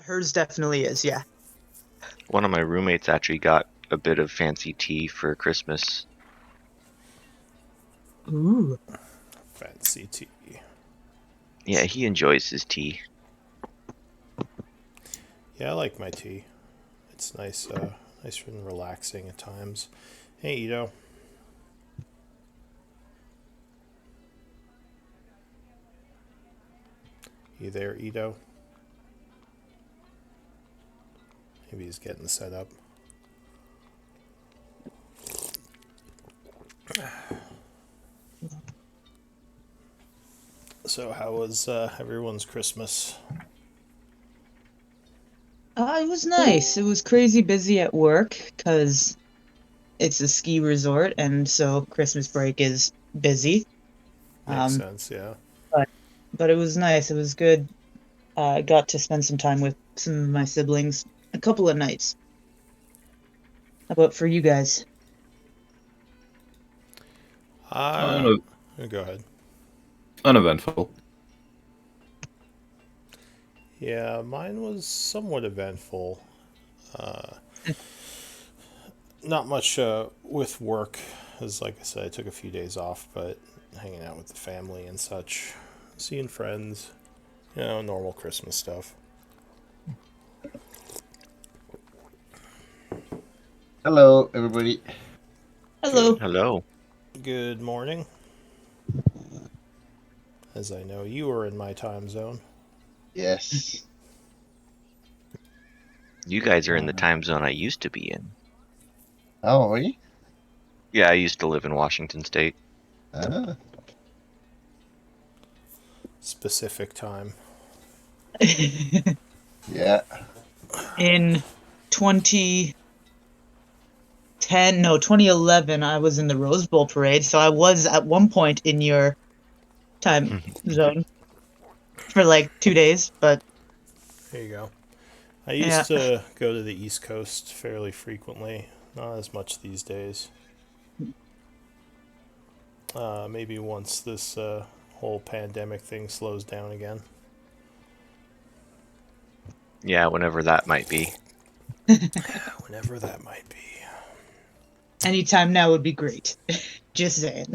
Hers definitely is, yeah. One of my roommates actually got a bit of fancy tea for Christmas. Ooh. Fancy tea. Yeah, he enjoys his tea. Yeah, I like my tea. It's nice, nice and relaxing at times. Hey, Ito. You there, Ito? Maybe he's getting set up. So, how was everyone's Christmas? It was nice. It was crazy busy at work because it's a ski resort, and so Christmas break is busy. Makes Um, sense, yeah. but it was nice. It was good. I got to spend some time with some of my siblings a couple of nights. How about for you guys? Go ahead. Uneventful. Yeah, mine was somewhat eventful. Not much with work, as like I said, I took a few days off, but hanging out with the family and such, seeing friends, normal Christmas stuff. Hello, everybody. Hello. Hello. Good morning. As I know you are in my time zone. Yes. You guys are in the time zone I used to be in. Oh, really? Yeah, I used to live in Washington State. Ah. Specific time. Yeah. In 2011, I was in the Rose Bowl parade, so I was at one point in your time zone for like 2 days, but There you go. I yeah. used to go to the East Coast fairly frequently, not as much these days. Maybe once this whole pandemic thing slows down again. Yeah, whenever that might be. Whenever that might be. Anytime now would be great. Just saying.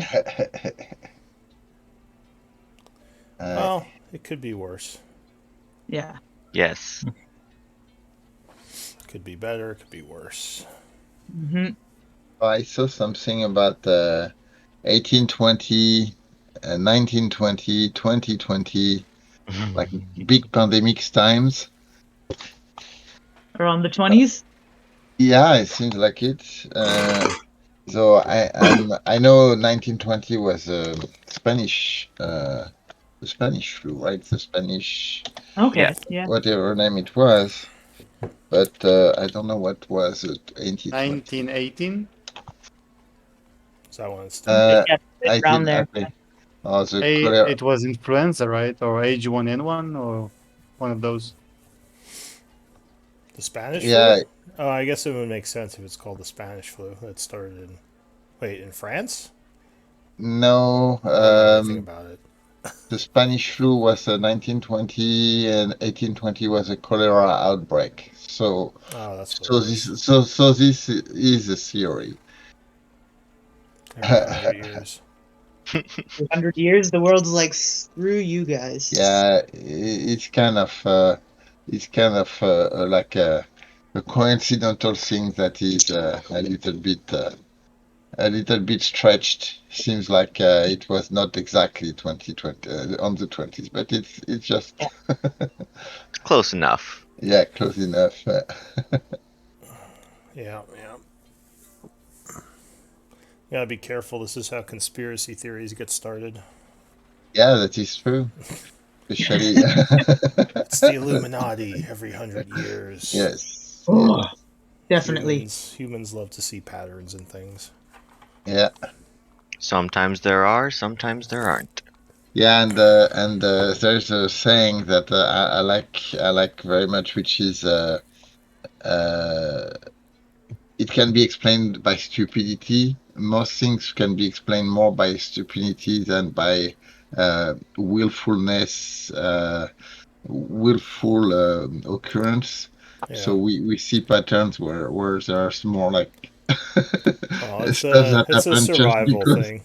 Well, it could be worse. Yeah. Yes. Could be better, it could be worse. Hmm. I saw something about 1820, 1920, 2020, like big pandemics times. Around the 20s? Yeah, it seems like it. So I know 1920 was the Spanish flu, right? The Spanish Okay, Yeah. yeah. whatever name it was, but I don't know what was it. 2020. 1918. Is that when it started? Yeah, around there. Okay. Oh, the cholera. It was influenza, right? Or H1N1 or one of those. The Spanish Yeah, flu? Oh, I guess it would make sense if it's called the Spanish flu. That started in. Wait, in France? no. I don't know anything about it. The Spanish flu was 1920, and 1820 was a cholera outbreak. So, Oh, that's what so it this, was. so this is a theory. Every 100 years. 100 years, the world's like, screw you guys. Yeah, it's kind of like a coincidental thing that is a little bit stretched. Seems like it was not exactly 2020 on the 20s, but it's just Close enough. yeah, close enough. Yeah. Gotta be careful. This is how conspiracy theories get started. Yeah, that is true. Especially It's the Illuminati every 100 years. yes, Oh, yes, definitely. Humans love to see patterns in things. yeah. Sometimes there are, sometimes there aren't. Yeah, and there's a saying that I like very much, which is uh, it can be explained by stupidity. Most things can be explained more by stupidity than by willfulness. willful occurrence. Yeah. So we see patterns where there's more like Well, it's stuff that a happen just survival because. thing.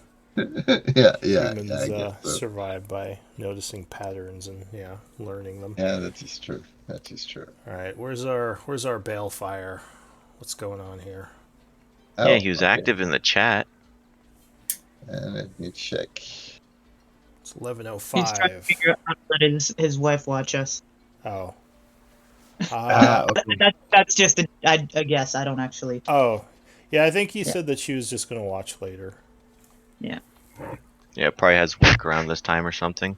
Yeah, Humans I guess so. survive by noticing patterns and learning them. Yeah, that is true. That is true. All right, where's our balefire? What's going on here? Yeah, Oh, he was okay. active in the chat. Let me check. It's 11:05. He's trying to figure out how to let his wife watch us. Oh. Okay. That's just a guess. I don't actually. Oh. Yeah, I think he Yeah. said that she was just going to watch later. Yeah. Yeah, probably has work around this time or something.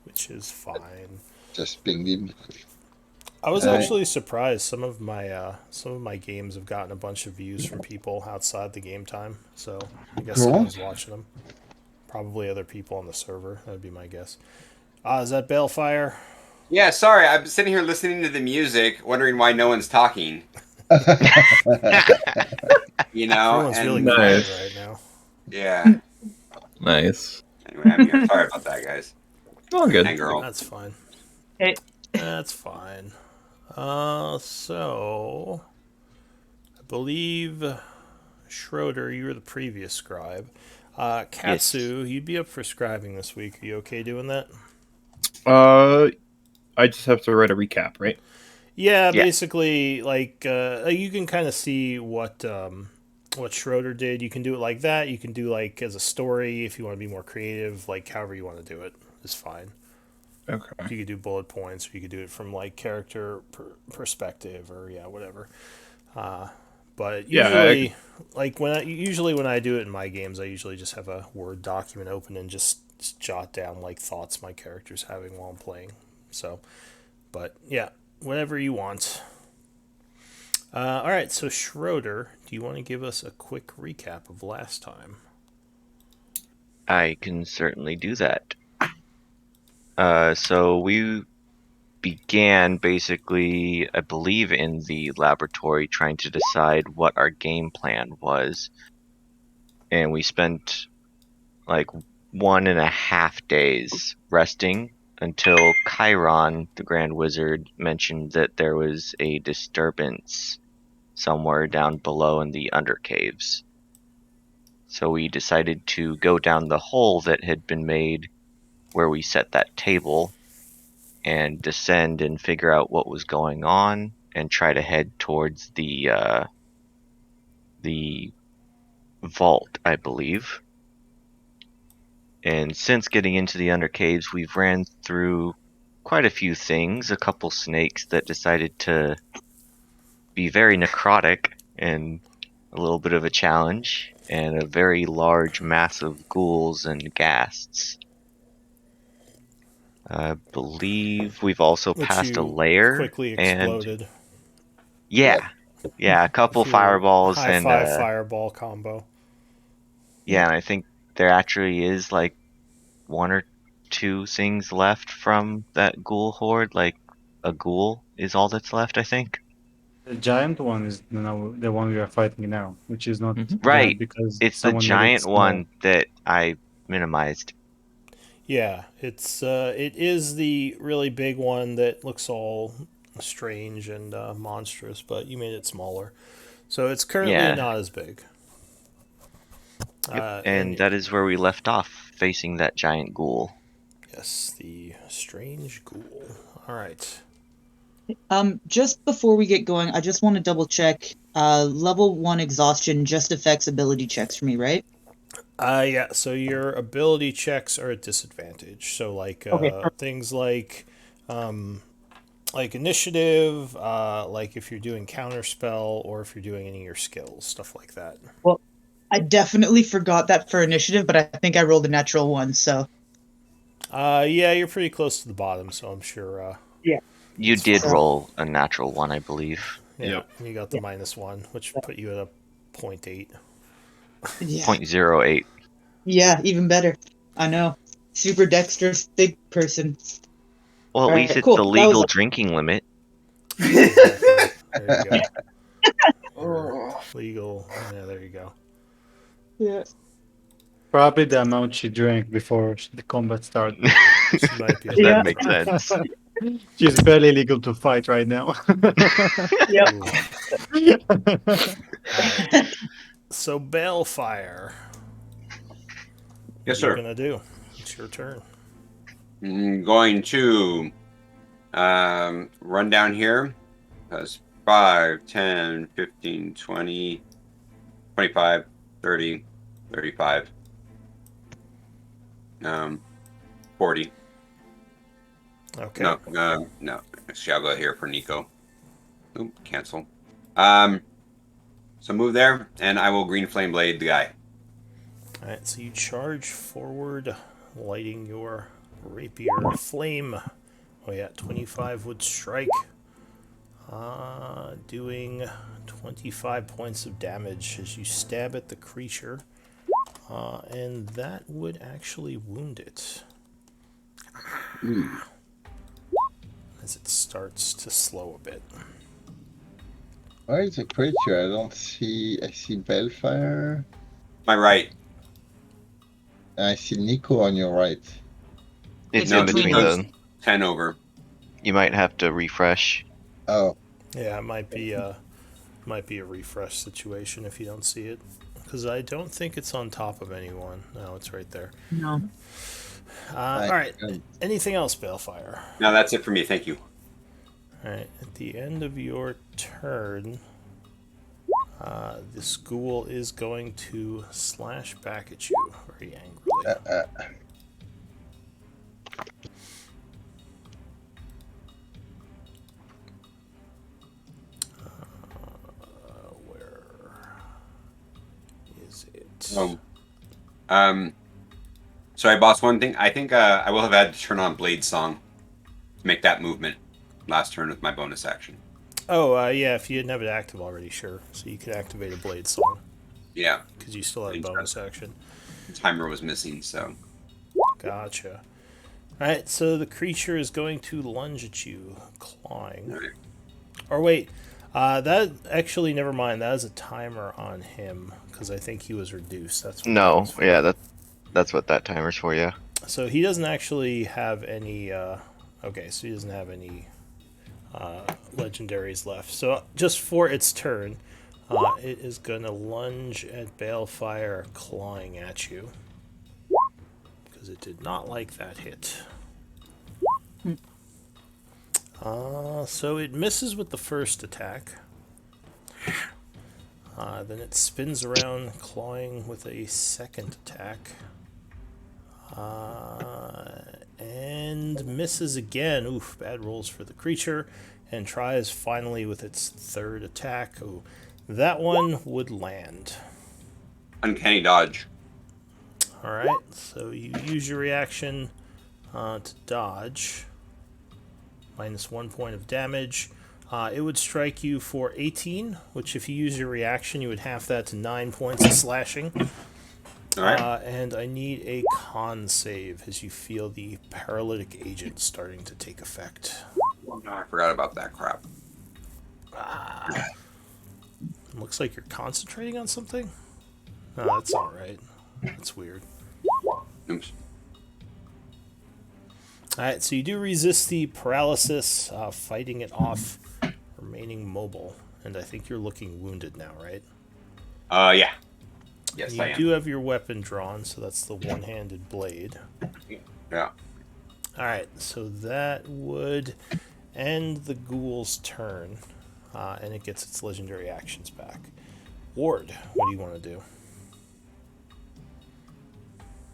Which is fine. Just pinged him. I was Alright. actually surprised. Some of my games have gotten a bunch of views from people outside the game time. So I guess Cool. someone's watching them. Probably other people on the server. That would be my guess. Is that Balefire? Yeah, sorry, I'm sitting here listening to the music, wondering why no one's talking. You know, Everyone's really and quiet Nice. right now. yeah. Nice. Anyway, I'm here. Sorry about that, guys All good. and girl. That's fine. Hey. That's fine. So I believe Schroeder, you were the previous scribe. Katsu, you'd be up for scribing this week. Are you okay doing that? I just have to write a recap, right? Yeah, Yeah. basically, like you can kind of see what Schroeder did. You can do it like that. You can do like as a story if you want to be more creative. Like however you want to do it is fine. Okay. You could do bullet points, or you could do it from like character perspective, or whatever. But Yeah, usually, like when I do it in my games, I usually just have a Word document open and just jot down like thoughts my character's having while I'm playing. So, but yeah, whatever you want. All right, so Schroeder, do you want to give us a quick recap of last time? I can certainly do that. So we began basically, I believe, in the laboratory trying to decide what our game plan was. And we spent like 1.5 days resting until Chiron, the Grand Wizard, mentioned that there was a disturbance somewhere down below in the undercaves. So we decided to go down the hole that had been made where we set that table and descend and figure out what was going on and try to head towards the vault, I believe. And since getting into the undercaves, we've ran through quite a few things. A couple snakes that decided to be very necrotic and a little bit of a challenge, and a very large mass of ghouls and ghasts. I believe we've also Which passed a you layer quickly and exploded. yeah, a couple With your fireballs high and five fireball combo. yeah, and I think there actually is like 1 or 2 things left from that ghoul horde. Like a ghoul is all that's left, I think. The giant one is the one we are fighting now, which is not Right. giant because It's the someone made it giant small. one that I minimized. Yeah, it is the really big one that looks all strange and monstrous, but you made it smaller, so it's currently Yeah. not as big. Yep. And that is where we left off, facing that giant ghoul. Yes, the strange ghoul. All right. Just before we get going, I just want to double check. Level 1 exhaustion just affects ability checks for me, right? Yeah. So your ability checks are at disadvantage. So like Okay. things like initiative, like if you're doing counterspell or if you're doing any of your skills, stuff like that. Well, I definitely forgot that for initiative, but I think I rolled a natural one, so. Yeah, you're pretty close to the bottom, so I'm sure. You It's did fine. roll a natural one, I believe. Yeah, Yep. you got the -1, which put you at a 0.8. Yeah. 0.08. Yeah, even better. I know. Super dexterous, big person. Well, at All least right, it's cool. the That was legal drinking limit. Exactly. There you go. Oh. Legal. Yeah, there you go. Yeah. Probably the amount she drank before the combat started. She might be. Yeah. That makes sense. She's barely legal to fight right now. Yep. Ooh. Alright. So Balefire. Yes, What are you sir. gonna do? It's your turn. I'm going to run down here. That's 5, 10, 15, 20, 25, 30, 35, 40. Okay. No. Actually, I'll go here for Nico. Oop, cancel. So move there, and I will green flame blade the guy. Alright, so you charge forward, lighting your rapier flame. Oh yeah, 25 would strike. Doing 25 points of damage as you stab at the creature. And that would actually wound it. As it starts to slow a bit. Where is the creature? I don't see. I see Balefire. My right. And I see Nico on your right. It's No, in between Nico's the. 10 over. You might have to refresh. Oh, Yeah, it might be a refresh situation if you don't see it. Because I don't think it's on top of anyone. No, it's right there. No. Alright, anything else, Balefire? No, that's it for me. Thank you. Alright, at the end of your turn, this ghoul is going to slash back at you very angrily. Where is it? Sorry, boss. One thing. I think I will have had to turn on Blade Song to make that movement last turn with my bonus action. Oh, yeah, if you didn't have it active already, sure. So you could activate a Blade Song. Yeah. Because you still have bonus action. The timer was missing, so. Gotcha. Alright, so the creature is going to lunge at you, clawing. Right. Or wait, that actually, never mind. That is a timer on him, because I think he was reduced. That's what that No, was for. yeah, that's what that timer's for. Yeah. So he doesn't actually have any. Okay, so he doesn't have any legendaries left. So just for its turn, it is going to lunge at Balefire, clawing at you. Because it did not like that hit. So it misses with the first attack. Then it spins around, clawing with a second attack. And misses again. Oof, bad rolls for the creature. And tries finally with its third attack. Oh, that one would land. Uncanny dodge. Alright, so you use your reaction to dodge. Minus 1 point of damage. It would strike you for 18, which if you use your reaction, you would half that to 9 points of slashing. Alright. And I need a con save as you feel the paralytic agent starting to take effect. Oh, no, I forgot about that crap. Looks like you're concentrating on something? No, that's alright. That's weird. Oops. Alright, so you do resist the paralysis, fighting it off, remaining mobile. And I think you're looking wounded now, right? Yeah. Yes, You I am. do have your weapon drawn, so that's the one-handed blade. Yeah. Alright, so that would end the ghoul's turn, and it gets its legendary actions back. Ward, what do you want to do?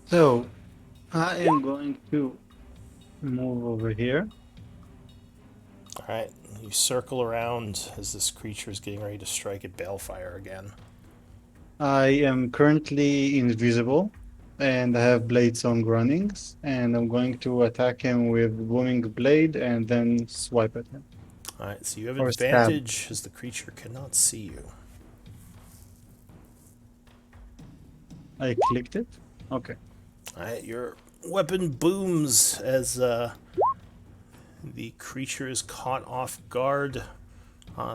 So, I am going to move over here. Alright, you circle around as this creature is getting ready to strike at Balefire again. I am currently invisible, and I have Blade Song runnings, and I'm going to attack him with Booming Blade and then swipe at him. Alright, so you have Or stab. advantage as the creature cannot see you. I clicked it. Okay. Alright, your weapon booms as the creature is caught off guard,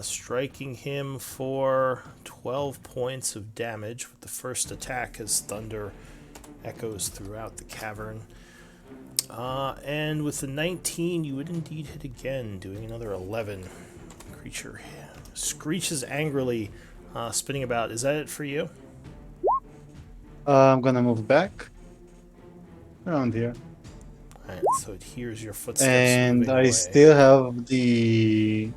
striking him for 12 points of damage with the first attack as thunder echoes throughout the cavern. And with the 19, you would indeed hit again, doing another 11. Creature screeches angrily, spinning about. Is that it for you? I'm gonna move back around here. Alright, so it hears your footsteps And moving I away. still have the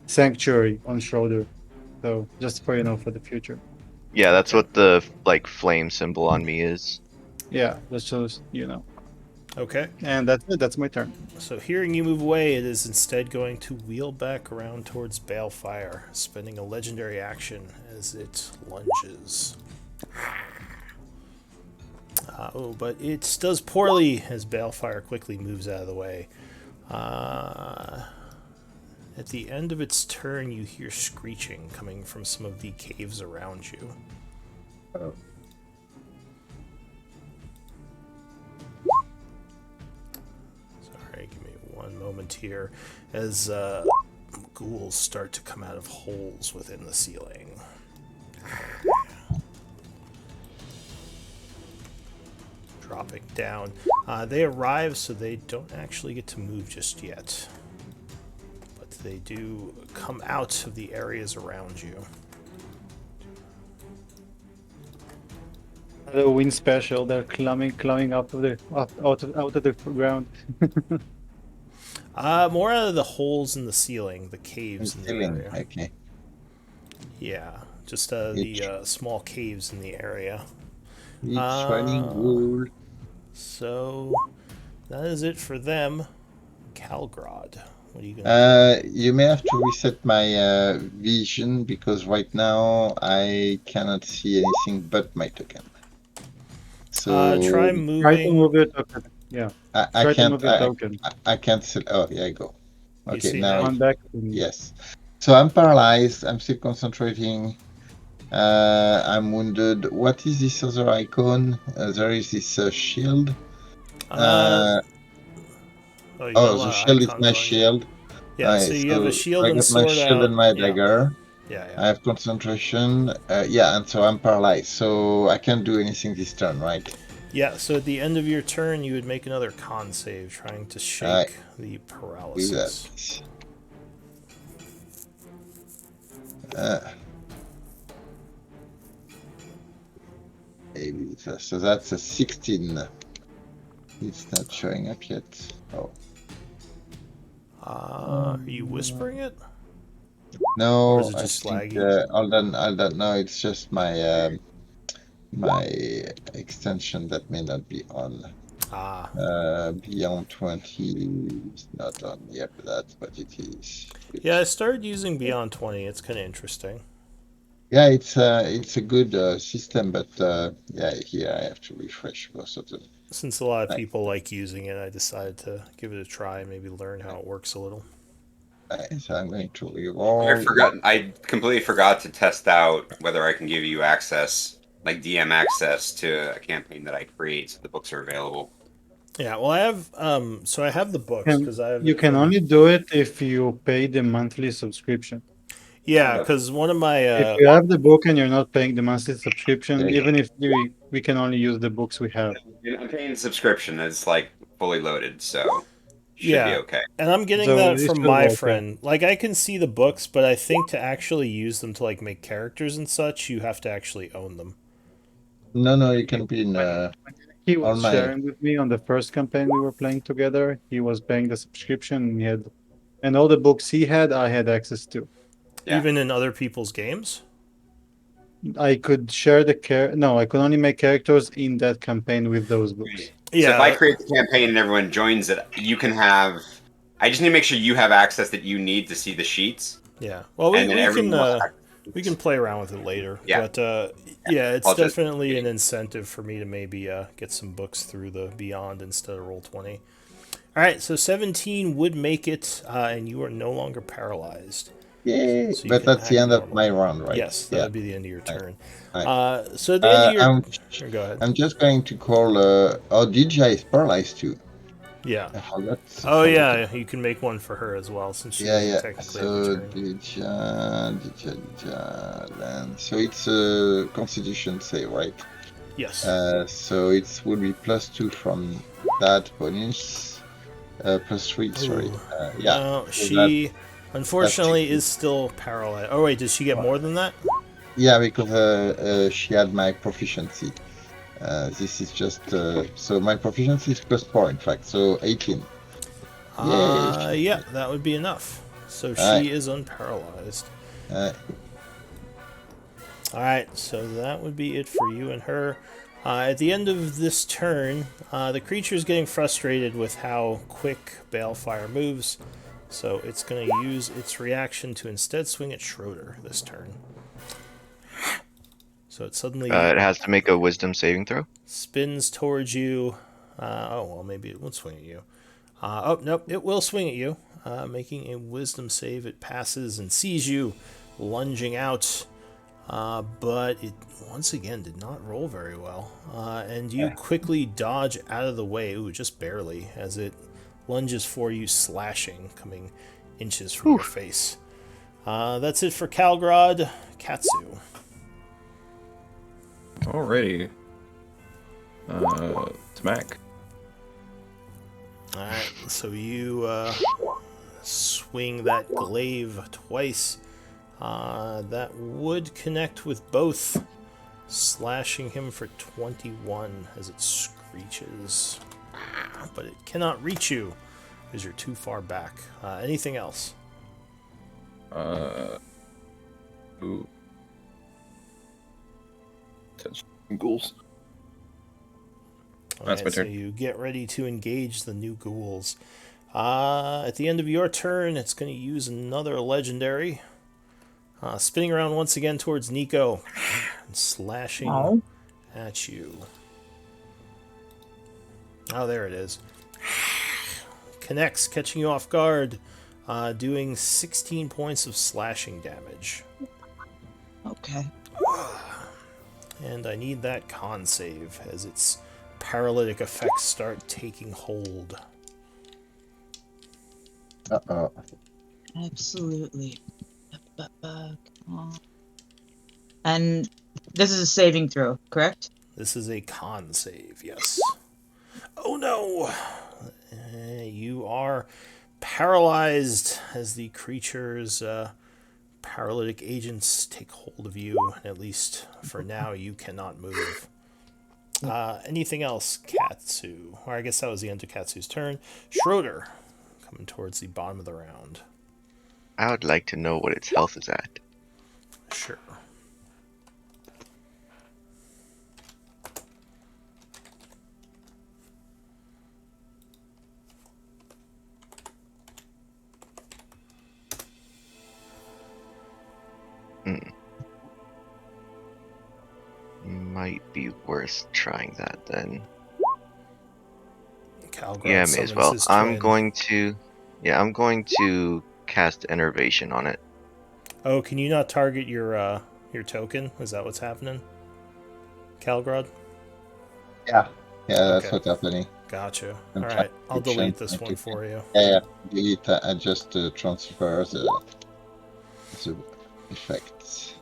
sanctuary on shoulder. So just for for the future. Yeah, that's Okay. what the like flame symbol on me is. Yeah, that's just Okay. And that's it. That's my turn. So hearing you move away, it is instead going to wheel back around towards Balefire, spending a legendary action as it lunges. But it does poorly as Balefire quickly moves out of the way. At the end of its turn, you hear screeching coming from some of the caves around you. Oh. Sorry, give me one moment here as ghouls start to come out of holes within the ceiling. Dropping down. They arrive, so they don't actually get to move just yet. But they do come out of the areas around you. Halloween special. They're climbing out of the out of the ground. More out of the holes in the ceiling, the caves in the Ceiling. area. Okay. Yeah, just the small caves in the area. It's running wool. So that is it for them. Calgrod, what are you gonna do? You may have to reset my vision because right now I cannot see anything but my token. So Try Try to moving. move your token. Yeah. I Try to can't move your token. I can't see. Oh, here I go. You Okay, see now now? On back to me. yes. So I'm paralyzed. I'm still concentrating. I'm wounded. What is this other icon? There is this shield. Oh, you got a Oh, the lot of shield is icons my on you. shield. Yeah, so Alright, you have a so shield I and got my sword shield out. and my Yeah, dagger. yeah, I yeah. have concentration. Yeah, and so I'm paralyzed. So I can't do anything this turn, right? Yeah, so at the end of your turn, you would make another con save, trying to Alright, shake the do paralysis. that. Maybe so that's a 16. It's not showing up yet. Oh. Are you whispering it? Or No, is it I just think laggy? I'll don't know. It's just my my extension that may not be on. Ah, Beyond 20 is not on. Yep, that's what it is. yeah, I Good. started using Beyond 20. It's kind of interesting. Yeah, it's a good system, but yeah, here I have to refresh most of them. Since a lot of Right, people like using it, I decided to give it a try and maybe learn how it works a little. right. So I'm going to I reroll. forgot. I completely forgot to test out whether I can give you access, like DM access to a campaign that I create, so the books are available. Yeah, well, I have so I have the books And because I have you it can from only do it if you pay the monthly subscription. yeah, Yep. because one of my If you have the book and you're not paying the monthly subscription, There you go. even if we can only use the books we have. I'm paying the subscription. It's like fully loaded, so should be yeah, okay. and I'm getting So that it from should my work, yeah. friend. Like I can see the books, but I think to actually use them to like make characters and such, you have to actually own them. No, you can be in He on was my. sharing with me on the first campaign we were playing together. He was paying the subscription and and all the books he had, I had access to. Yeah. Even in other people's games. I could share no, I could only make characters in that campaign with those books. So if I Yeah, create the campaign and everyone joins it, you can have. I just need to make sure you have access that you need to see the sheets, yeah. Well, and then everyone will have. we can play around with it later. Yeah. But yeah, it's I'll just. definitely an incentive for me to maybe get some books through the Beyond instead of Roll20. All right, so 17 would make it, and you are no longer paralyzed. Yay! So you But can that's the act end of my normally. round, right? Yes, that Yeah. would be the end of your turn. Right. So at the end of your... I'm Go ahead. I'm just going to call. Oh, DJ is paralyzed too. Yeah. I forgot. Oh, yeah, you can make one for her as well, since she doesn't Yeah. technically have So a turn. DJ, then so it's a Constitution save, right? Yes. So it would be +2 from that bonus. +3, sorry. Ooh. Yeah. No, So she that's unfortunately 16. is still paralyzed. Oh wait, does she get more than that? Yeah, because she had my proficiency. This is just so my proficiency is +4, in fact. So 18. Yay! Yeah, that would be enough. So Alright. she is unparalyzed. Uh, Alright, so that would be it for you and her. At the end of this turn, the creature is getting frustrated with how quick Balefire moves, so it's going to use its reaction to instead swing at Schroeder this turn. So it suddenly It has to make a wisdom saving throw. spins towards you. Oh, well, maybe it won't swing at you. Oh, nope, it will swing at you. Making a wisdom save, it passes and sees you lunging out. But it once again did not roll very well. And you quickly dodge out of the way, ooh, just barely, as it lunges for you, slashing, coming inches from your face. That's it for Calgrod. Katsu. Alrighty. Smack. Alright, so you swing that glaive twice. That would connect with both, slashing him for 21 as it screeches. But it cannot reach you because you're too far back. Anything else? Ooh. Ghouls. That's my Alright, so turn. you get ready to engage the new ghouls. At the end of your turn, it's going to use another legendary. Spinning around once again towards Nico and slashing at you. Oh, there it is. Connects, catching you off guard, doing 16 points of slashing damage. Okay. And I need that con save as its paralytic effects start taking hold. Uh-oh. Absolutely. Come on. And this is a saving throw, correct? This is a con save, yes. Oh no! You are paralyzed as the creature's paralytic agents take hold of you. At least for now, you cannot move. Anything else, Katsu? Or I guess that was the end of Katsu's turn. Schroeder, coming towards the bottom of the round. I would like to know what its health is at. Sure. Might be worth trying that then. Calgrad Yeah, may summons as well. his I'm twin. I'm going to cast Enervation on it. Oh, can you not target your token? Is that what's happening? Calgrad? Yeah, that's Okay. what's happening. Gotcha. I'm Alright, I'll trying to delete change this my one token. for you. Yeah, delete. I just transfer the effects.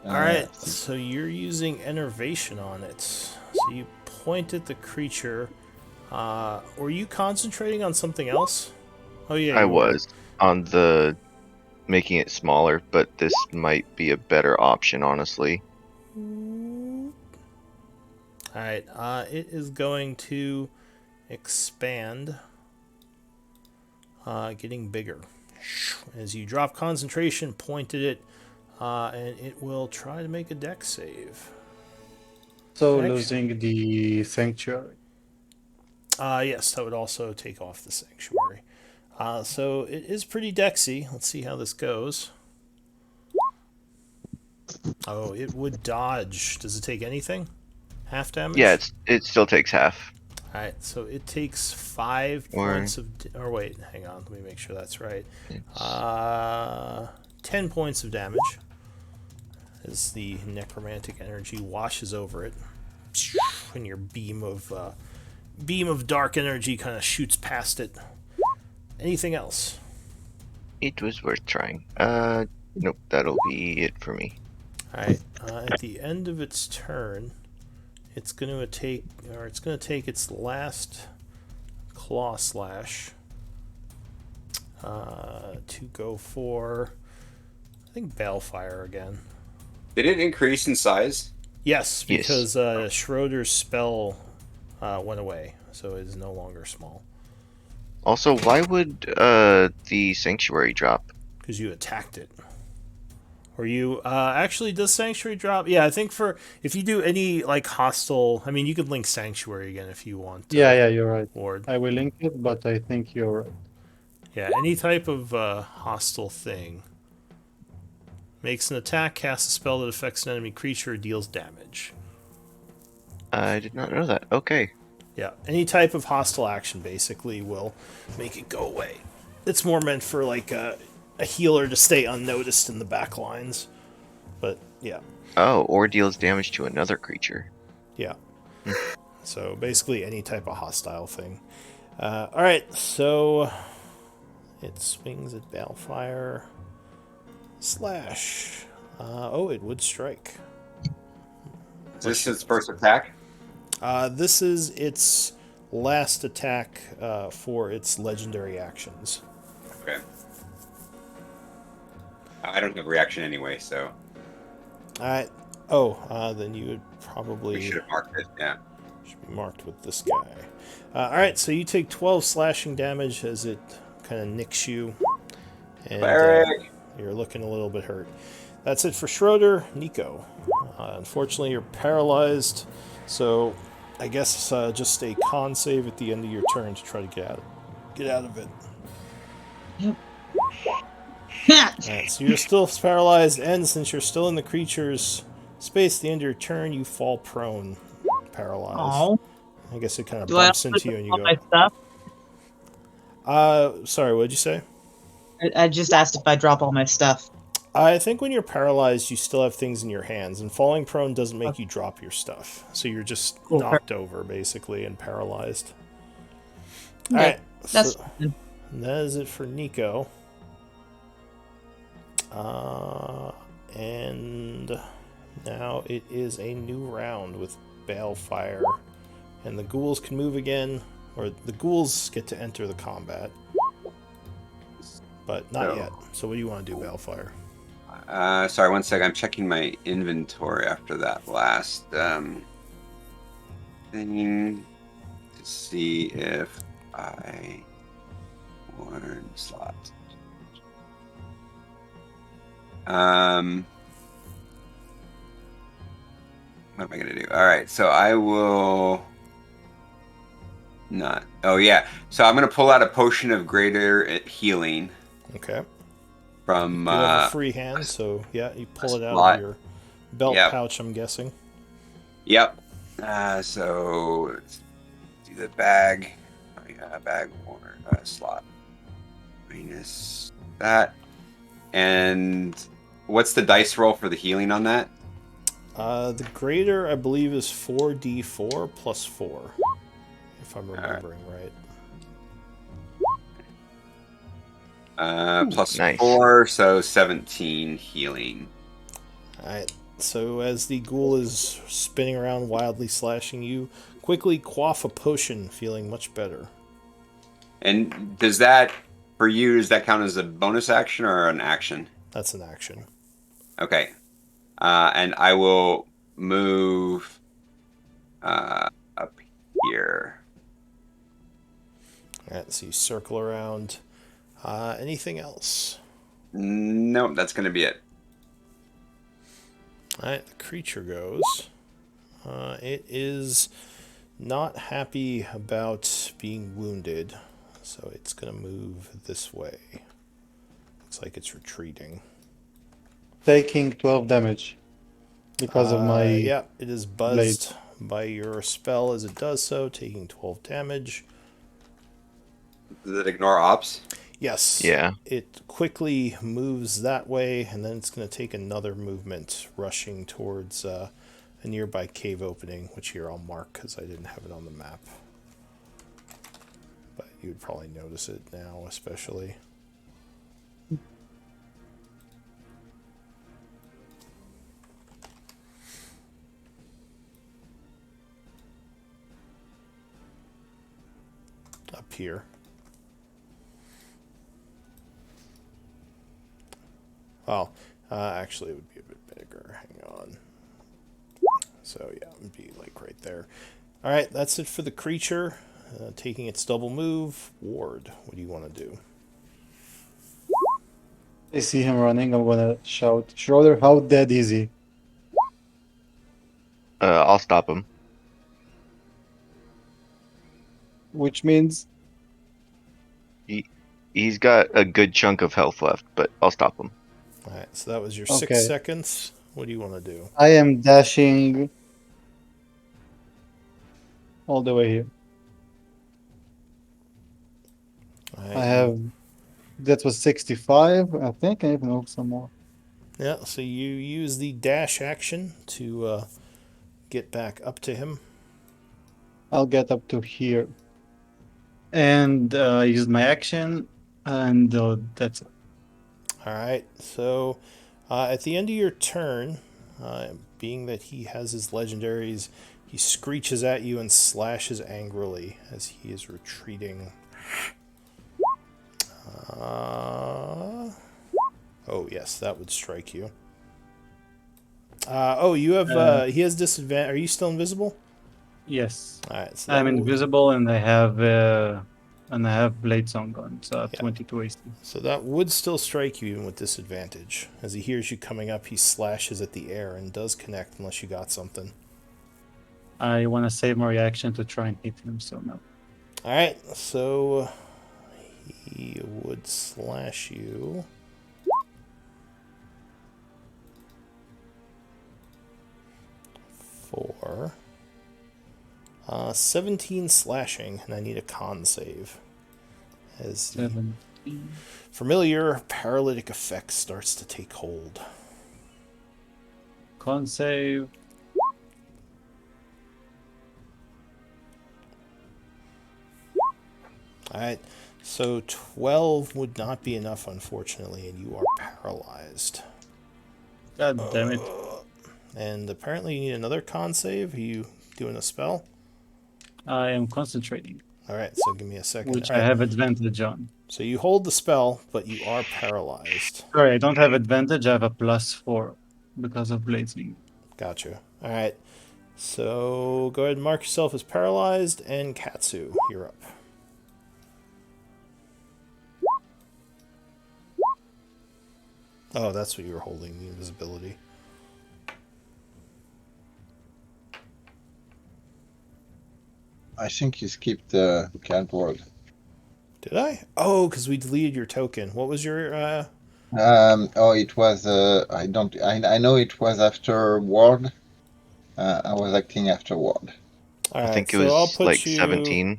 Alright, so you're using Enervation on it. So you point at the creature. Were you concentrating on something else? Oh yeah, I you were. was on the making it smaller, but this might be a better option, honestly. Alright, it is going to expand, getting bigger. As you drop concentration, point at it, and it will try to make a dex save. So Actually- losing the sanctuary. Yes, that would also take off the sanctuary. So it is pretty dexy. Let's see how this goes. Oh, it would dodge. Does it take anything? Half damage? Yeah, it still takes half. Alright, so it takes 5 Or- points of... Or wait, hang on. Let me make sure that's right. It's- 10 points of damage as the necromantic energy washes over it. And your beam of dark energy kind of shoots past it. Anything else? It was worth trying. Nope, that'll be it for me. Alright, at the end of its turn, it's going to take its last claw slash to go for, I think, Balefire again. Did it increase in size? Yes, Yes. because Schroeder's spell went away, so it is no longer small. Also, why would the sanctuary drop? Because you attacked it. Or you actually, does Sanctuary drop? Yeah, I think for if you do any like hostile, I mean, you could link Sanctuary again if you want. Yeah, you're right. Ward. I will link it, but I think you're right. Yeah, any type of hostile thing makes an attack, casts a spell that affects an enemy creature, or deals damage. I did not know that. Okay. Yeah, any type of hostile action basically will make it go away. It's more meant for like a healer to stay unnoticed in the back lines. But yeah. Oh, or deals damage to another creature. Yeah. So basically any type of hostile thing. Alright, so it swings at Balefire. Slash. It would strike. Is this its first attack? This is its last attack for its legendary actions. Okay. I don't have reaction anyway, so Alright. Then you would probably... we should have marked it, yeah. Should be marked with this guy. Alright, so you take 12 slashing damage as it kind of nicks you. And you're looking a little bit hurt. That's it for Schroeder. Nico. Unfortunately, you're paralyzed, so I guess just a con save at the end of your turn to try to get out of it. Yep. Alright, so you're still paralyzed, and since you're still in the creature's space at the end of your turn, you fall prone, paralyzed. Oh. I guess it kind of Do I bumps also into you and you all my go... stuff? Sorry, what'd you say? I just asked if I drop all my stuff. I think when you're paralyzed, you still have things in your hands, and falling prone doesn't make you drop your stuff. So you're just knocked over, basically, and paralyzed. Okay, Alright, that's so that is it for Nico. And now it is a new round with Balefire. And the ghouls can move again, or the ghouls get to enter the combat. But not yet. So what do you want to do, Balefire? Sorry, one sec. I'm checking my inventory after that last thing to see if I worn slots. What am I gonna do? All right, so I will not. Oh yeah, so I'm gonna pull out a potion of greater healing. Okay. From you have a free hand, so yeah, you pull it out of your belt pouch, I'm guessing. Yep. So let's do the bag. Bag or slot minus that. And what's the dice roll for the healing on that? The greater, I believe, is 4d4 plus 4, if I'm remembering right. Plus nice. 4, so 17 healing. Alright, so as the ghoul is spinning around wildly slashing you, quickly quaff a potion, feeling much better. And does that, for you, does that count as a bonus action or an action? That's an action. Okay. And I will move up here. Alright, so you circle around. Anything else? Nope, that's going to be it. Alright, the creature goes. It is not happy about being wounded, so it's going to move this way. Looks like it's retreating. Taking 12 damage because of my... Yeah, it is buzzed by your spell as it does so, taking 12 damage. Does it ignore ops? Yes. Yeah. It quickly moves that way, and then it's going to take another movement, rushing towards a nearby cave opening, which here I'll mark because I didn't have it on the map. But you'd probably notice it now, especially. appear. Well, actually, it would be a bit bigger. Hang on. So, yeah, it would be like right there. All right, that's it for the creature. Taking its double move. Ward, what do you want to do? I see him running. I'm gonna shout, Schroeder, how dead is he? I'll stop him. Which means He's got a good chunk of health left, but I'll stop him. All right, so that was your Okay. 6 seconds. What do you want to do? I am dashing all the way here. All right, I have that was 65. I think I even know some more. Yeah, so you use the dash action to get back up to him. I'll get up to here. And I used my action, and that's it. All right, so at the end of your turn, being that he has his legendaries, he screeches at you and slashes angrily as he is retreating. Oh, yes, that would strike you. You have. He has disadvantage. Are you still invisible? Yes. All right, so I'm invisible, and I have Blade Song on, so 22 AC. So that would still strike you even with disadvantage. As he hears you coming up, he slashes at the air and does connect unless you got something. I want to save my reaction to try and hit him, so no. Alright, so he would slash you. For 17 slashing, and I need a con save. As the 17. familiar paralytic effect starts to take hold. Con save. Alright, so 12 would not be enough, unfortunately, and you are paralyzed. God damn it. And apparently you need another con save. Are you doing a spell? I am concentrating, Alright, so give me a second. which All I right, have advantage on. so you hold the spell, but you are paralyzed. Sorry, I don't have advantage. I have a +4 because of Blazing. Gotcha. Alright, so go ahead and mark yourself as paralyzed, and Katsu, you're up. Oh, that's what you were holding, the invisibility. I think you skipped the cat word. Did I? Oh, because we deleted your token. What was your, It was. I don't. I know it was after ward. I was acting after ward. I Alright, think it so I'll was put like you... 17.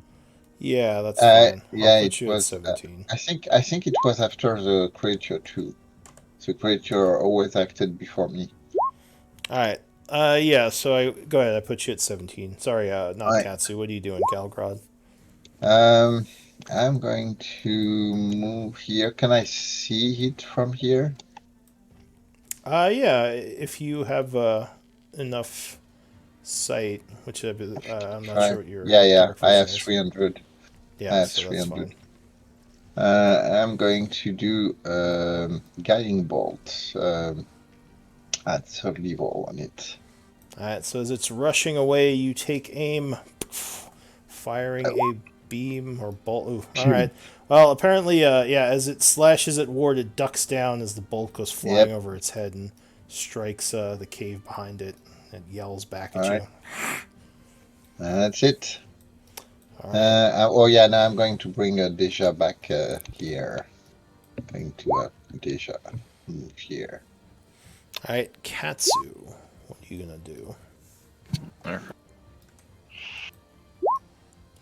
Yeah, that's fine. Yeah, I'll put it you at was. 17. I think it was after the creature too. The creature always acted before me. Alright. Yeah, so go ahead, I put you at 17. Sorry, not Right. Katsu. What are you doing, Galgrod? I'm going to move here. Can I see it from here? Yeah, if you have enough sight, which I'm not sure what your Yeah. dark I have vision is. 300. Yeah, I have so that's 300. fine. I'm going to do guiding bolt at third level on it. Alright, so as it's rushing away, you take aim, firing a beam or bolt. Ooh, alright. Well, apparently, as it slashes at Ward, it ducks down as the bolt goes flying over its head and strikes the cave behind it. It yells back at All you. right. That's it. All right. Now I'm going to bring Deja back here. Going to Deja move here. All right, Katsu, what are you gonna do? Alright.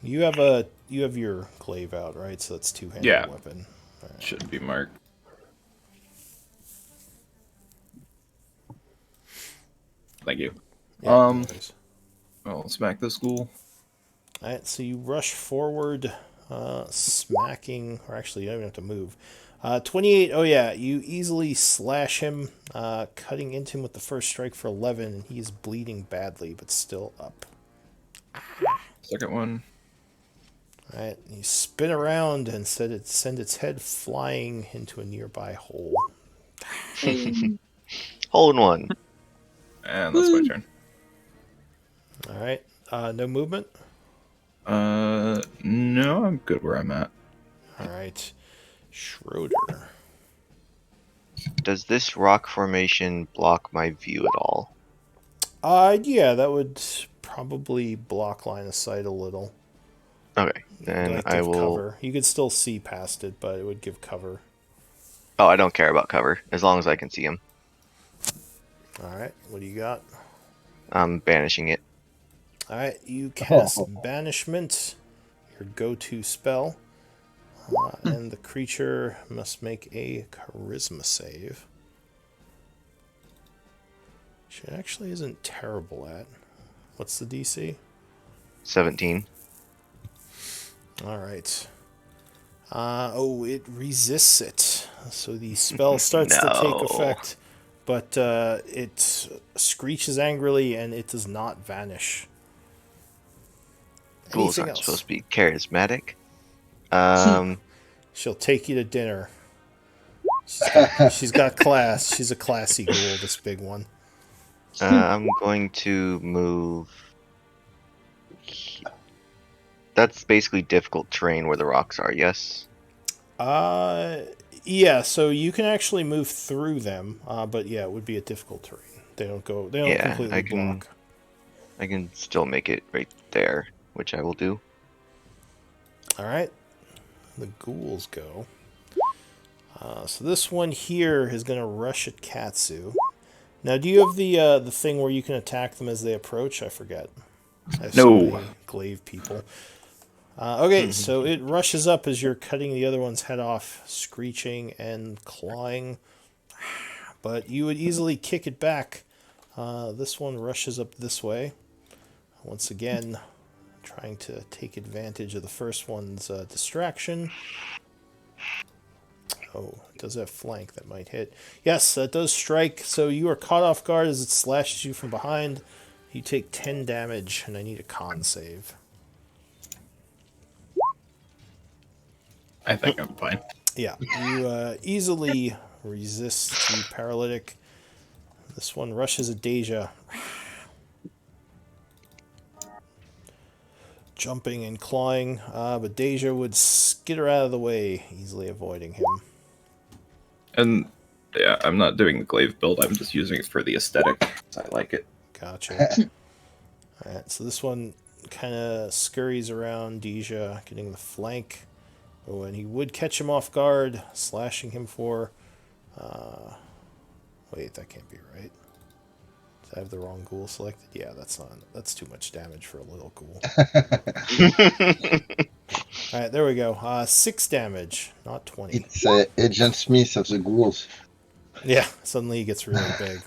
You have your glaive out, right? So that's two-handed Yeah. weapon. Right. Should be marked. Thank you. Yeah, no worries. I'll smack this ghoul. All right, so you rush forward, smacking, or actually you don't even have to move. 28. Oh yeah, you easily slash him, cutting into him with the first strike for 11, and he's bleeding badly, but still up. Second one. Alright, you spin around and send its head flying into a nearby hole. Hole in one. And that's my Woo. turn. Alright, no movement? No, I'm good where I'm at. Alright, Schroeder. Does this rock formation block my view at all? Yeah, that would probably block line of sight a little. Okay, then Like I give will. cover. You could still see past it, but it would give cover. Oh, I don't care about cover as long as I can see him. Alright, what do you got? I'm banishing it. Alright, you cast Banishment, your go-to spell. And the creature must make a Charisma save. Which it actually isn't terrible at. What's the DC? 17. Alright. It resists it. So the spell starts to take No. effect, but it screeches angrily and it does not vanish. Ghouls Anything aren't else? supposed to be charismatic. She'll take you to dinner. She's got class. She's a classy ghoul, this big one. I'm going to move. That's basically difficult terrain where the rocks are, yes? Yeah, so you can actually move through them, but yeah, it would be a difficult terrain. They don't Yeah, completely block. I can still make it right there, which I will do. Alright. The ghouls go. So this one here is going to rush at Katsu. Now, do you have the thing where you can attack them as they approach? I forget. I have so No. many glaive people. Okay, so it rushes up as you're cutting the other one's head off, screeching and clawing. But you would easily kick it back. This one rushes up this way. Once again, trying to take advantage of the first one's distraction. Oh, it does have flank that might hit. Yes, that does strike. So you are caught off guard as it slashes you from behind. You take 10 damage, and I need a con save. I think I'm fine. Yeah, you easily resist the paralytic. This one rushes at Deja. Jumping and clawing, but Deja would skitter out of the way, easily avoiding him. And yeah, I'm not doing the glaive build. I'm just using it for the aesthetic. I like it. Gotcha. Alright, so this one kind of scurries around Deja, getting the flank. Oh, and he would catch him off guard, slashing him for... wait, that can't be right. Did I have the wrong ghoul selected? Yeah, that's too much damage for a little ghoul. Alright, there we go. 6 damage, not 20. It's Agent Smith of the ghouls. Yeah, suddenly he gets really big.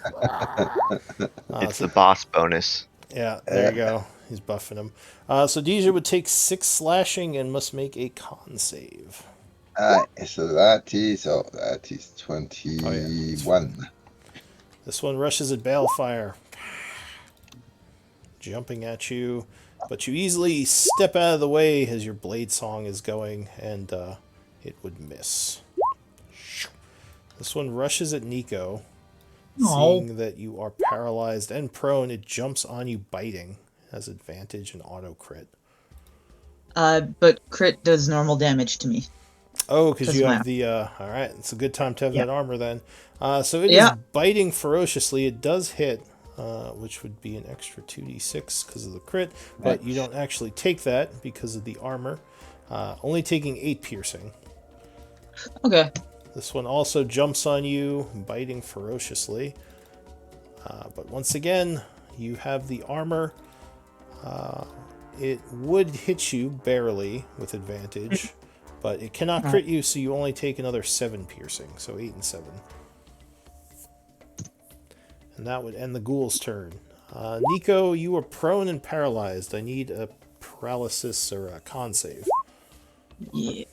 It's the boss bonus. Yeah, there you go. He's buffing him. So Deja would take 6 slashing and must make a con save. So that is 21. Oh, yeah, this one rushes at Balefire, jumping at you, but you easily step out of the way as your blade song is going, and it would miss. This one rushes at Nico. Seeing that you are paralyzed and prone, it jumps on you, biting. Has advantage and auto crit. But crit does normal damage to me. Oh, because you have my- the... Alright, it's a good time to have Yeah. that armor then. So it is biting ferociously. It does hit, which would be an extra 2d6 because of the crit. But you don't actually take that because of the armor. Only taking 8 piercing. Okay. This one also jumps on you, biting ferociously. But once again, you have the armor. It would hit you barely with advantage, but it cannot crit you, so you only take another 7 piercing, so 8 and 7. And that would end the ghoul's turn. Nico, you are prone and paralyzed. I need a paralysis or a con save. Yeah.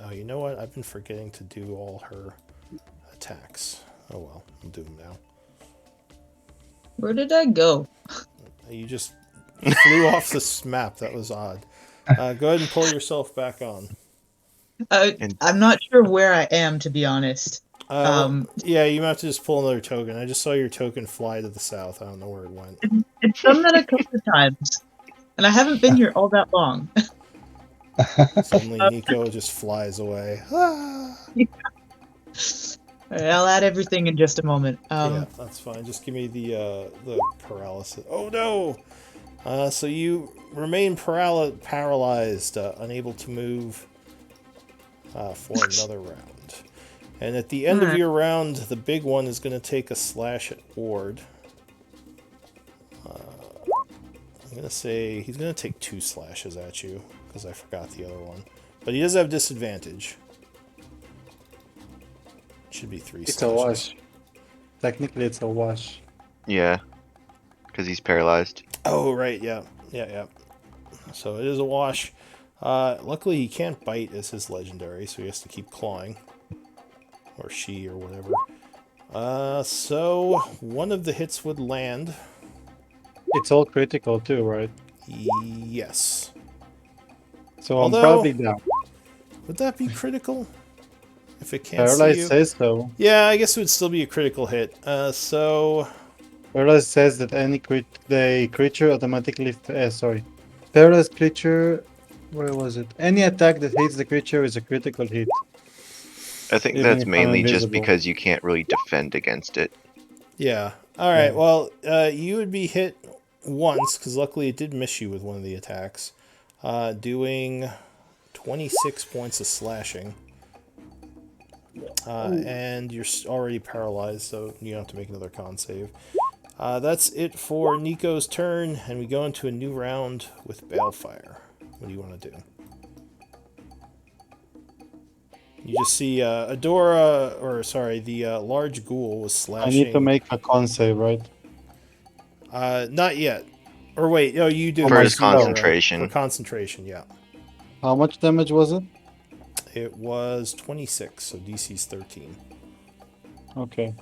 Oh, you know what? I've been forgetting to do all her attacks. Oh well, I'll do them now. Where did I go? You just flew off this map. That was odd. Go ahead and pull yourself back on. I'm not sure where I am, to be honest. Yeah, you might have to just pull another token. I just saw your token fly to the south. I don't know where it went. It's done that a couple of times, and I haven't been here all that long. Suddenly, Nico just flies away. Ah! All right, I'll add everything in just a moment. Yeah, that's fine. Just give me the paralysis. Oh no! So you remain paralyzed, unable to move for another round. And at the end of your round, the big one is going to take a slash at Ord. I'm going to say he's going to take 2 slashes at you, because I forgot the other one. But he does have disadvantage. Should be 3 It's slashes. a wash. Technically, it's a wash. Yeah, because he's paralyzed. Oh, right, yeah. So it is a wash. Luckily, he can't bite as his legendary, so he has to keep clawing. Or she, or whatever. So one of the hits would land. It's all critical too, right? Yes. So Although, I'm probably down. Would that be critical? If it can't see Paralyzed you? says so. Yeah, I guess it would still be a critical hit. Paralyzed says that the creature automatically. Sorry. Paralyzed creature. Where was it? Any attack that hits the creature is a critical hit. I think Even that's if I'm mainly just invisible. because you can't really defend against it. Yeah. Alright, Yeah. well, you would be hit once, because luckily it did miss you with one of the attacks. Doing 26 points of slashing. And you're already paralyzed, so you don't have to make another con save. That's it for Nico's turn, and we go into a new round with Balefire. What do you want to do? You just see the large ghoul was slashing. I need to make a con save, right? Not yet. Or wait, no, you do. For his You're right. concentration. For concentration, yeah. How much damage was it? It was 26, so DC's 13. Okay.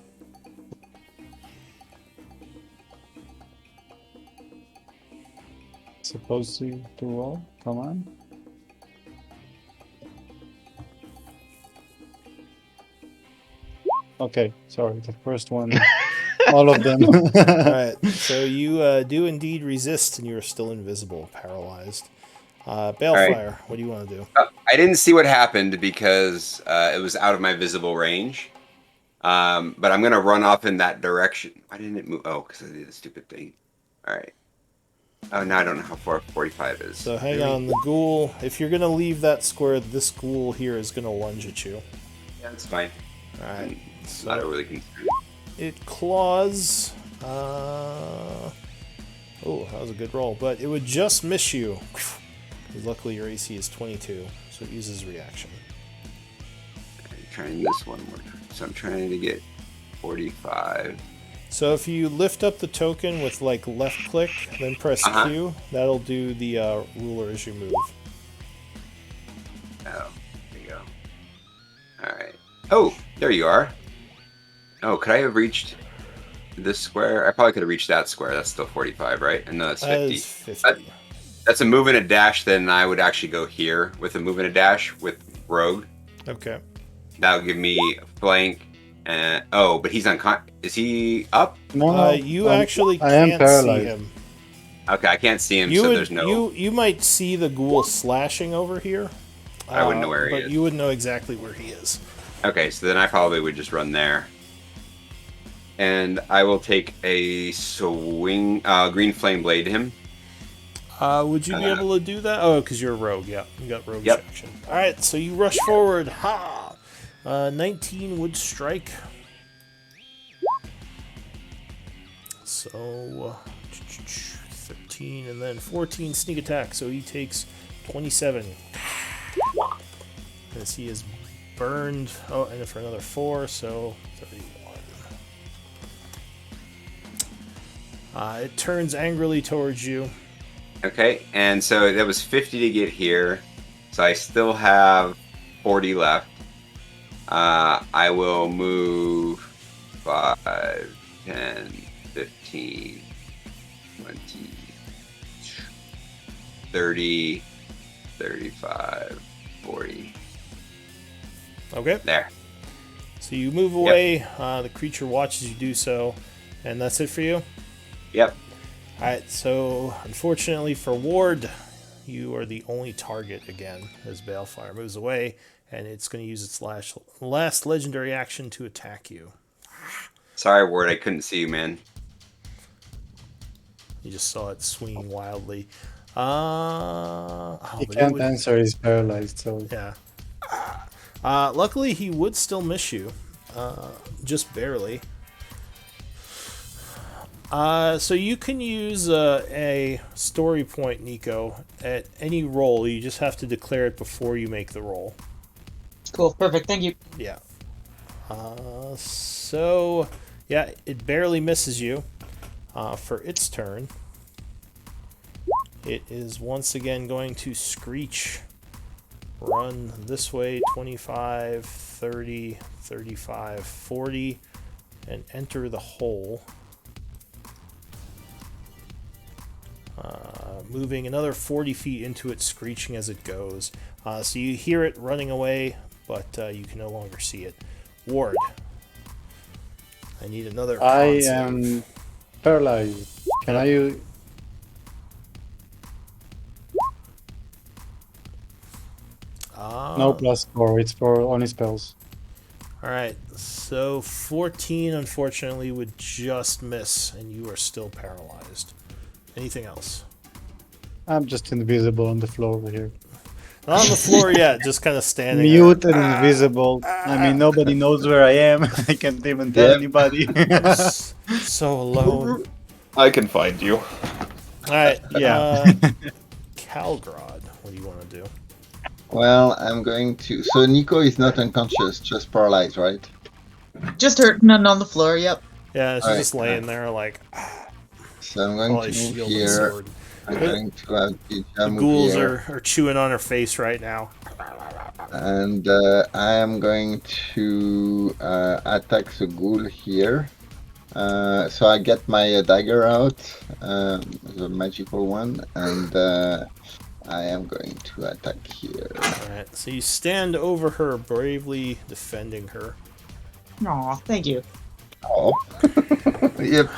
Supposed to roll? Come on. Okay, sorry, the first one. All of them. Alright, so you do indeed resist, and you are still invisible, paralyzed. Balefire, what do you want to do? I didn't see what happened because it was out of my visible range. But I'm gonna run off in that direction. Why didn't it move? Oh, because I did a stupid thing. All right. Oh, now I don't know how far 45 is. So hang on, the ghoul. If you're gonna leave that square, this ghoul here is gonna lunge at you. Yeah, that's fine. All right. It's So not really concerned. it claws. Oh, that was a good roll, but it would just miss you. Luckily, your AC is 22, so it uses reaction. I'm trying this one more time. So I'm trying to get 45. So if you lift up the token with like left click, then press Q, that'll do the ruler as you move. Oh, there you go. All right. Oh, there you are. Oh, could I have reached this square? I probably could have reached that square. That's still 45, right? And no, that's 50. That is 50. That's a move and a dash. Then I would actually go here with a move and a dash with Rogue. Okay. That would give me a flank. And but he's is he up? No, you actually I am can't see paralyzed. him. Okay, I can't see him, so there's no. You might see the ghoul slashing over here. I wouldn't know where he is. But you would know exactly where he is. Okay, so then I probably would just run there. And I will take a swing, green flame blade to him. Would you be able to do that? Oh, because you're a rogue, yeah. You got rogue Yep. action. Alright, so you rush forward. Ha! 19 would strike. So, 13 and then 14 sneak attack. So he takes 27. As he is burned. Oh, and for another 4, so 31. It turns angrily towards you. Okay, and so that was 50 to get here. So I still have 40 left. I will move 5, 10, 15, 20, 30, 35, 40. Okay. There. So you move away. The creature watches you do so, and that's it for you. Yep. All right. So unfortunately for Ward, you are the only target again as Balefire moves away, and it's going to use its last legendary action to attack you. Sorry, Ward, I couldn't see you, man. You just saw it swinging wildly. He But it can't would, answer, he's paralyzed, so yeah. Luckily, he would still miss you, just barely. So you can use a story point, Nico, at any roll. You just have to declare it before you make the roll. Cool. Perfect. Thank you. Yeah. So, yeah, it barely misses you. For its turn, it is once again going to screech. Run this way 25, 30, 35, 40, and enter the hole. Moving another 40 feet into it, screeching as it goes. So you hear it running away, but you can no longer see it. Ward, I need another I con save. am paralyzed. Can I no +4, it's for only spells. Alright, so 14 unfortunately would just miss, and you are still paralyzed. Anything else? I'm just invisible on the floor over here. Not on the floor yet, just kind of standing Mute there. and invisible. I mean, nobody knows where I am. I can't even tell anybody. So alone. I can find you. Alright, Yeah. Calgrod, what do you want to do? Well, I'm going to. So Nico is not unconscious, just paralyzed, right? Just hurting and on the floor. Yep. Yeah, she's Alright, just laying there like, So I'm going probably to move shield and here. sword. I'm going to have The Dija move ghouls here. are chewing on her face right now. And I am going to attack the ghoul here. So I get my dagger out, the magical one, and I am going to attack here. Alright, so you stand over her, bravely defending her. Aw, thank you. Oh, yep,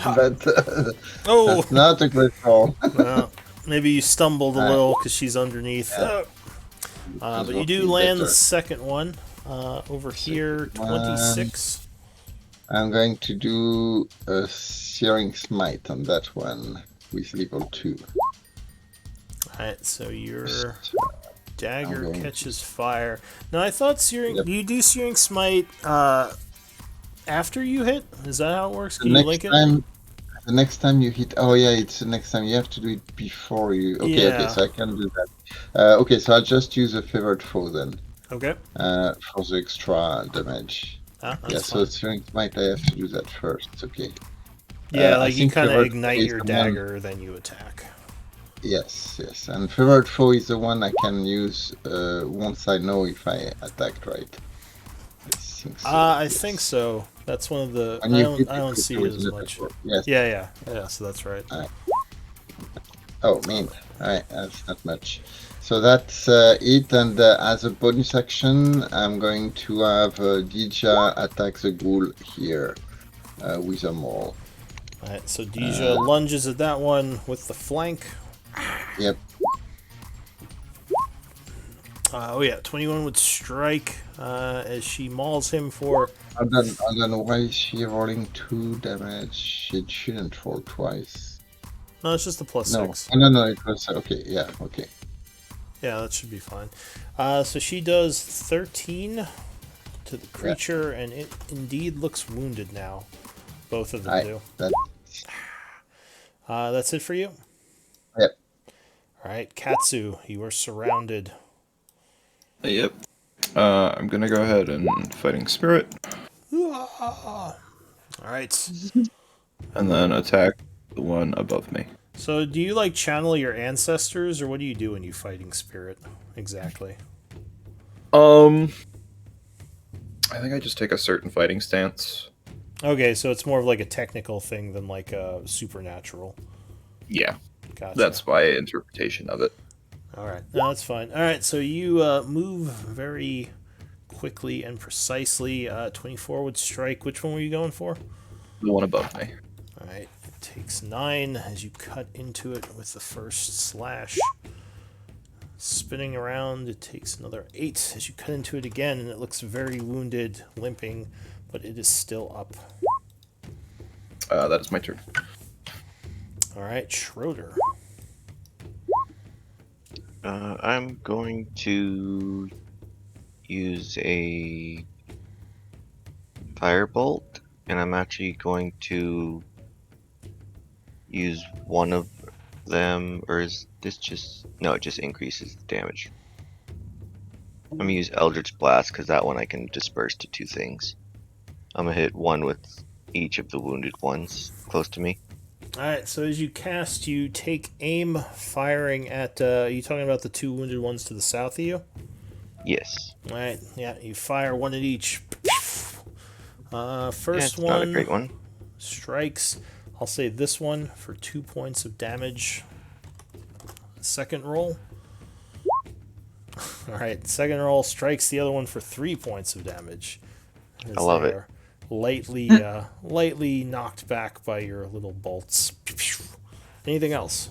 Oh! that's not a great roll. Well, maybe you stumbled a Alright. little because she's underneath. Yeah. But you do land the Better. second one. Over here, 26. I'm going to do a Searing Smite on that one with level 2. Alright, so your dagger I'm going catches fire. Now, I thought Searing... Yep. Do you do Searing Smite after you hit? Is that how it works? The Can you link it? next time you hit, oh yeah, it's the next time. You have to do it before you. Okay, Yeah. okay, so I can do that. Okay, so I'll just use a favored foe then. Okay. For the extra damage. That's Yeah, so fine. it's Searing Smite. I have to do that first. Okay. Yeah, I like you think kind of favored ignite foe is your the one- dagger, then you attack. Yes, yes, and favored foe is the one I can use once I know if I attacked right. I think so. I yes. think so. That's one of the... When I you don't, hit I don't it, see there it is as another much. foe. Yes. Yeah, so that's right. Oh, man. Alright, that's not much. So that's it, and as a bonus action, I'm going to have Dija attack the ghoul here with a maul. Alright, so Deja lunges at that one with the flank. Yep. Oh yeah, 21 would strike as she mauls him for... I don't know why is she rolling 2 damage. It shouldn't roll twice. No, it's just a plus No. 6. Oh, no, it was okay. Yeah, okay. Yeah, that should be fine. So she does 13 to the creature, and it indeed looks wounded now. Both of them do. That's it for you? Yep. Alright, Katsu, you are surrounded. Yep. I'm gonna go ahead and Fighting Spirit, Alright. and then attack the one above me. So do you like channel your ancestors, or what do you do when you fighting spirit exactly? I think I just take a certain fighting stance. Okay, so it's more of like a technical thing than like a supernatural. Yeah, Gotcha. that's my interpretation of it. All right, no, that's fine. All right, so you move very quickly and precisely. 24 would strike. Which one were you going for? The one above me. All right, it takes 9 as you cut into it with the first slash. Spinning around, it takes another 8 as you cut into it again, and it looks very wounded, limping, but it is still up. That is my turn. All right, Schroeder. I'm going to use a firebolt, and I'm actually going to use one of them, or is this just... No, it just increases the damage. I'm gonna use Eldritch Blast, because that one I can disperse to 2 things. I'm gonna hit 1 with each of the wounded ones close to me. Alright, so as you cast, you take aim firing at, are you talking about the 2 wounded ones to the south of you? Yes. Alright, yeah, you fire 1 at each. First it's one, not a great one. Strikes. I'll say this one for 2 points of damage. Second roll. Alright, second roll strikes the other one for 3 points of damage. I love it. Lightly knocked back by your little bolts. Anything else?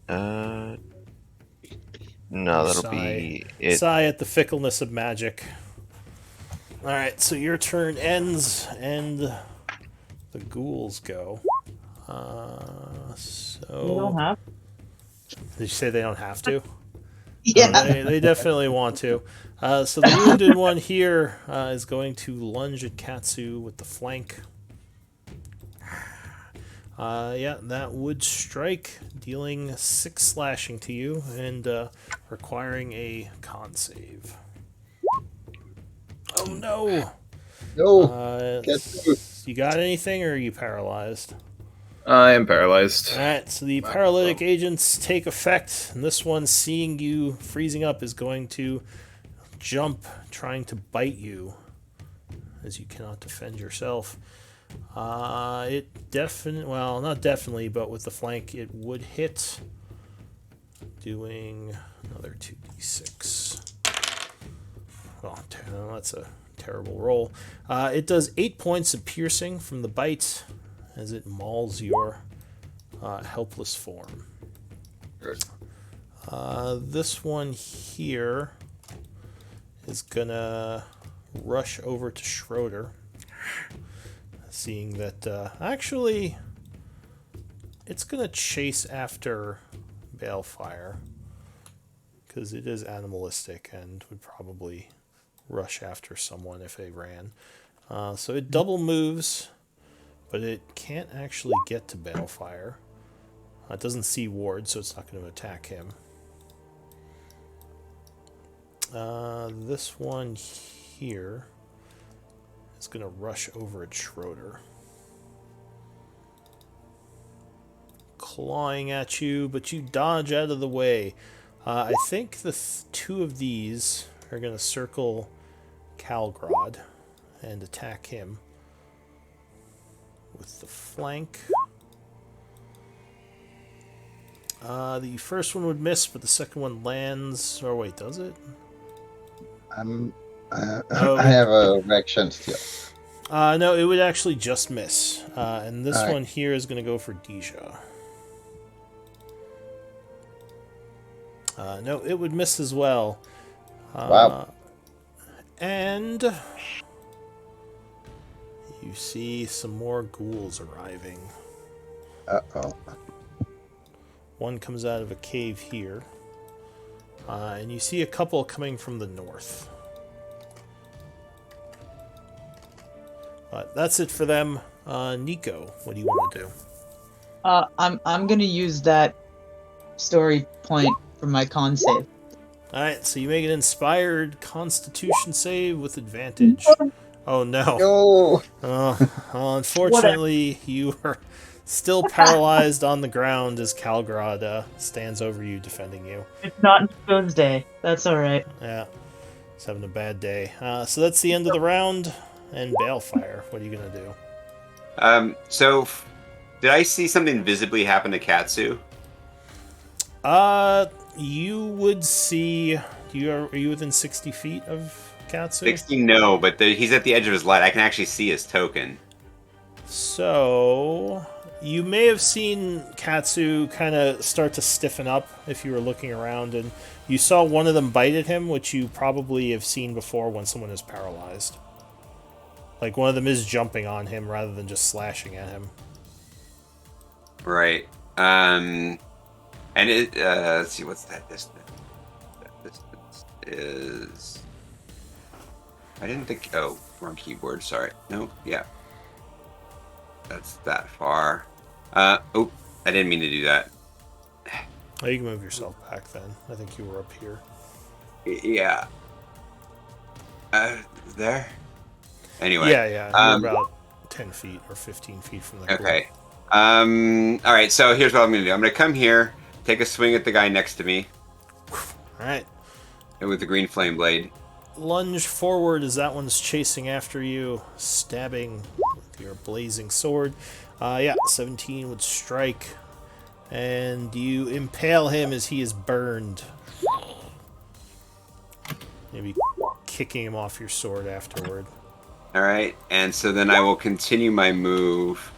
No, that'll be it. Sigh at the fickleness of magic. Alright, so your turn ends, and the ghouls go. You don't have. Did you say they don't have to? Yeah. They definitely want to. So the wounded one here is going to lunge at Katsu with the flank. Yeah, that would strike, dealing 6 slashing to you and requiring a con save. Oh no! No. You got anything, or are you paralyzed? I am paralyzed. Alright, so the paralytic agents take effect, and this one, seeing you freezing up, is going to jump, trying to bite you, as you cannot defend yourself. It definitely, well, not definitely, but with the flank, it would hit, doing another 2d6. Oh, that's a terrible roll. It does 8 points of piercing from the bite, as it mauls your helpless form. This one here is gonna rush over to Schroeder, seeing that actually it's gonna chase after Balefire, because it is animalistic and would probably rush after someone if they ran. So it double moves, but it can't actually get to Balefire. It doesn't see Ward, so it's not going to attack him. This one here is going to rush over at Schroeder. Clawing at you, but you dodge out of the way. I think the 2 of these are going to circle Calgrod and attack him with the flank. The first one would miss, but the second one lands. Or wait, does it? I have a reaction still. No, it would actually just miss. And this Alright. one here is going to go for Deja. No, it would miss as well. Wow. And you see some more ghouls arriving. Uh-oh. One comes out of a cave here. And you see a couple coming from the north. But that's it for them. Nico, what do you want to do? I'm gonna use that story point for my con save. Alright, so you make an inspired constitution save with advantage. Oh no. No. Unfortunately, you are still paralyzed on the ground as Calgrod stands over you, defending you. It's not Nico's day. That's alright. Yeah, he's having a bad day. So that's the end of the round. And Balefire, what are you going to do? So, did I see something visibly happen to Katsu? You would see. Are you within 60 feet of Katsu? 60, no, but he's at the edge of his light. I can actually see his token. So you may have seen Katsu kind of start to stiffen up if you were looking around, and you saw one of them bite at him, which you probably have seen before when someone is paralyzed. Like one of them is jumping on him rather than just slashing at him. Right. And let's see, what's that distance? That distance is. I didn't think. Oh, wrong keyboard. Sorry. No. Yeah. That's that far. Oh, I didn't mean to do that. Oh, you can move yourself back then. I think you were up here. Yeah. There. Anyway. Yeah. You're about 10 feet or 15 feet from the Okay. All right. So here's what I'm gonna do. I'm gonna come here, take a swing at the guy next to me. All right. With the green flame blade. Lunge forward as that one's chasing after you, stabbing with your blazing sword. 17 would strike, and you impale him as he is burned. Maybe kicking him off your sword afterward. All right, and so then I will continue my move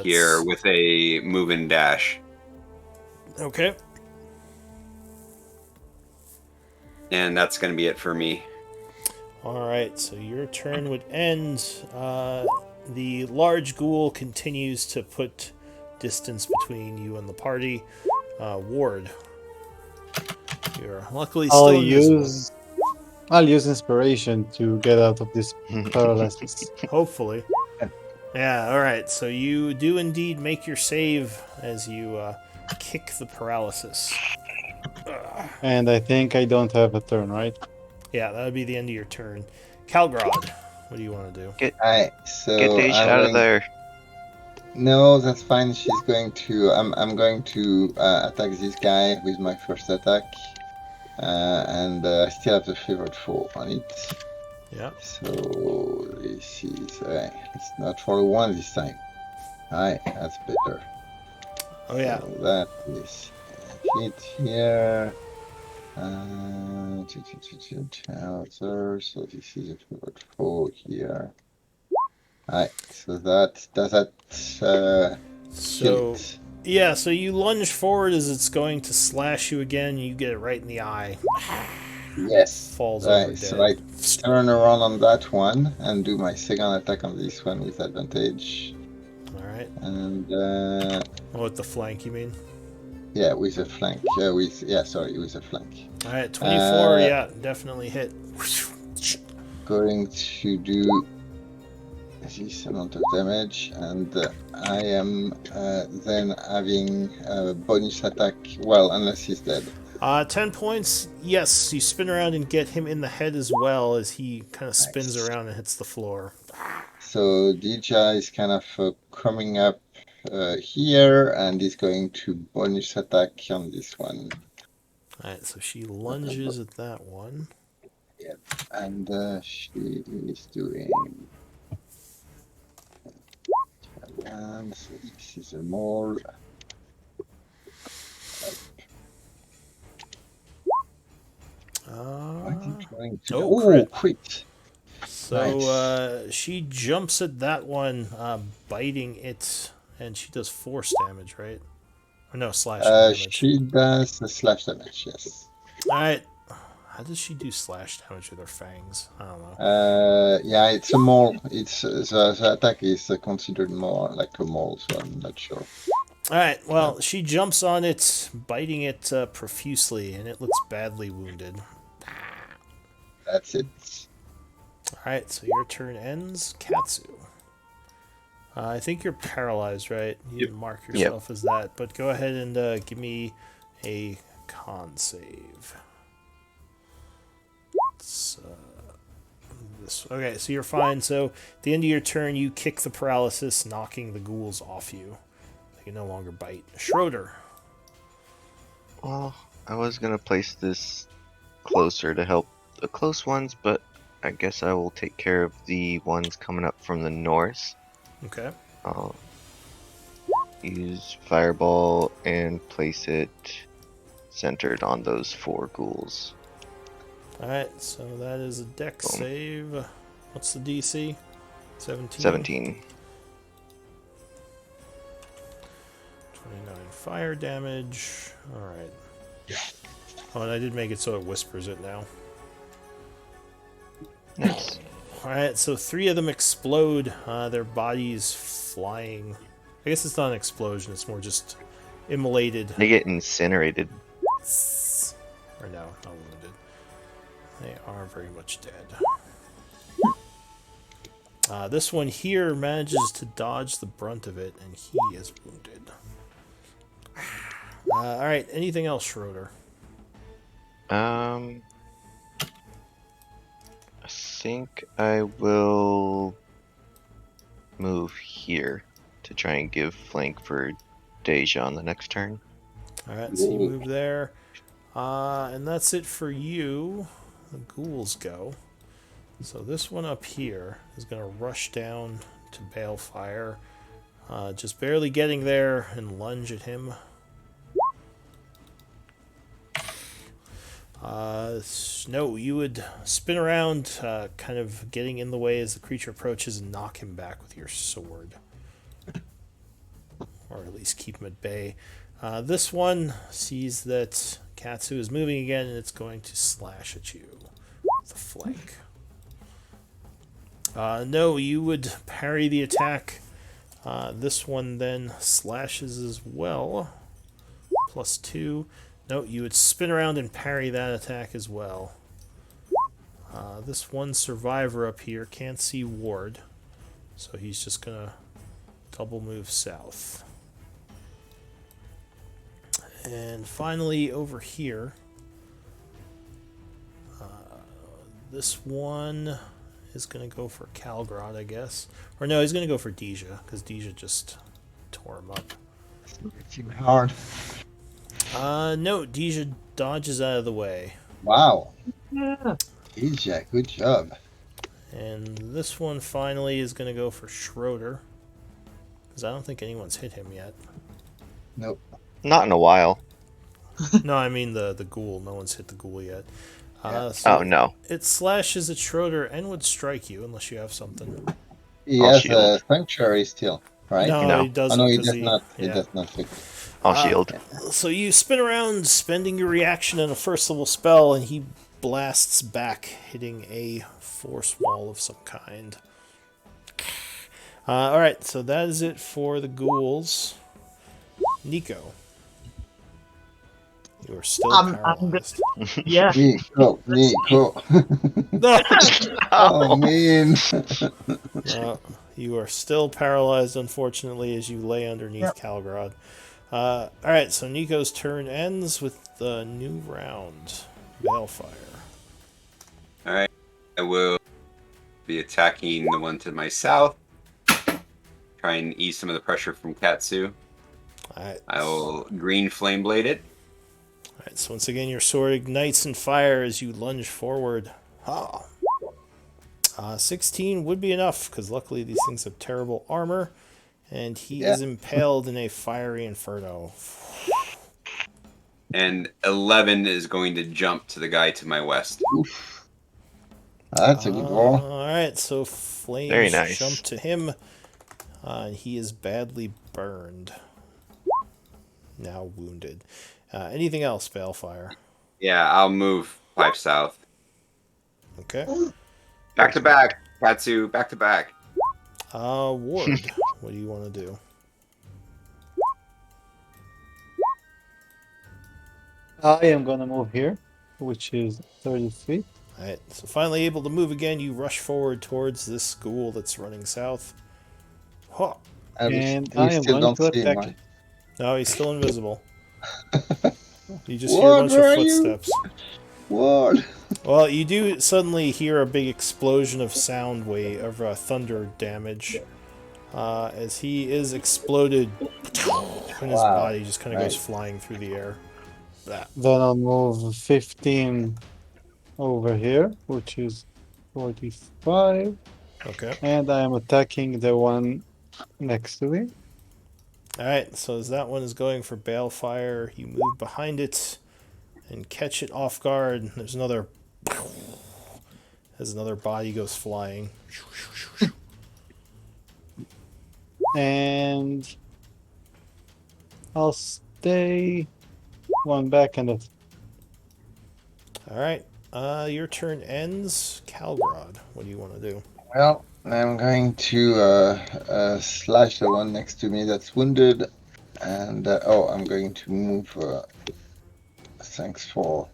here with a move and dash. Okay. And that's going to be it for me. Alright, so your turn would end. The large ghoul continues to put distance between you and the party. Ward. You're luckily still invisible. I'll use inspiration to get out of this paralysis. Hopefully. Yeah, alright, so you do indeed make your save as you kick the paralysis. And I think I don't have a turn, right? Yeah, that would be the end of your turn. Calgrod, what do you want to do? Get So Daesh out of there. No, that's fine. She's going to. I'm going to attack this guy with my first attack, and I still have the favorite foe on it. Yeah. So this is. It's not for a 1 this time. Alright, that's better. Oh yeah. So that is hit here. So this is a favorite foe here. Alright, so that does that kill it? Yeah, so you lunge forward as it's going to slash you again. You get it right in the eye. Yes. Falls over dead. So I turn around on that one and do my second attack on this one with advantage. Alright. And with the flank, you mean? Yeah, with a flank. With a flank. Alright, 24. Yeah, definitely hit. Going to do this amount of damage, and I am then having a bonus attack. Well, unless he's dead. 10 points. Yes, you spin around and get him in the head as well as he kind of spins around and hits the floor. So Dija is kind of coming up here, and is going to bonus attack on this one. Alright, so she lunges at that one. Yep, and she is doing. So this is a mole. Crit. So nice. She jumps at that one, biting it, and she does force damage, right? Or no, slash damage. She does the slash damage, yes. Alright. How does she do slash damage with her fangs? I don't know. Yeah, it's a mole. It's the attack is considered more like a mole, so I'm not sure. Alright, well, she jumps on it, biting it profusely, and it looks badly wounded. That's it. Alright, so your turn ends. Katsu. I think you're paralyzed, right? You mark yourself as that, but go ahead and give me a con save. Okay, so you're fine. So at the end of your turn, you kick the paralysis, knocking the ghouls off you. They can no longer bite. Schroeder. Well, I was gonna place this closer to help the close ones, but I guess I will take care of the ones coming up from the north. Okay. use Fireball and place it centered on those 4 ghouls. Alright, so that is a dex Boom. save. What's the DC? 17? 17. 29 fire damage. Alright. Oh, and I did make it so it whispers it now. Nice. Alright, so 3 of them explode. Their bodies flying. I guess it's not an explosion, it's more just immolated. They get incinerated. Or no, not wounded. They are very much dead. This one here manages to dodge the brunt of it, and he is wounded. Alright, anything else, Schroeder? I think I will move here to try and give flank for Deja on the next turn. Alright, so you move there. And that's it for you. The ghouls go. So this one up here is going to rush down to Balefire. Just barely getting there and lunge at him. No, you would spin around, kind of getting in the way as the creature approaches and knock him back with your sword. Or at least keep him at bay. This one sees that Katsu is moving again and it's going to slash at you with a flank. No, you would parry the attack. This one then slashes as well. +2. No, you would spin around and parry that attack as well. This one survivor up here can't see Ward, so he's just gonna double move south. And finally, over here, this one is gonna go for Calgrod, I guess. Or no, he's gonna go for Deja, because Deja just tore him up. It's even hard. No, Deja dodges out of the way. Wow. Yeah. Deja, good job. And this one finally is going to go for Schroeder. Because I don't think anyone's hit him yet. Nope. Not in a while. No, I mean the ghoul. No one's hit the ghoul yet. Yeah. So Oh, no. it slashes at Schroeder and would strike you unless you have something. He I'll has shield. a sanctuary still, right? No, No. he doesn't. Oh, no, he 'cause does not. He yeah. does not fix it. I'll shield. So you spin around, spending your reaction on a first level spell, and he blasts back, hitting a force wall of some kind. Alright, so that is it for the ghouls. Nico. You are still I'm paralyzed. Yeah. Nico. Oh, man. You are still paralyzed, unfortunately, as you lay underneath Calgrod. Alright, so Nico's turn ends with the new round. Balefire. Alright. I will be attacking the one to my south. Try and ease some of the pressure from Katsu. Alright. I will green flame blade it. Alright, so once again your sword ignites in fire as you lunge forward. 16 would be enough, because luckily these things have terrible armor. And he is impaled in a fiery inferno. And 11 is going to jump to the guy to my west. Oof. That's a good roll. Alright, so flames Very nice. jump to him. He is badly burned. Now wounded. Anything else, Balefire? Yeah, I'll move 5 south. Okay. Back to back, Katsu, back to back. Ward, what do you want to do? I am gonna move here, which is 30 feet. Alright, so finally able to move again, you rush forward towards this ghoul that's running south. Huh. And We I am still going don't to see him, attack right? him. No, he's still invisible. You just hear a Ward, bunch where of are you? footsteps. Ward. Well, you do suddenly hear a big explosion of sound wave of thunder damage as he is exploded, and his Wow. body just kind of goes Nice. flying through the air. That. Then I'll move 15 over here, which is 45. Okay. And I am attacking the one next to me. Alright, so as that one is going for Balefire, you move behind it and catch it off guard. There's another. As another body goes flying. And I'll stay one back and Alright, your turn ends. Calgrod, what do you want to do? Well, I'm going to slash the one next to me that's wounded, and I'm going to move. Thanks for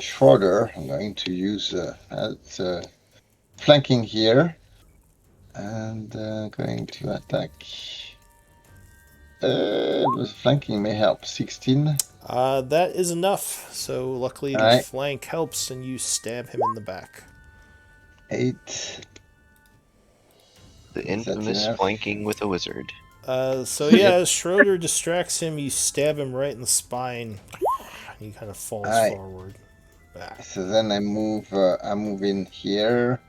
Schroeder. I'm going to use flanking here, and going to attack. Flanking may help. 16. That is enough. So luckily the Alright. flank helps and you stab him in the back. 8. The Is that infamous enough? flanking with a wizard. So yeah, as Schroeder distracts him, you stab him right in the spine. He kind of falls forward. Back. So then I move. I move in here,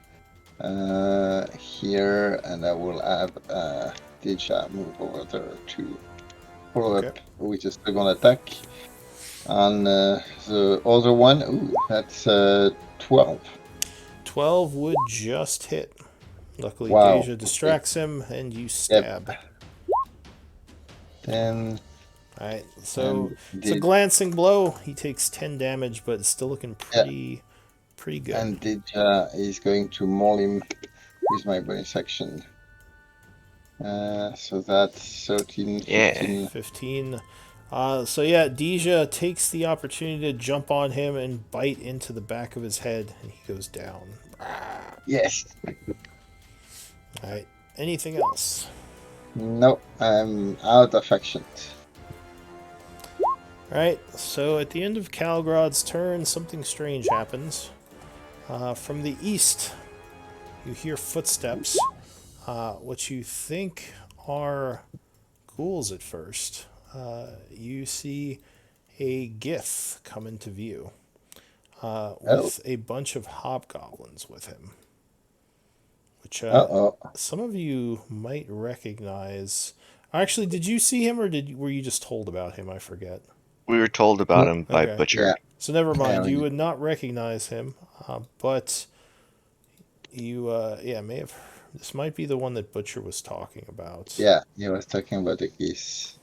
here, and I will have Deja move over there to follow up with a second attack. On the other one, ooh, that's 12. 12 would just hit. Luckily, Wow. Deja distracts him, and you stab. Yep. Then. Alright, so it's a glancing blow. He takes 10 damage, but it's still looking pretty good. And Deja is going to maul him with my bonus action. So that's 13, 15. Yeah. 15. So yeah, Deja takes the opportunity to jump on him and bite into the back of his head, and he goes down. Yes. Alright, anything else? No, I'm out of actions. Alright, so at the end of Calgrod's turn, something strange happens. From the east, you hear footsteps. What you think are ghouls at first. You see a Gith come into view with a bunch of hobgoblins with him, which some of you might recognize. Actually, did you see him, or were you just told about him? I forget. We were told about him by Butcher. Yeah. So never mind. You would not recognize him, but you, may have. This might be the one that Butcher was talking about. Yeah, he was talking about the geese.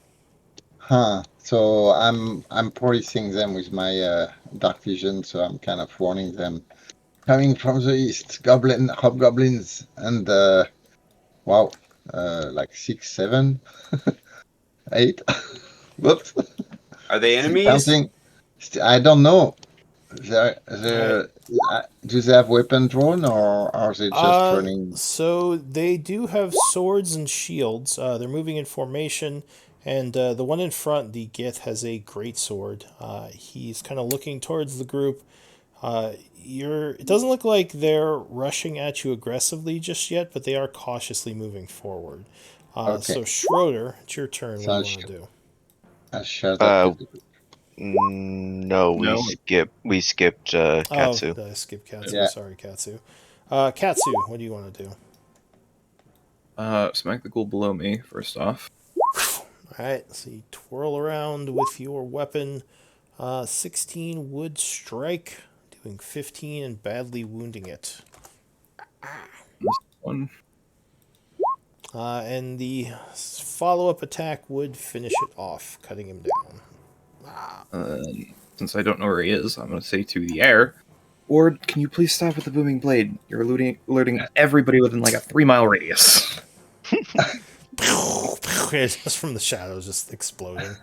Huh. So I'm policing them with my dark vision, so I'm kind of warning them. Coming from the east, hobgoblins, and wow, like 6, 7, 8. Whoops. Are they enemies? Counting. I don't know. Do they have weapon drawn, or are they just running? So they do have swords and shields. They're moving in formation, and the one in front, the Gith, has a great sword. He's kind of looking towards the group. It doesn't look like they're rushing at you aggressively just yet, but they are cautiously moving forward. So Schroeder, it's your turn. What do you want to do? No, we skipped Katsu. Oh, did I skip Katsu? Yeah. Sorry, Katsu. Katsu, what do you want to do? Smack the ghoul below me, first off. Alright, so you twirl around with your weapon. 16 would strike, doing 15 and badly wounding it. This one. And the follow-up attack would finish it off, cutting him down. Since I don't know where he is, I'm going to say to the air, Ward, can you please stop with the booming blade? You're alerting everybody within like a 3-mile radius. Just from the shadows, just exploding.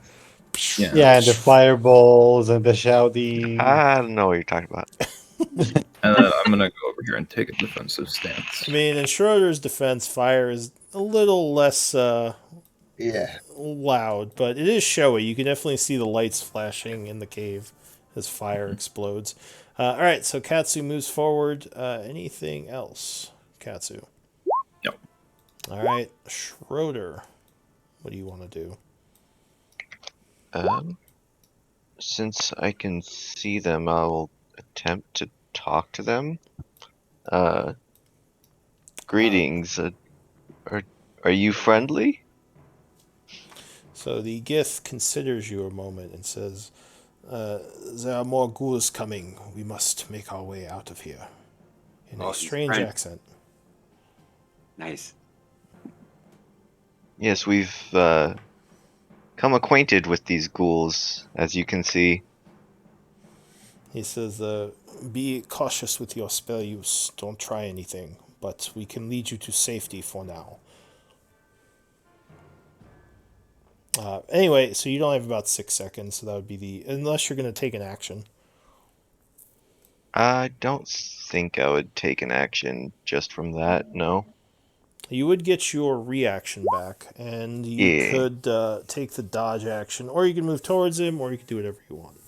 Yeah, and the fireballs and the shouting. I don't know what you're talking about. And then I'm going to go over here and take a defensive stance. I mean, in Schroeder's defense, fire is a little less loud, but it is showy. You can definitely see the lights flashing in the cave as fire explodes. All right, so Katsu moves forward. Anything else, Katsu? No. All right, Schroeder, what do you want to do? Since I can see them, I will attempt to talk to them. Greetings. Are you friendly? So the Gith considers you a moment and says, there are more ghouls coming. We must make our way out of here. In a Oh, he's strange French. accent. Nice. Yes, we've come acquainted with these ghouls, as you can see. He says, be cautious with your spell use. Don't try anything. But we can lead you to safety for now. Anyway, so you only have about 6 seconds, so that would be the... Unless you're going to take an action. I don't think I would take an action just from that, no. You would get your reaction back, and you Yeah. could take the dodge action, or you can move towards him, or you can do whatever you want.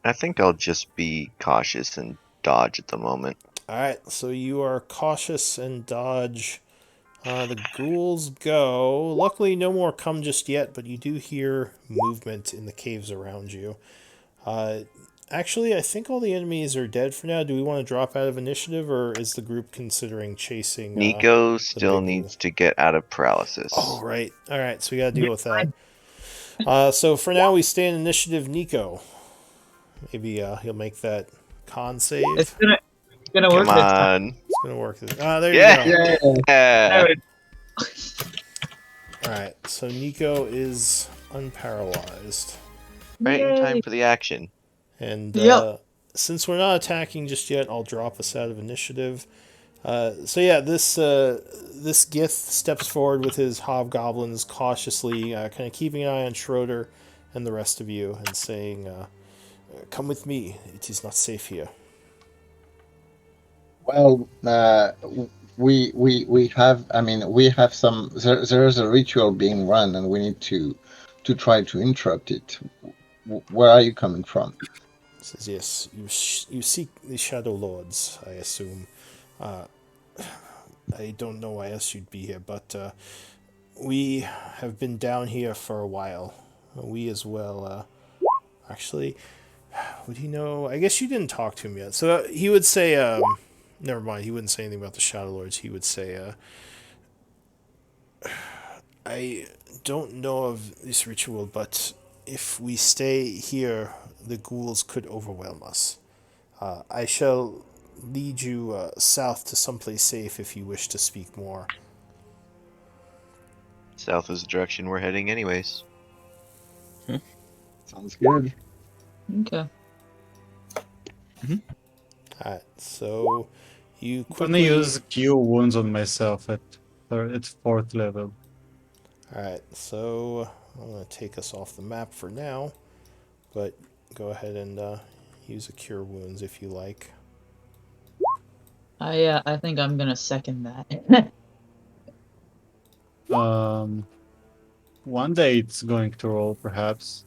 I think I'll just be cautious and dodge at the moment. Alright, so you are cautious and dodge. The ghouls go. Luckily, no more come just yet, but you do hear movement in the caves around you. Actually, I think all the enemies are dead for now. Do we want to drop out of initiative, or is the group considering chasing Nico the still big needs ghoul? to get out of paralysis. Oh, right. Alright, so we gotta deal with that. So for now, we stay in initiative. Nico. Maybe he'll make that con save. It's gonna Come work this time. on. It's gonna work. There Yeah. you go. Yeah. Yeah. There Alright, so Nico is unparalyzed. Right in time Yay. for the action. And Yep. since we're not attacking just yet, I'll drop us out of initiative. So yeah, this Gith steps forward with his hobgoblins cautiously, kind of keeping an eye on Schroeder and the rest of you, and saying, "Come with me. It is not safe here." Well, we have. I mean, we have some. There's a ritual being run, and we need to try to interrupt it. Where are you coming from? He says, "Yes, you seek the Shadow Lords, I assume. I don't know why else you'd be here, but we have been down here for a while. We as well. Actually, would he know? I guess you didn't talk to him yet. So he would say, never mind, he wouldn't say anything about the Shadow Lords. He would say, I don't know of this ritual, but if we stay here, the ghouls could overwhelm us. I shall lead you south to someplace safe if you wish to speak more." South is the direction we're heading anyways. Sounds good. Okay. Alright, so you I'm gonna quickly... use Cure Wounds on myself at 4th level. Alright, so I'm going to take us off the map for now, but go ahead and use a Cure Wounds if you like. I think I'm gonna second that. One day it's going to roll, perhaps.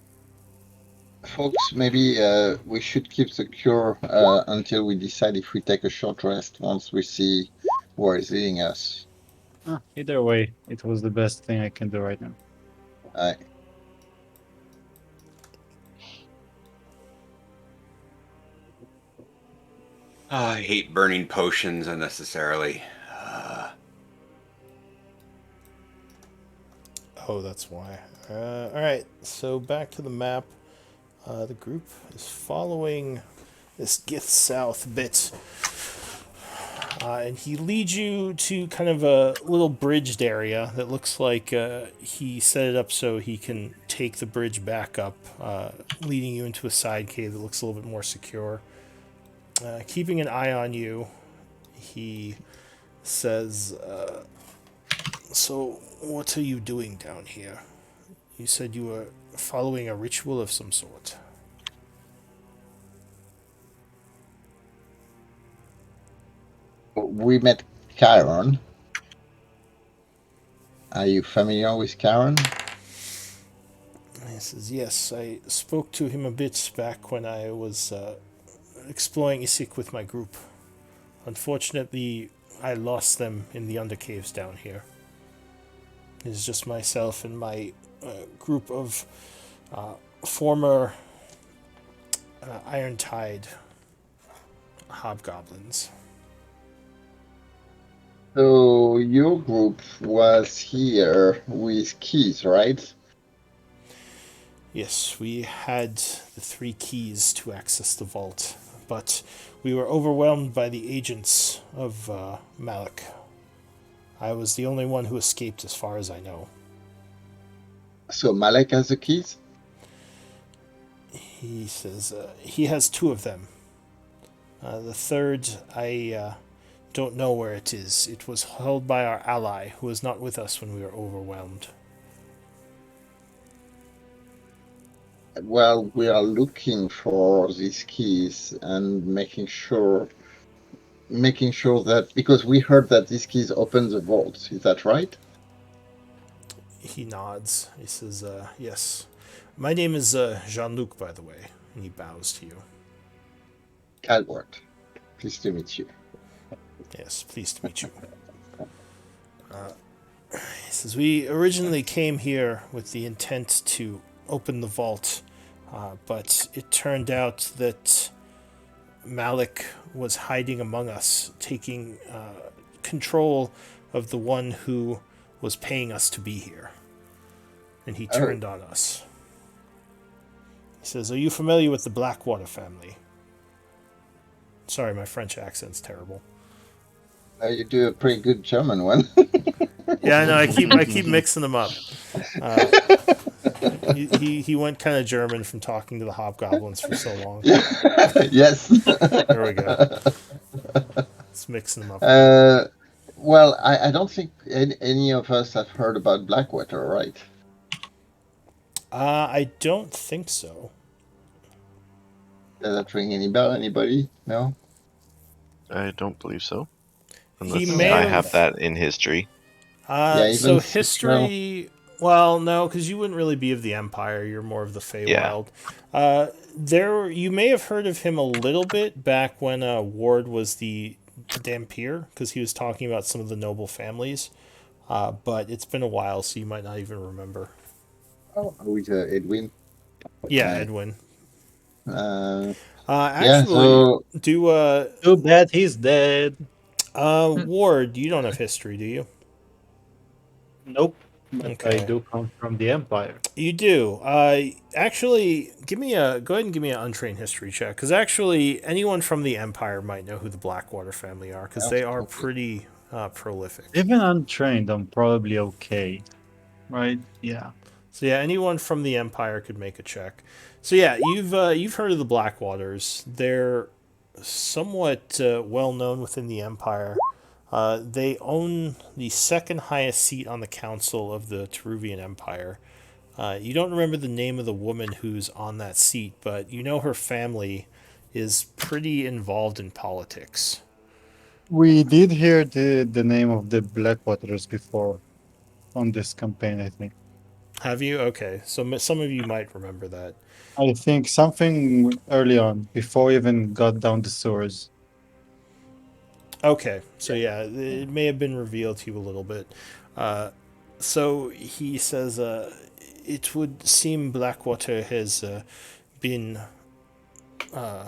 Folks, maybe we should keep the cure until we decide if we take a short rest once we see where it's leading us. Either way, it was the best thing I can do right now. I hate burning potions unnecessarily. Oh, that's why. Alright, so back to the map. The group is following this Gith south a bit. And he leads you to kind of a little bridged area that looks like he set it up so he can take the bridge back up, leading you into a side cave that looks a little bit more secure. Keeping an eye on you, he says, "So, what are you doing down here? You said you were following a ritual of some sort." We met Chiron. Are you familiar with Chiron? He says, "Yes, I spoke to him a bit back when I was exploring Isik with my group. Unfortunately, I lost them in the undercaves down here. It's just myself and my group of former Iron Tide hobgoblins." So your group was here with keys, right? Yes, we had the 3 keys to access the vault, but we were overwhelmed by the agents of Malik. I was the only one who escaped, as far as I know. So Malek has the keys? He says he has 2 of them. The third, I don't know where it is. It was held by our ally, who was not with us when we were overwhelmed. Well, we are looking for these keys and making sure that, because we heard that these keys open the vaults. Is that right? He nods. He says, yes. My name is Jean-Luc, by the way. And he bows to you. Calvert. Pleased to meet you. Yes, pleased to meet you. He says, we originally came here with the intent to open the vault, but it turned out that Malik was hiding among us, taking control of the one who was paying us to be here. And he turned on us. He says, are you familiar with the Blackwater family? Sorry, my French accent's terrible. You do a pretty good German one. Yeah, I know. I keep mixing them up. He went kind of German from talking to the hobgoblins for so long. Yes. There we go. It's mixing them up. Well, I don't think any of us have heard about Blackwater, right? I don't think so. Does that ring any bell? Anybody? No? I don't believe so. He Unless may I have- have that in history. Yeah, So even history. Well, no, because you wouldn't really be of the Empire. You're more of the Feywild. There, you may have heard of him a little bit back when Ward was the Dampier, because he was talking about some of the noble families. But it's been a while, so you might not even remember. Oh, with Edwin. Yeah, Okay. Edwin. Yeah, Actually, so do Too bad he's dead. Ward, you don't have history, do you? Nope. But Okay. I do come from the Empire. You do. Actually, go ahead and give me an untrained history check, because actually anyone from the Empire might know who the Blackwater family are, because they are pretty prolific. Even untrained, I'm probably okay. Right? Yeah. So yeah, anyone from the Empire could make a check. So yeah, you've heard of the Blackwaters. They're somewhat well known within the Empire. They own the second highest seat on the council of the Teruvian Empire. You don't remember the name of the woman who's on that seat, but you know her family is pretty involved in politics. We did hear the name of the Blackwaters before on this campaign, I think. Have you? Okay, so some of you might remember that. I think something early on, before we even got down the sewers. Okay, so yeah, it may have been revealed to you a little bit. So he says, it would seem Blackwater has been, I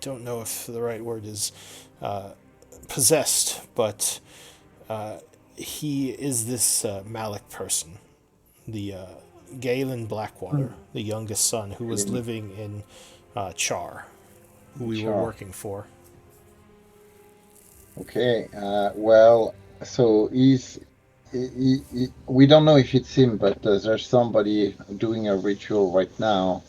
don't know if the right word is possessed, but he is this Malik person, the Galen Blackwater, the youngest son, who was living in Char, who we were Char. working for. okay. Well, so we don't know if it's him, but there's somebody doing a ritual right now,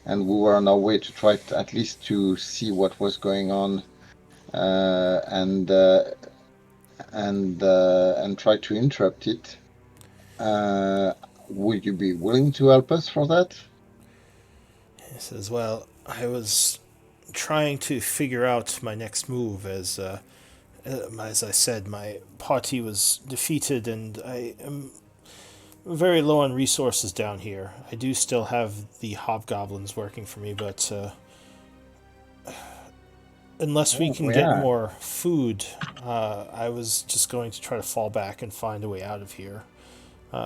and we were on our way to try at least to see what was going on, and try to interrupt it. Would you be willing to help us for that? He says, well, I was trying to figure out my next move as I said, my party was defeated and I am very low on resources down here. I do still have the hobgoblins working for me, but unless we can get more food, I was just going to try to fall back and find a way out of here.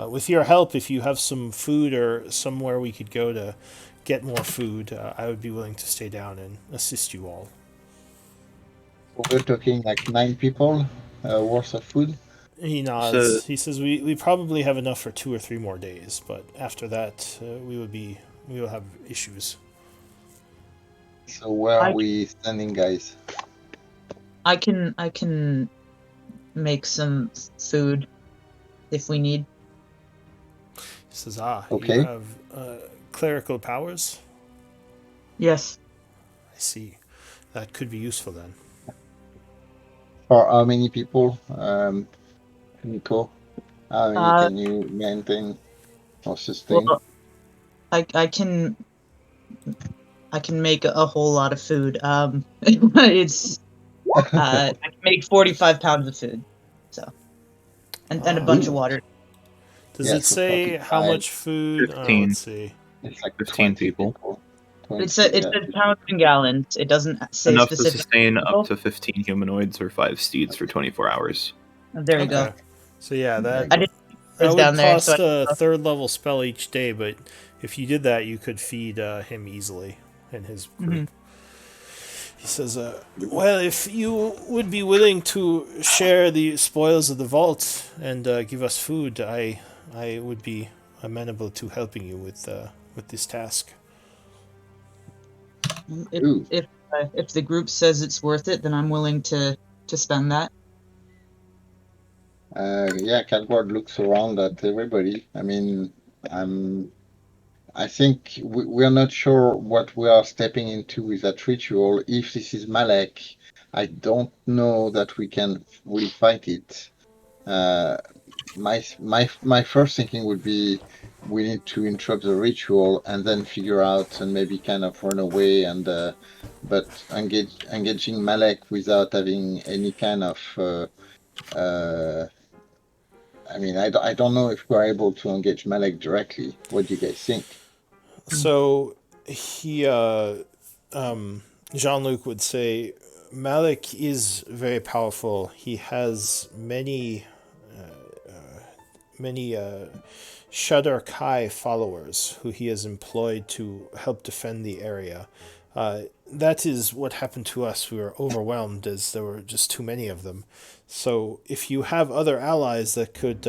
With your help, if you have some food or somewhere we could go to get more food, I would be willing to stay down and assist you all. We're talking like 9 people worth of food. He nods. So- He says, "We probably have enough for 2 or 3 more days, but after that, we will have issues." So where are I- we standing, guys? I can make some food if we need. He says, "Ah, you Okay. have clerical powers. Yes. I see. That could be useful then." For how many people, Nico? How many Uh, can you maintain or sustain? well, I can make a whole lot of food. It's I can make 45 pounds of food, so and a bunch of water. Does Yeah, it so say how 45. much food? 15. Let's see. It's like 15 20 people. 20, It yeah. says pounds and gallons. It doesn't say Enough to specific. sustain people. up to 15 humanoids or 5 steeds for 24 hours. There you Okay. go. So yeah, There you that I didn't that live would down there, so cost a 3rd level spell each day, but if you did that, you could feed him easily and his group. He says, "Well, if you would be willing to share the spoils of the vault and give us food, I would be amenable to helping you with this task." Ooh. if the group says it's worth it, then I'm willing to spend that. Yeah, Catward looks around at everybody. I mean, I think we're not sure what we are stepping into with that ritual. If this is Malek, I don't know that we can really fight it. My first thinking would be we need to interrupt the ritual and then figure out and maybe kind of run away and but engaging Malek without having any kind of I mean, I don't know if we're able to engage Malek directly. What do you guys think? So he Jean-Luc would say Malik is very powerful. He has many Shadar Kai followers who he has employed to help defend the area. That is what happened to us. We were overwhelmed as there were just too many of them. So if you have other allies that could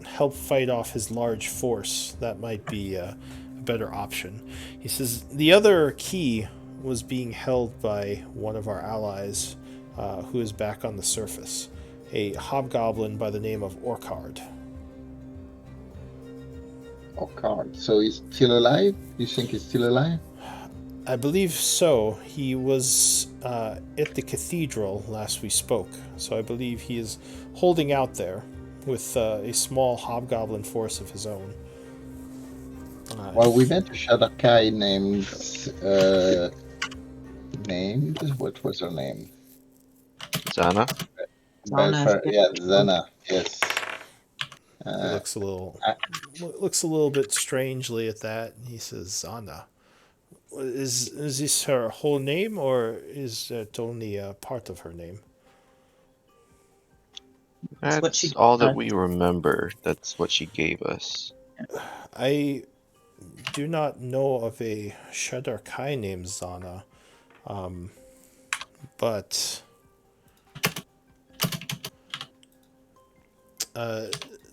help fight off his large force, that might be a better option. He says the other key was being held by one of our allies who is back on the surface, a hobgoblin by the name of Orkard. Or card. So he's still alive? You think he's still alive? I believe so. He was at the cathedral last we spoke, so I believe he is holding out there with a small hobgoblin force of his own. Well, we met a Shadakai named what was her name? Zana? Zana, yeah. Yeah, Zana. Yes. He looks a little I- looks a little bit strangely at that. He says, "Zana, is this her whole name, or is it only a part of her name?" That's what she That's all that does. we remember. That's what she gave us. I do not know of a Shadar Kai named Zana, but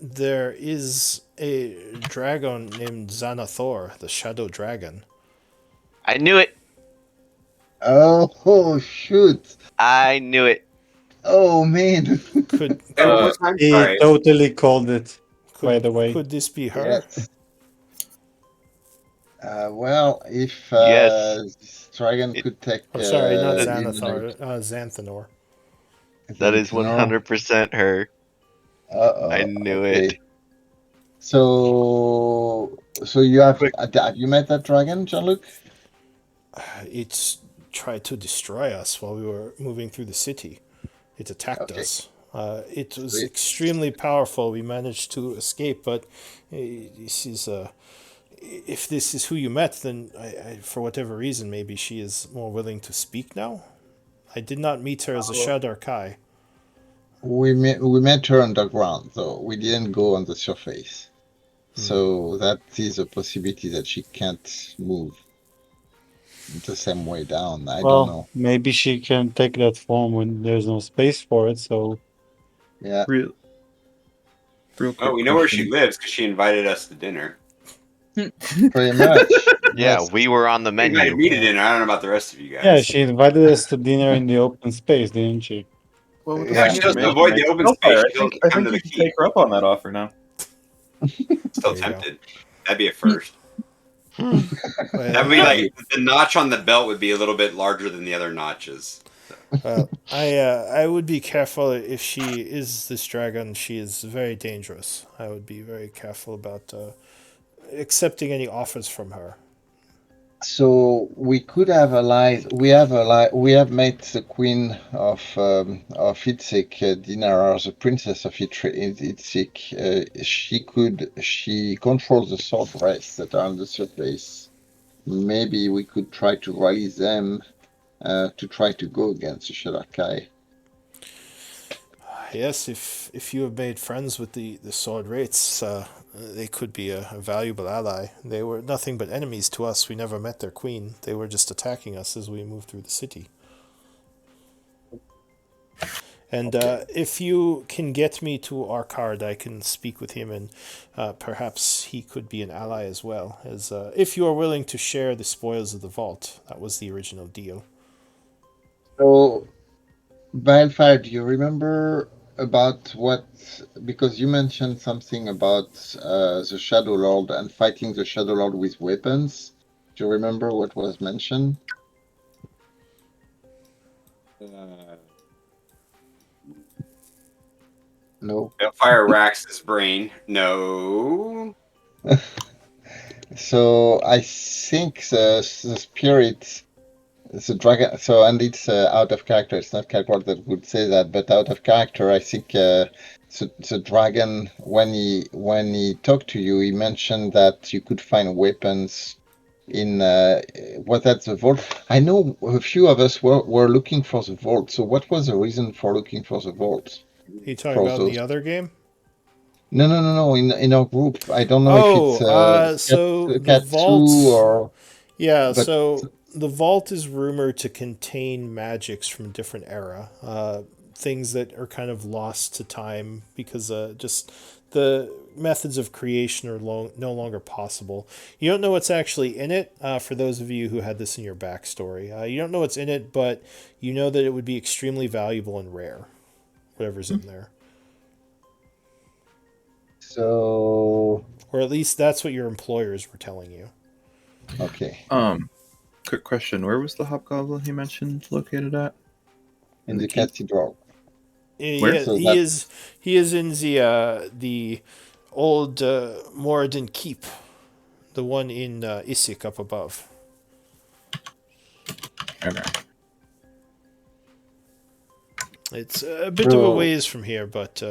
there is a dragon named Xanathor, the Shadow Dragon. I knew it! Oh, shoot! I knew it! Oh man! Could Hey, one could, more time. He Sorry. totally called it, by could, the way. could this be her? Yes. Well, if Yes. this dragon It- could take Oh, sorry, not that- Xanathar, Xanthanor. That is 100% her. I knew okay. it. So you have you met that dragon, Jean-Luc? It's tried to destroy us while we were moving through the city. It attacked Okay. us. It was Sweet. extremely powerful. We managed to escape, but this is if this is who you met, then for whatever reason, maybe she is more willing to speak now. I did not meet her as a Shadar Kai. We met her underground, though we didn't go on the surface. So that is a possibility that she can't move the same way down. I don't know. Maybe she can take that form when there's no space for it. So Yeah. Real, Real quick Oh, we know where she question. lives because she invited us to dinner. Pretty much. Yeah, Yes. we were on the She invited menu. me to dinner. I don't know about the rest of you Yeah, guys. she invited us to dinner in the open space, didn't she? Well, with No, the Yeah. she doesn't information, avoid the like open space. Hellfire, She doesn't I come think to you the should key. take her up on that offer now. Still There you go. tempted. That'd be a first. Hmm. That'd be like the notch on the belt would be a little bit larger than the other notches. Well, I would be careful if she is this dragon. She is very dangerous. I would be very careful about accepting any offers from her. So we could have allies. We have made the queen of Itzik, Dinara, the princess of Itzik. She controls the sword race that are on the surface. Maybe we could try to rally them to try to go against the Shadowkai. Yes, if you have made friends with the sword wraiths, they could be a valuable ally. They were nothing but enemies to us. We never met their queen. They were just attacking us as we moved through the city. And if you can get me to Arkard, I can speak with him, and perhaps he could be an ally as well. As if you are willing to share the spoils of the vault, that was the original deal. So, Wildfire, do you remember about what? Because you mentioned something about the Shadow Lord and fighting the Shadow Lord with weapons. Do you remember what was mentioned? No. Fire racks his brain. No. So I think the spirit, the dragon. So and it's out of character. It's not character that would say that, but out of character, I think the dragon when he talked to you, he mentioned that you could find weapons in was that the vault? I know a few of us were looking for the vault. So what was the reason for looking for the vault? Are you talking For about in those? the other game? No. In our group, I don't know if Oh, it's so the Katsu vault. or Yeah, but so the vault is rumored to contain magics from a different era, things that are kind of lost to time because just the methods of creation are no longer possible. You don't know what's actually in it. For those of you who had this in your backstory, you don't know what's in it, but you know that it would be extremely valuable and rare, whatever's in there. so Or at least that's what your employers were telling you. okay. Quick question: where was the hobgoblin he mentioned located at? In the keep? cathedral. Where? Yeah, So that he is in the old Moradin Keep, the one in Issyk up above. Okay. It's a bit of a so ways from here, but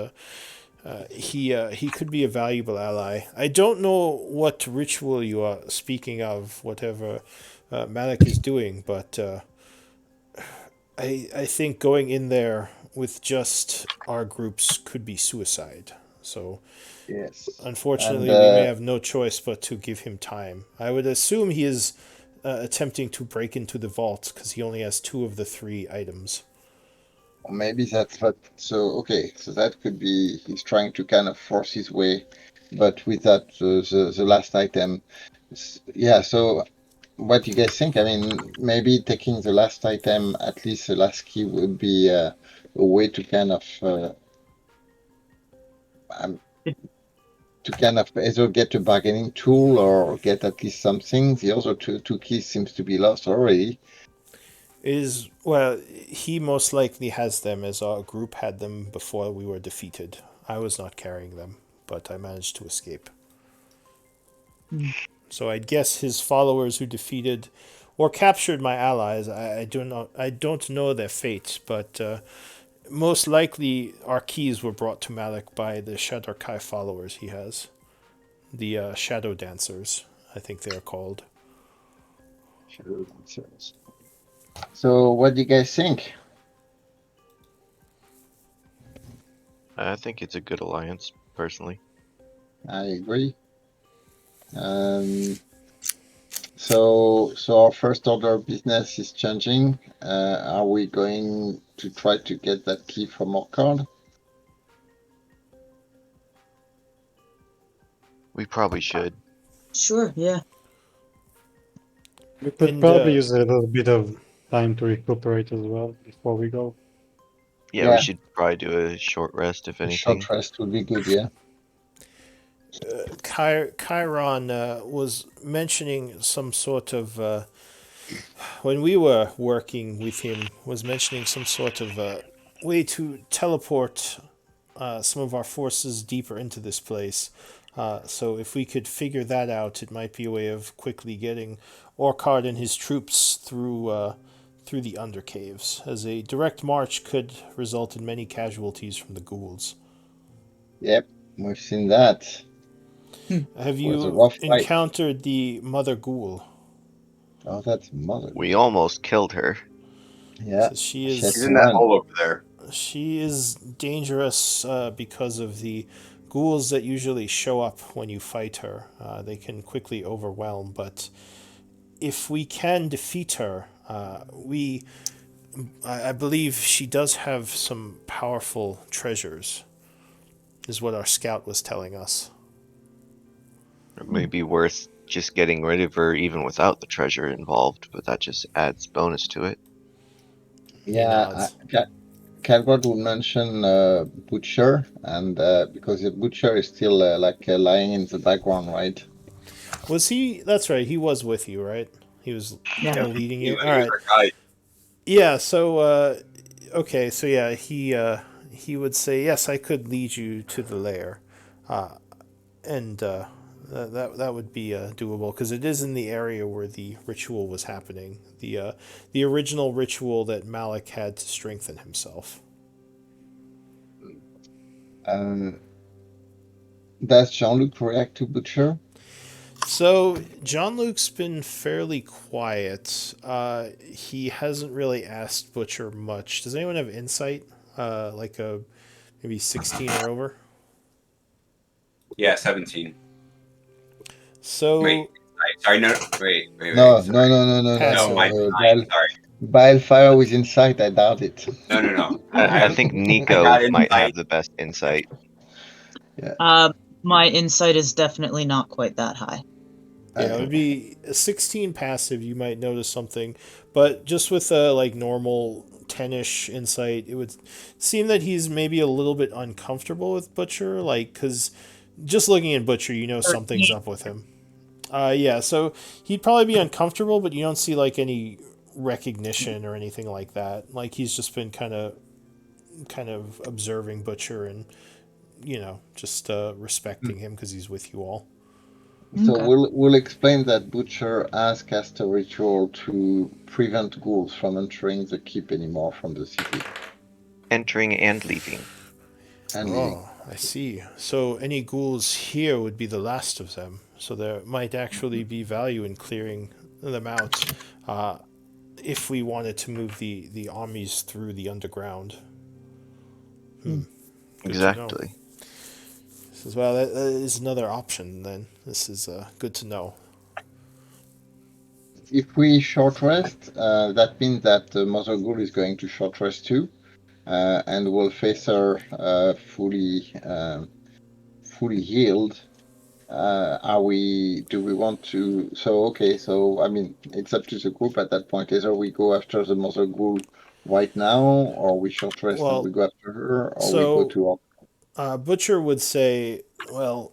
he could be a valuable ally. I don't know what ritual you are speaking of, whatever Malik is doing, but I think going in there with just our groups could be suicide. So yes. And unfortunately, we may have no choice but to give him time. I would assume he is attempting to break into the vault because he only has 2 of the 3 items. maybe that's what so okay, so that could be he's trying to kind of force his way, but without the last item. Yeah, so what do you guys think? I mean, maybe taking the last item, at least the last key would be a way to kind of um, either get a bargaining tool or get at least something. The other two keys seems to be lost already. Is well, he most likely has them as our group had them before we were defeated. I was not carrying them, but I managed to escape. Hmm. So I'd guess his followers who defeated or captured my allies. I don't know their fate, but most likely our keys were brought to Malik by the Shadowkai followers he has, the Shadow Dancers. I think they are called. So, what do you guys think? I think it's a good alliance, personally. I agree. So our first order of business is changing. Are we going to try to get that key from our card? We probably should. Sure, yeah. We could And, probably use a little bit of time to recuperate as well before we go. Yeah, we Yeah. should probably do a short rest, if A anything. short rest would be good, yeah. Chiron was mentioning some sort of when we were working with him, was mentioning some sort of way to teleport some of our forces deeper into this place. So if we could figure that out, it might be a way of quickly getting Orkard and his troops through the undercaves, as a direct march could result in many casualties from the ghouls. Yep, we've seen that. Have It was a you rough fight. encountered the mother ghoul? Oh, that's mother. We almost killed her. Yeah. So she She had She's is to in that run. hole over there. she is dangerous because of the ghouls that usually show up when you fight her. They can quickly overwhelm, but if we can defeat her, I believe she does have some powerful treasures, is what our scout was telling us. It may be worth just getting rid of her even without the treasure involved, but that just adds bonus to it. He Yeah, nods. Cadward would mention Butcher, and because the Butcher is still lying in the background, right? Was he? That's right. He was with you, right? He was Yeah. kind of leading He you. was All right. our guide. Yeah. So, okay. So yeah, he would say, yes, I could lead you to the lair, and that would be doable because it is in the area where the ritual was happening. The original ritual that Malik had to strengthen himself. Does Jean-Luc react to Butcher? So John Luke's been fairly quiet. He hasn't really asked Butcher much. Does anyone have insight? Like a maybe 16 or over. Yeah, 17. So Wait, sorry, no, wait. No, Sorry. no. Pass No, it. mine's 9. Sorry. Balefire with insight, I doubt it. No. I think I Nico got might have insight. the best insight. Yeah. My insight is definitely not quite that high. Yeah, it would be a 16 passive. You might notice something, but just with a like normal 10ish insight, it would seem that he's maybe a little bit uncomfortable with Butcher. Like, because just looking at Butcher, you know something's up with him. Yeah, so he'd probably be uncomfortable, but you don't see like any recognition or anything like that. Like he's just been kind of observing Butcher and just respecting him because he's with you all. So Okay. we'll explain that Butcher has cast a ritual to prevent ghouls from entering the keep anymore from the city Entering and leaving. and leaving. Oh, I see. So any ghouls here would be the last of them. So there might actually be value in clearing them out if we wanted to move the armies through the underground. Good Exactly. to know. Says, well, that is another option then. This is good to know. If we short rest, that means that Mother Ghoul is going to short rest too, and will face her fully healed. Do we want to? So I mean, it's up to the group at that point. Either we go after the Mother Ghoul right now, or we short rest and we Well, go after her, or we go so to. Butcher would say, well,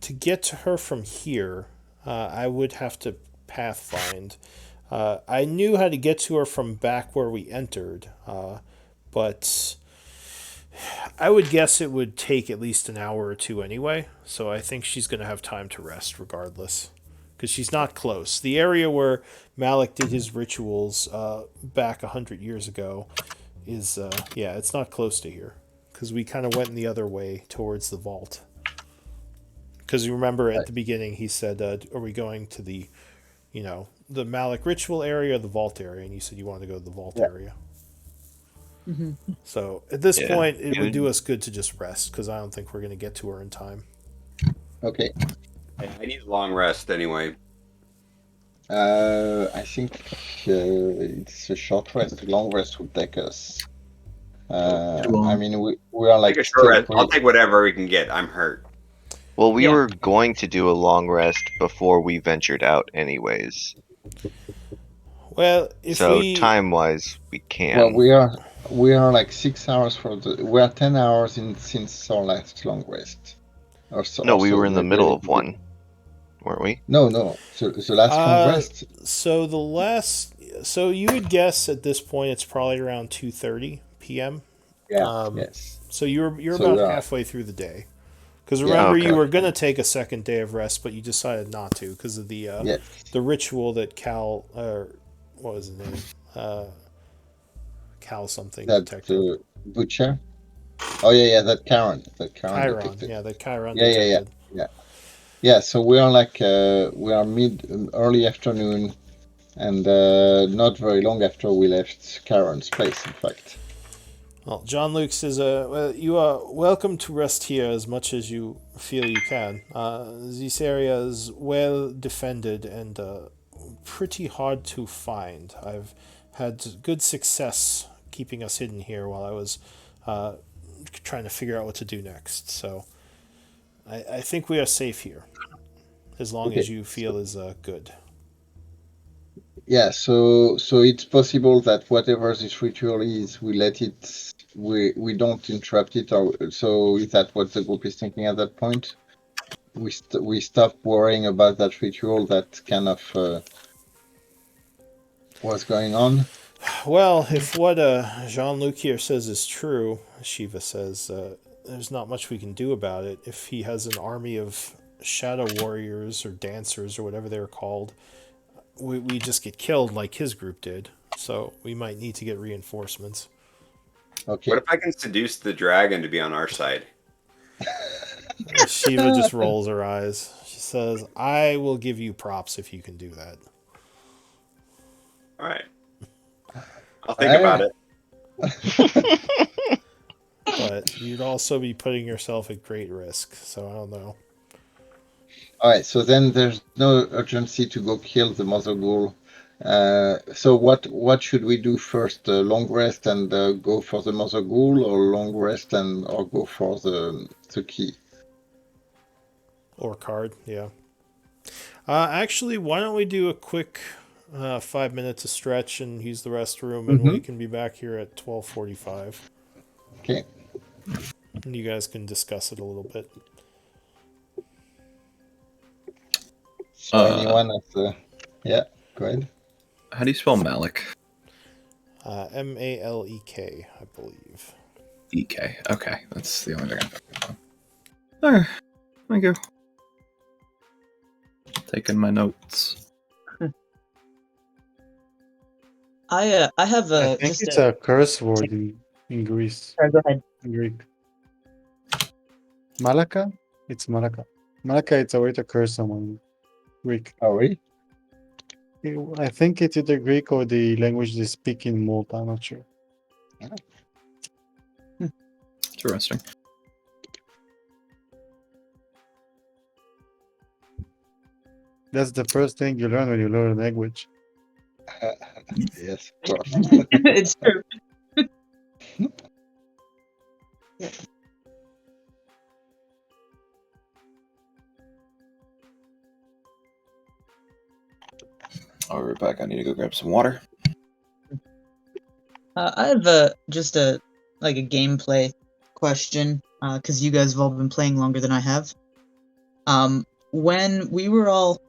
to get to her from here, I would have to pathfind. I knew how to get to her from back where we entered, but I would guess it would take at least an hour or two anyway. So I think she's going to have time to rest regardless, because she's not close. The area where Malik did his rituals back 100 years ago is it's not close to here, because we kind of went in the other way towards the vault. Because you remember at the beginning he said, "Are we going to the Malik ritual area or the vault area?" And you said you wanted to go to the vault area. Mm-hmm. So at this Yeah. point, it would do us good to just rest, because I don't think we're going to get to her in time. Okay. I need a long rest anyway. I think it's a short rest. A long rest would take us. Too long. I mean, we are like Take a still short rest. I'll pretty. take whatever we can get. I'm hurt. Well, we Yeah. were going to do a long rest before we ventured out, anyways. Well, if So we time-wise, we Well, can. we are like 6 hours we are 10 hours in since our last long rest. Or so, No, or we so, were in the maybe a middle of little bit. one, weren't we? No. So the last long rest. so the last, so you would guess at this point it's probably around 2:30 p.m. Yeah. Um, Yes. so you're So about we are. halfway through the day. Because Yeah. remember, Okay. you were gonna take a second day of rest, but you decided not to because of Yes. the ritual that Cal, or what was his name, Cal something That detected. butcher. Oh yeah. That Karen. That Karen Chiron, detected. yeah, that Chiron Yeah. detected. Yeah. So we are like we are early afternoon, and not very long after we left Karen's place. In fact. Well, John Luke says, well, you are welcome to rest here as much as you feel you can. This area is well defended and pretty hard to find. I've had good success keeping us hidden here while I was trying to figure out what to do next. So I think we are safe here, as long as Okay. you feel is good. Yeah, so it's possible that whatever this ritual is, we don't interrupt it, or so is that what the group is thinking at that point? We stop worrying about that ritual that kind of was going on. Well, if what Jean-Luc here says is true, Shiva says, there's not much we can do about it. If he has an army of shadow warriors or dancers or whatever they're called, we just get killed like his group did. So we might need to get reinforcements. Okay. What if I can seduce the dragon to be on our side? Shiva just rolls her eyes. She says, I will give you props if you can do that. All right. I'll think about it. But you'd also be putting yourself at great risk, so I don't know. All right, so then there's no urgency to go kill the mother ghoul. So what should we do first? Long rest and go for the mother ghoul, or long rest and or go for the key? Or card, yeah. Actually, why don't we do a quick 5 minutes of stretch and use the restroom, and we can be back here at 12:45. Okay. And you guys can discuss it a little bit. So anyone has yeah, go ahead. How do you spell Malik? Malek, I believe. EK. Okay, that's the only thing I'm thinking of. Alright, thank you. Taking my notes. I have I think just it's a curse word in Greece. Sorry, go ahead. In Greek. Malaka? It's Malaka. Malaka, it's a way to curse someone in Greek. Oh, really? I think it's either Greek or the language they speak in Malta. I'm not sure. Interesting. That's the first thing you learn when you learn a language. Yes, of course. It's true. I'll be right back. I need to go grab some water. I have just a gameplay question because you guys have all been playing longer than I have. When we were all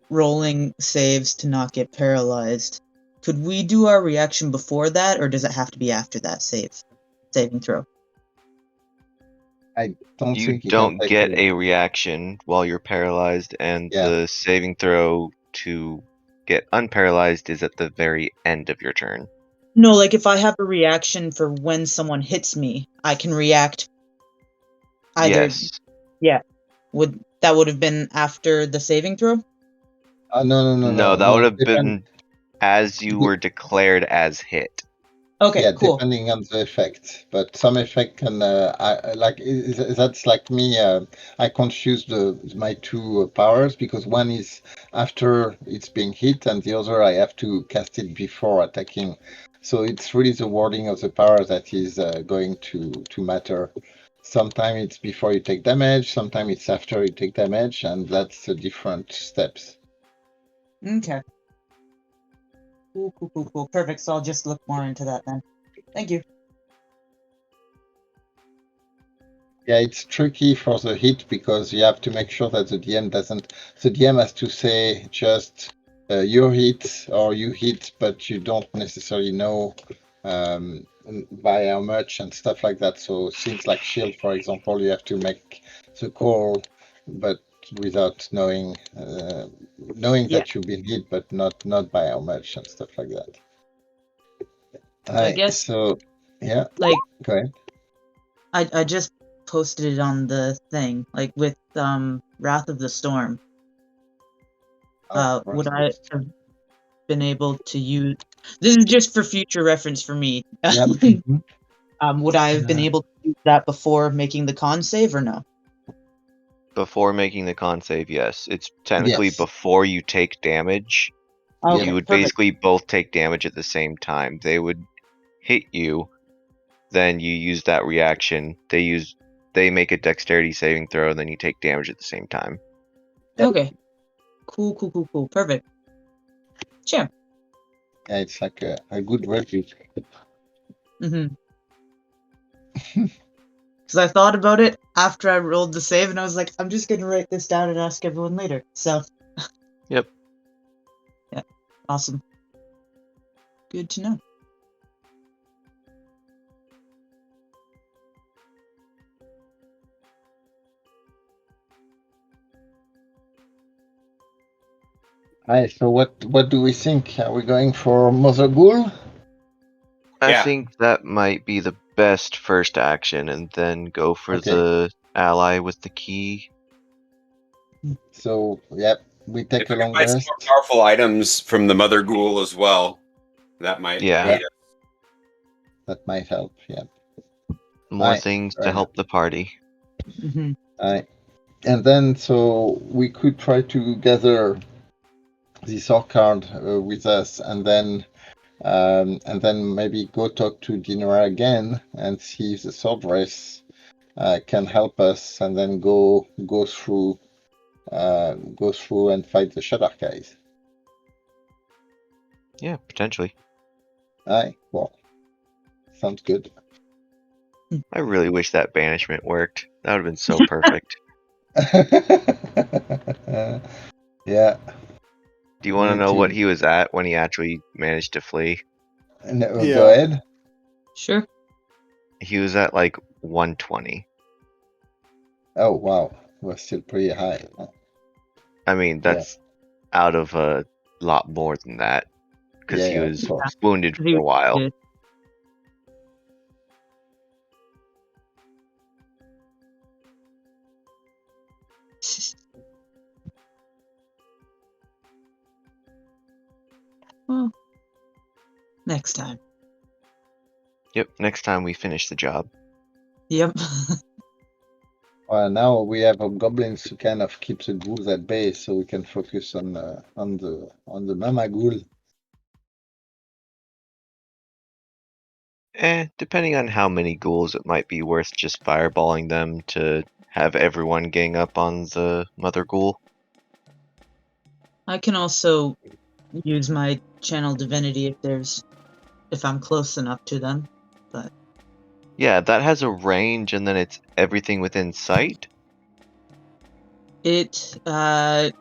rolling saves to not get paralyzed, could we do our reaction before that, or does it have to be after that saving throw? I don't You think you don't can take get a reaction while you're paralyzed, and Yeah. the saving throw to get unparalyzed is at the very end of your turn. No, like if I have a reaction for when someone hits me, I can react. Either Yes. would have been after the saving throw? No, that would have been as you Mhm. were declared as hit. Okay, Yeah, cool. depending on the effect, but some effect can that's like me. I confuse my two powers because one is after it's being hit, and the other I have to cast it before attacking. So it's really the wording of the power that is going to matter. Sometimes it's before you take damage, sometimes it's after you take damage, and that's the different steps. Okay. Cool. Perfect. So I'll just look more into that then. Thank you. Yeah, it's tricky for the hit because you have to make sure that the DM doesn't. The DM has to say just your hit or you hit, but you don't necessarily know by how much and stuff like that. So things like shield, for example, you have to make the call, but without knowing Yeah. that you've been hit, but not by how much and stuff like that. So I guess So yeah, like go ahead. I just posted it on the thing, like with Wrath of the Storm. Would I have been able to use this is just for future reference for me. Yeah. Would I have been able to use that before making the con save or no? Before making the con save, yes. It's technically Yes. before you take damage. Okay, You would perfect. basically both take damage at the same time. They would hit you, then you use that reaction. They make a dexterity saving throw, then you take damage at the same time. Yep. Okay. Cool. Perfect. Sure. Yeah, it's like a good refuge. Mm-hmm. Because I thought about it after I rolled the save, and I was like, I'm just gonna write this down and ask everyone later. So. Yep. Yeah. Awesome. Good to know. Hi, so what do we think? Are we going for Mother Ghoul? I Yeah. think that might be the best first action, and then go for Okay. the ally with the key. So yep, we take If a we can long find some rest. more powerful items from the Mother Ghoul as well, that might Yeah. aid us. That might help. Yeah. More Aye, things fair to enough. help the party. Mm-hmm. Aye. And then so we could try to gather this orc card with us, and then maybe go talk to Dinara again and see if the sword race can help us, and then go through and fight the Shadow guys. Yeah, potentially. Aye, well, sounds good. I really wish that banishment worked. That would have been so perfect. Yeah. Do you want to Me know what too. he was at when he actually managed to flee? No, Yeah. Go ahead. Sure. He was at like 120. Oh wow, we're still pretty high. I mean, Yeah. that's out of a lot more than that, because Yeah, he yeah, of was course. wounded for a while. Yeah. Well, next time. Yep, next time we finish the job. Yep. Now we have goblins to kind of keep the ghouls at bay, so we can focus on the mama ghoul. Depending on how many ghouls, it might be worth just fireballing them to have everyone gang up on the mother ghoul. I can also use my channel divinity if I'm close enough to them. But Yeah, that has a range, and then it's everything within sight. it's a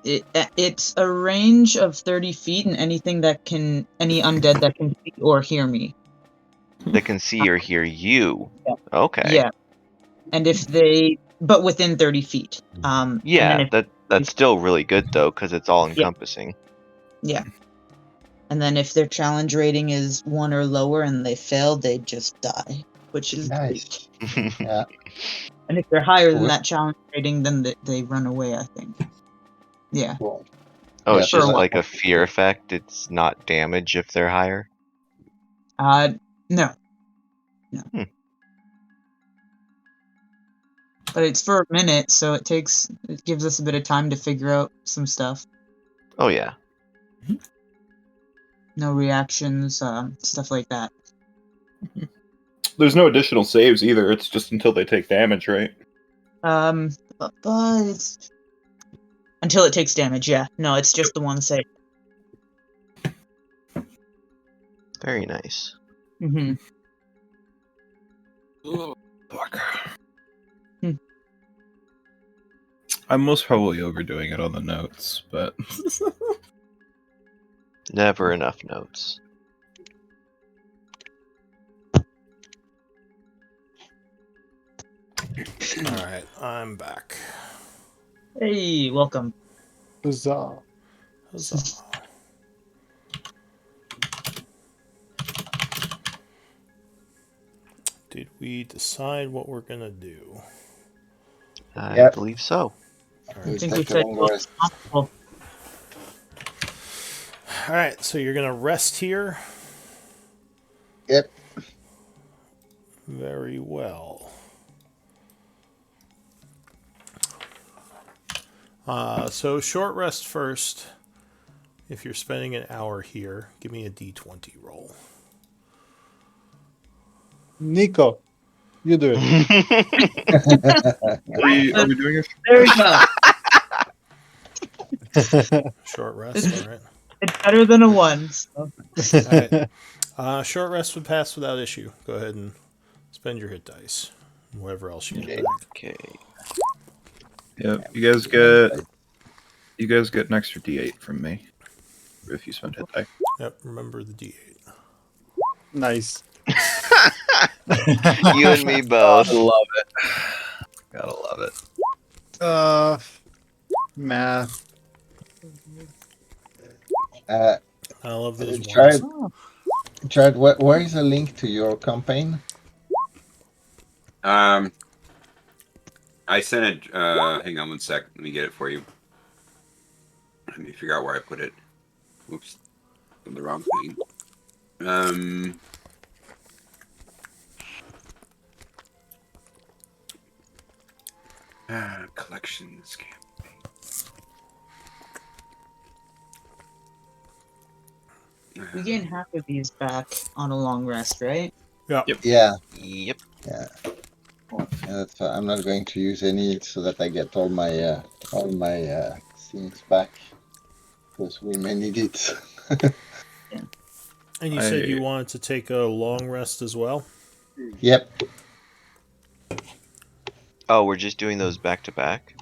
range of 30 feet, and any undead that can see or hear me. That can see or hear you. Yeah. Okay. Yeah. And but within 30 feet. And Yeah, then that's still really good though, because it's all encompassing. Yeah. And then if their challenge rating is 1 or lower and they fail, they just die, which is great. Nice. Yeah. And if they're higher than Cool. that challenge rating, then they run away, I think. Yeah. Cool. Oh, Yeah, it's so just For- that's like a fear effect. It's not damage if they're higher. No. But it's for a minute, so it gives us a bit of time to figure out some stuff. Oh yeah. No reactions, stuff like that. there's no additional saves either. It's just until they take damage, right? But it's until it takes damage. Yeah, no, it's just the one save. Very nice. Mm-hmm. Fuck. Hmm. I'm most probably overdoing it on the notes, but Never enough notes. Alright, I'm back. Hey, welcome. Huzzah. Huzzah. Did we decide what we're gonna do? I Yep. believe so. I think we Take a said long rest. possible. Alright, so you're gonna rest here? Yep. Very well. So short rest first. If you're spending an hour here, give me a d20 roll. Nico, you do it. are we doing it? There we go. Short rest, alright. It's better than a 1. So. Alright. Short rest would pass without issue. Go ahead and spend your hit dice. Whatever else you get back. Okay. Yeah, you guys get an extra D8 from me if you spend hit die. Yep, remember the d8. Nice. You and me both. Gotta love it. Gotta love it. Math. I love those Jared, ones. Jared, where is a link to your campaign? I sent it. Hang on one sec. Let me get it for you. Let me figure out where I put it. Oops, on the wrong thing. Collections campaign. We gain half of these back on a long rest, right? Yep. Yeah. Yep. Yeah, that's why I'm not going to use any so that I get all my things back because we may need it. And you said you wanted to take a long rest as well? Yep. Oh, we're just doing those back to back?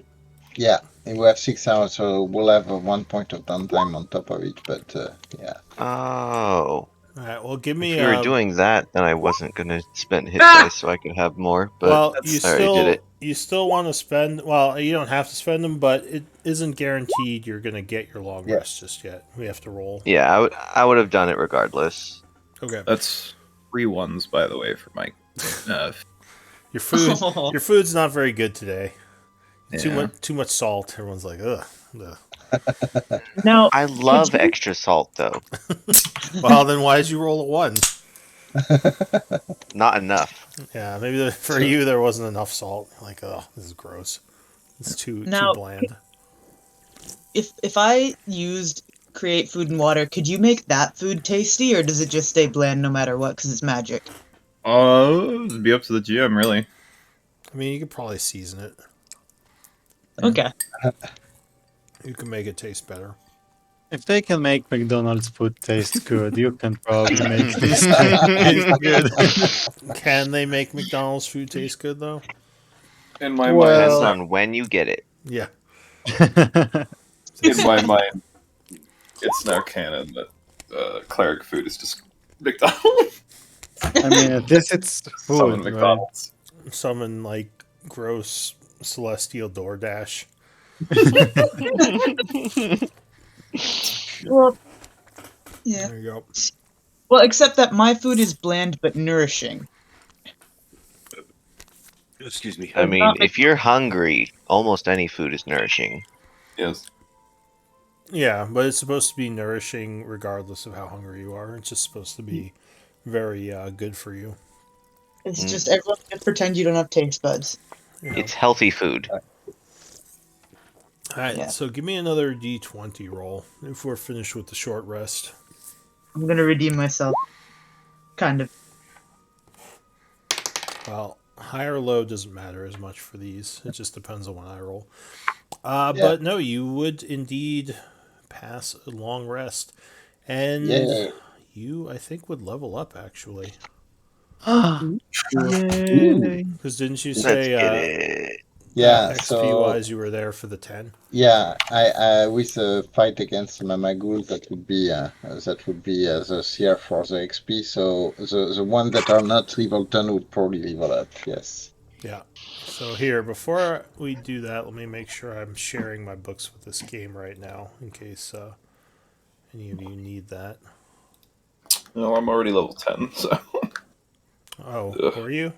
Yeah. And we have 6 hours, so we'll have 1 point of downtime on top of it. But yeah. Oh. Alright, well give me If we were doing that, then I wasn't gonna spend hit dice so I could have more, but well, I already did it. you still want to spend. Well, you don't have to spend them, but it isn't guaranteed you're gonna get your long Yeah. rest just yet. We have to roll. Yeah, I would have done it regardless. Okay. That's 3 ones, by the way, for Mike. Your food's not very good today. Yeah. Too much salt. Everyone's like, ugh. Now, I love extra salt though. Well, then why did you roll a 1? Not enough. Yeah, maybe for you there wasn't enough salt. Like, oh, this is gross. It's too bland. if I used create food and water, could you make that food tasty, or does it just stay bland no matter what because it's magic? It'd be up to the GM, really. I mean, you could probably season it. Okay. You can make it taste better. If they can make McDonald's food taste good, you can probably make this taste good. Can they make McDonald's food taste good though? In my Depends mind, on when you get it. Yeah. in my mind, it's now canon that cleric food is just McDonald's. I mean, at least it's food, Summon right? McDonald's. Summon like gross celestial DoorDash. Well, yeah. There you go. Well, except that my food is bland but nourishing. Excuse me. I mean, if you're hungry, almost any food is nourishing. Yes. Yeah, but it's supposed to be nourishing regardless of how hungry you are. It's just supposed to be very good for you. It's just everyone just pretend you don't have taste buds. You know. It's healthy food. Alright, Yeah. so give me another d20 roll if we're finished with the short rest. I'm gonna redeem myself. Kind of. Well, high or low doesn't matter as much for these. It just depends on what I roll. Yeah. But no, you would indeed pass a long rest. And Yeah. you, I think, would level up, actually. Ooh. Yay! Because didn't you Let's say get it. Yeah. XP So wise you were there for the 10? yeah, I with the fight against Mamagul, that would be the CR for the XP. So the ones that are not level 10 would probably level up. Yes. Yeah. So here, before we do that, let me make sure I'm sharing my books with this game right now in case any of you need that. No, I'm already level 10, so. Oh, Ugh. were you?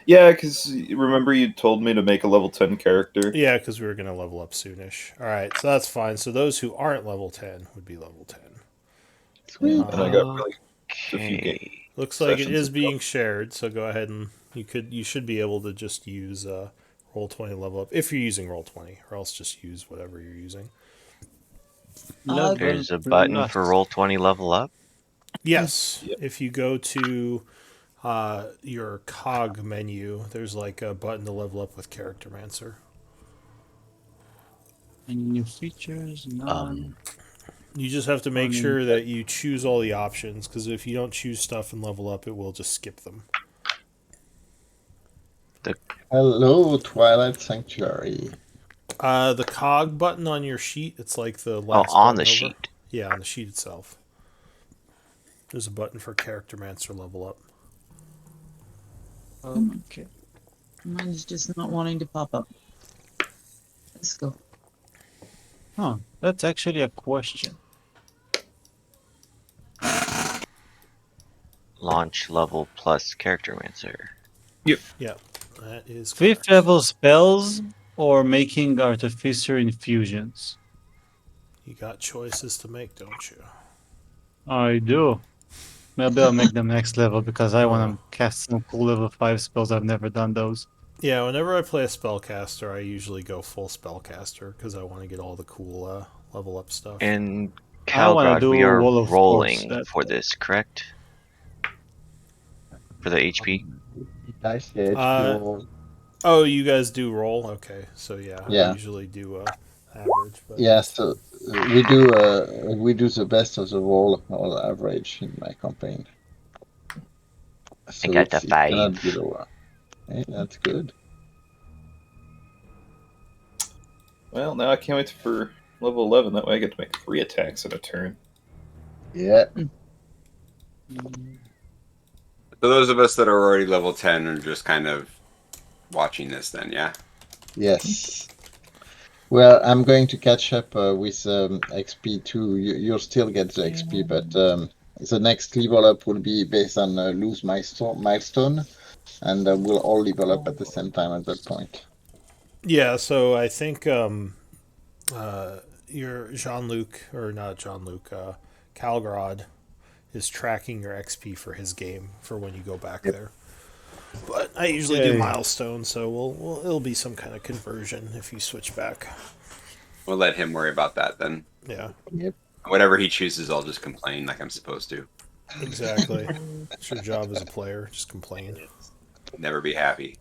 Yeah, because remember you told me to make a level 10 character? Yeah, because we were going to level up soonish. All right, so that's fine. So those who aren't level 10 would be level 10. Sweet. And I got really a few game Okay. Looks like it sessions is ago. being shared, so go ahead and you should be able to just use Roll20 level up if you're using Roll20, or else just use whatever you're using. Level There's a button for plus. Roll20 level up. Yes, Yep. if you go to your cog menu, there's like a button to level up with Charactermancer. Any new features? None. You just have to make Running sure that you choose all the options, because if you don't choose stuff and level up, it will just skip them. Hello, Twilight Sanctuary. The cog button on your sheet, it's like the Oh, last on button the over. sheet. Yeah, on the sheet itself. There's a button for Charactermancer level up. Okay. Mine's just not wanting to pop up. Let's go. Huh. That's actually a question. Launch level plus Charactermancer. Yeah, that is Fifth correct. level spells or making artificer infusions? You got choices to make, don't you? I do. Maybe I'll make them next level because I want Oh. to cast some cool level 5 spells. I've never done those. Yeah, whenever I play a spellcaster, I usually go full spellcaster because I want to get all the cool level up stuff. And I want to Calgrod, do we are Wall of Force. rolling for this, correct? For the HP? Nice. Yeah, Uh, HP. Oh, you guys do roll? Okay, so yeah, I Yeah. usually do average. But Yeah, so we do the best of the roll average in my campaign. So got the it cannot 5. be lower. Hey, that's good. Well, now I can't wait for level 11. That way I get to make 3 attacks in a turn. Yeah. So those of us that are already level 10 are just kind of watching this then, yeah? Yes. Well, I'm going to catch up with XP too. You'll still get the XP, but the next level up will be based on lose milestone, and we'll all level up at the same time at that point. yeah, so I think your Jean-Luc, or not Jean-Luc, Calgrod is tracking your XP for his game for when you go back there. But I usually do Yay. milestones, so it'll be some kind of conversion if you switch back. We'll let him worry about that then. Yeah, Whatever he chooses, I'll just complain like I'm supposed to. exactly. It's your job as a player, just complain. Never be happy.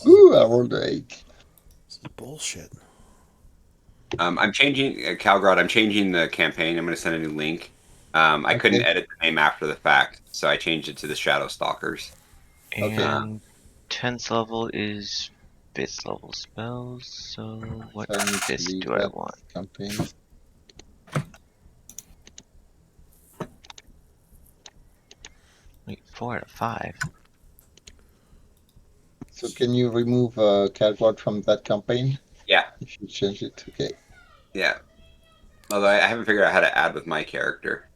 Ooh, I rolled an 8. This is bullshit. I'm changing Calgrod. I'm changing the campaign. I'm going to send a new link. I couldn't Okay. edit the name after the fact, so I changed it to the Shadowstalkers. Okay. And 10th level is 5th level spells, so what So I need to 5th leave do I that want? campaign. Wait, 4 out of 5. So can you remove Calgard from that campaign? Yeah, If you change it, okay. yeah. Although I haven't figured out how to add with my character.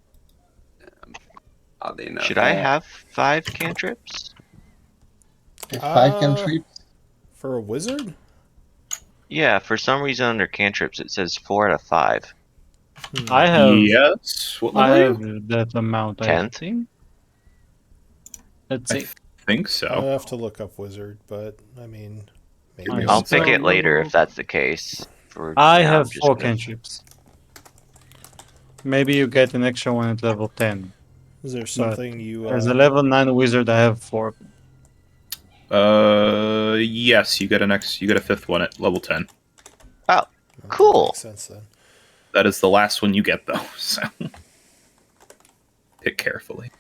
Oddly enough. Should I have 5 cantrips? 5 cantrips? For a wizard? Yeah, for some reason under cantrips it says 4 out of 5. I have Yes. What level I are have you? that amount. I 10th? think. Let's I see. think I'll so. have to look up wizard, but I mean, maybe. I I'll pick still it later know. if that's the case. For I now, have I'm just 4 gonna... cantrips. Maybe you get an extra one at level 10. Is there something you? As a level 9 wizard, I have 4. Yes, you get a fifth one at level 10. Oh, That cool. makes sense then. That is the last one you get, though. So pick carefully.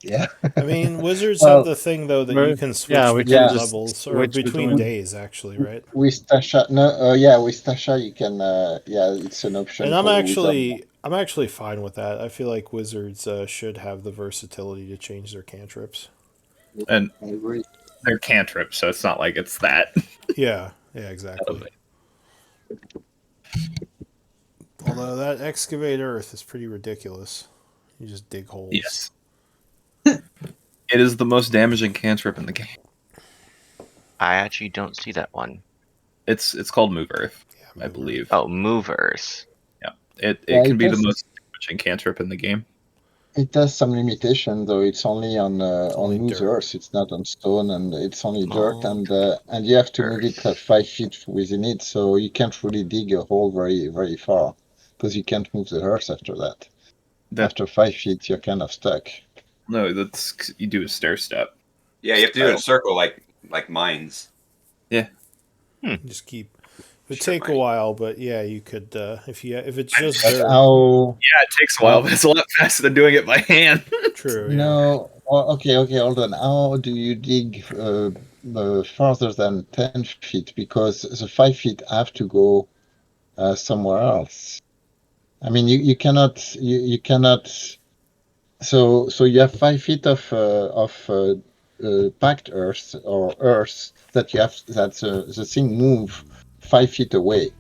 Yeah. I mean, wizards Well, have the thing though that you can switch yeah, we between can just levels or switch between between. days, actually, right? With Tasha, no, yeah, with Tasha, you can, yeah, it's an option And I'm for the wizard. actually fine with that. I feel like wizards should have the versatility to change their cantrips. And I agree. they're cantrips, so it's not like it's that. Yeah, exactly. Although that excavate earth is pretty ridiculous. You just dig holes. Yes. It is the most damaging cantrip in the game. I actually don't see that one. It's called Move Earth, Yeah, I believe. Oh, movers. Yeah. It Yeah, can it be the does. most damaging cantrip in the game. It has some limitation, though. It's only on only loose dirt. earth. It's not on stone, and it's only dirt, Mold and you have to move it earth. 5 feet within it, so you can't really dig a hole very, very far, because you can't move the earth after that. After 5 feet, you're kind of stuck. No, that's you do a stair step. Yeah, you have to do it in a circle like mines. Yeah. Just keep. It would Sure, take a Mike. while, but yeah, you could if it's just But dirt. how? Yeah, it takes a while, but it's a lot faster than doing it by hand. True. Yeah. No. Oh, okay, hold on. How do you dig further than 10 feet? Because the 5 feet have to go somewhere else. I mean, you cannot you cannot. So you have 5 feet of packed earth or earth that you have that the thing move 5 feet away.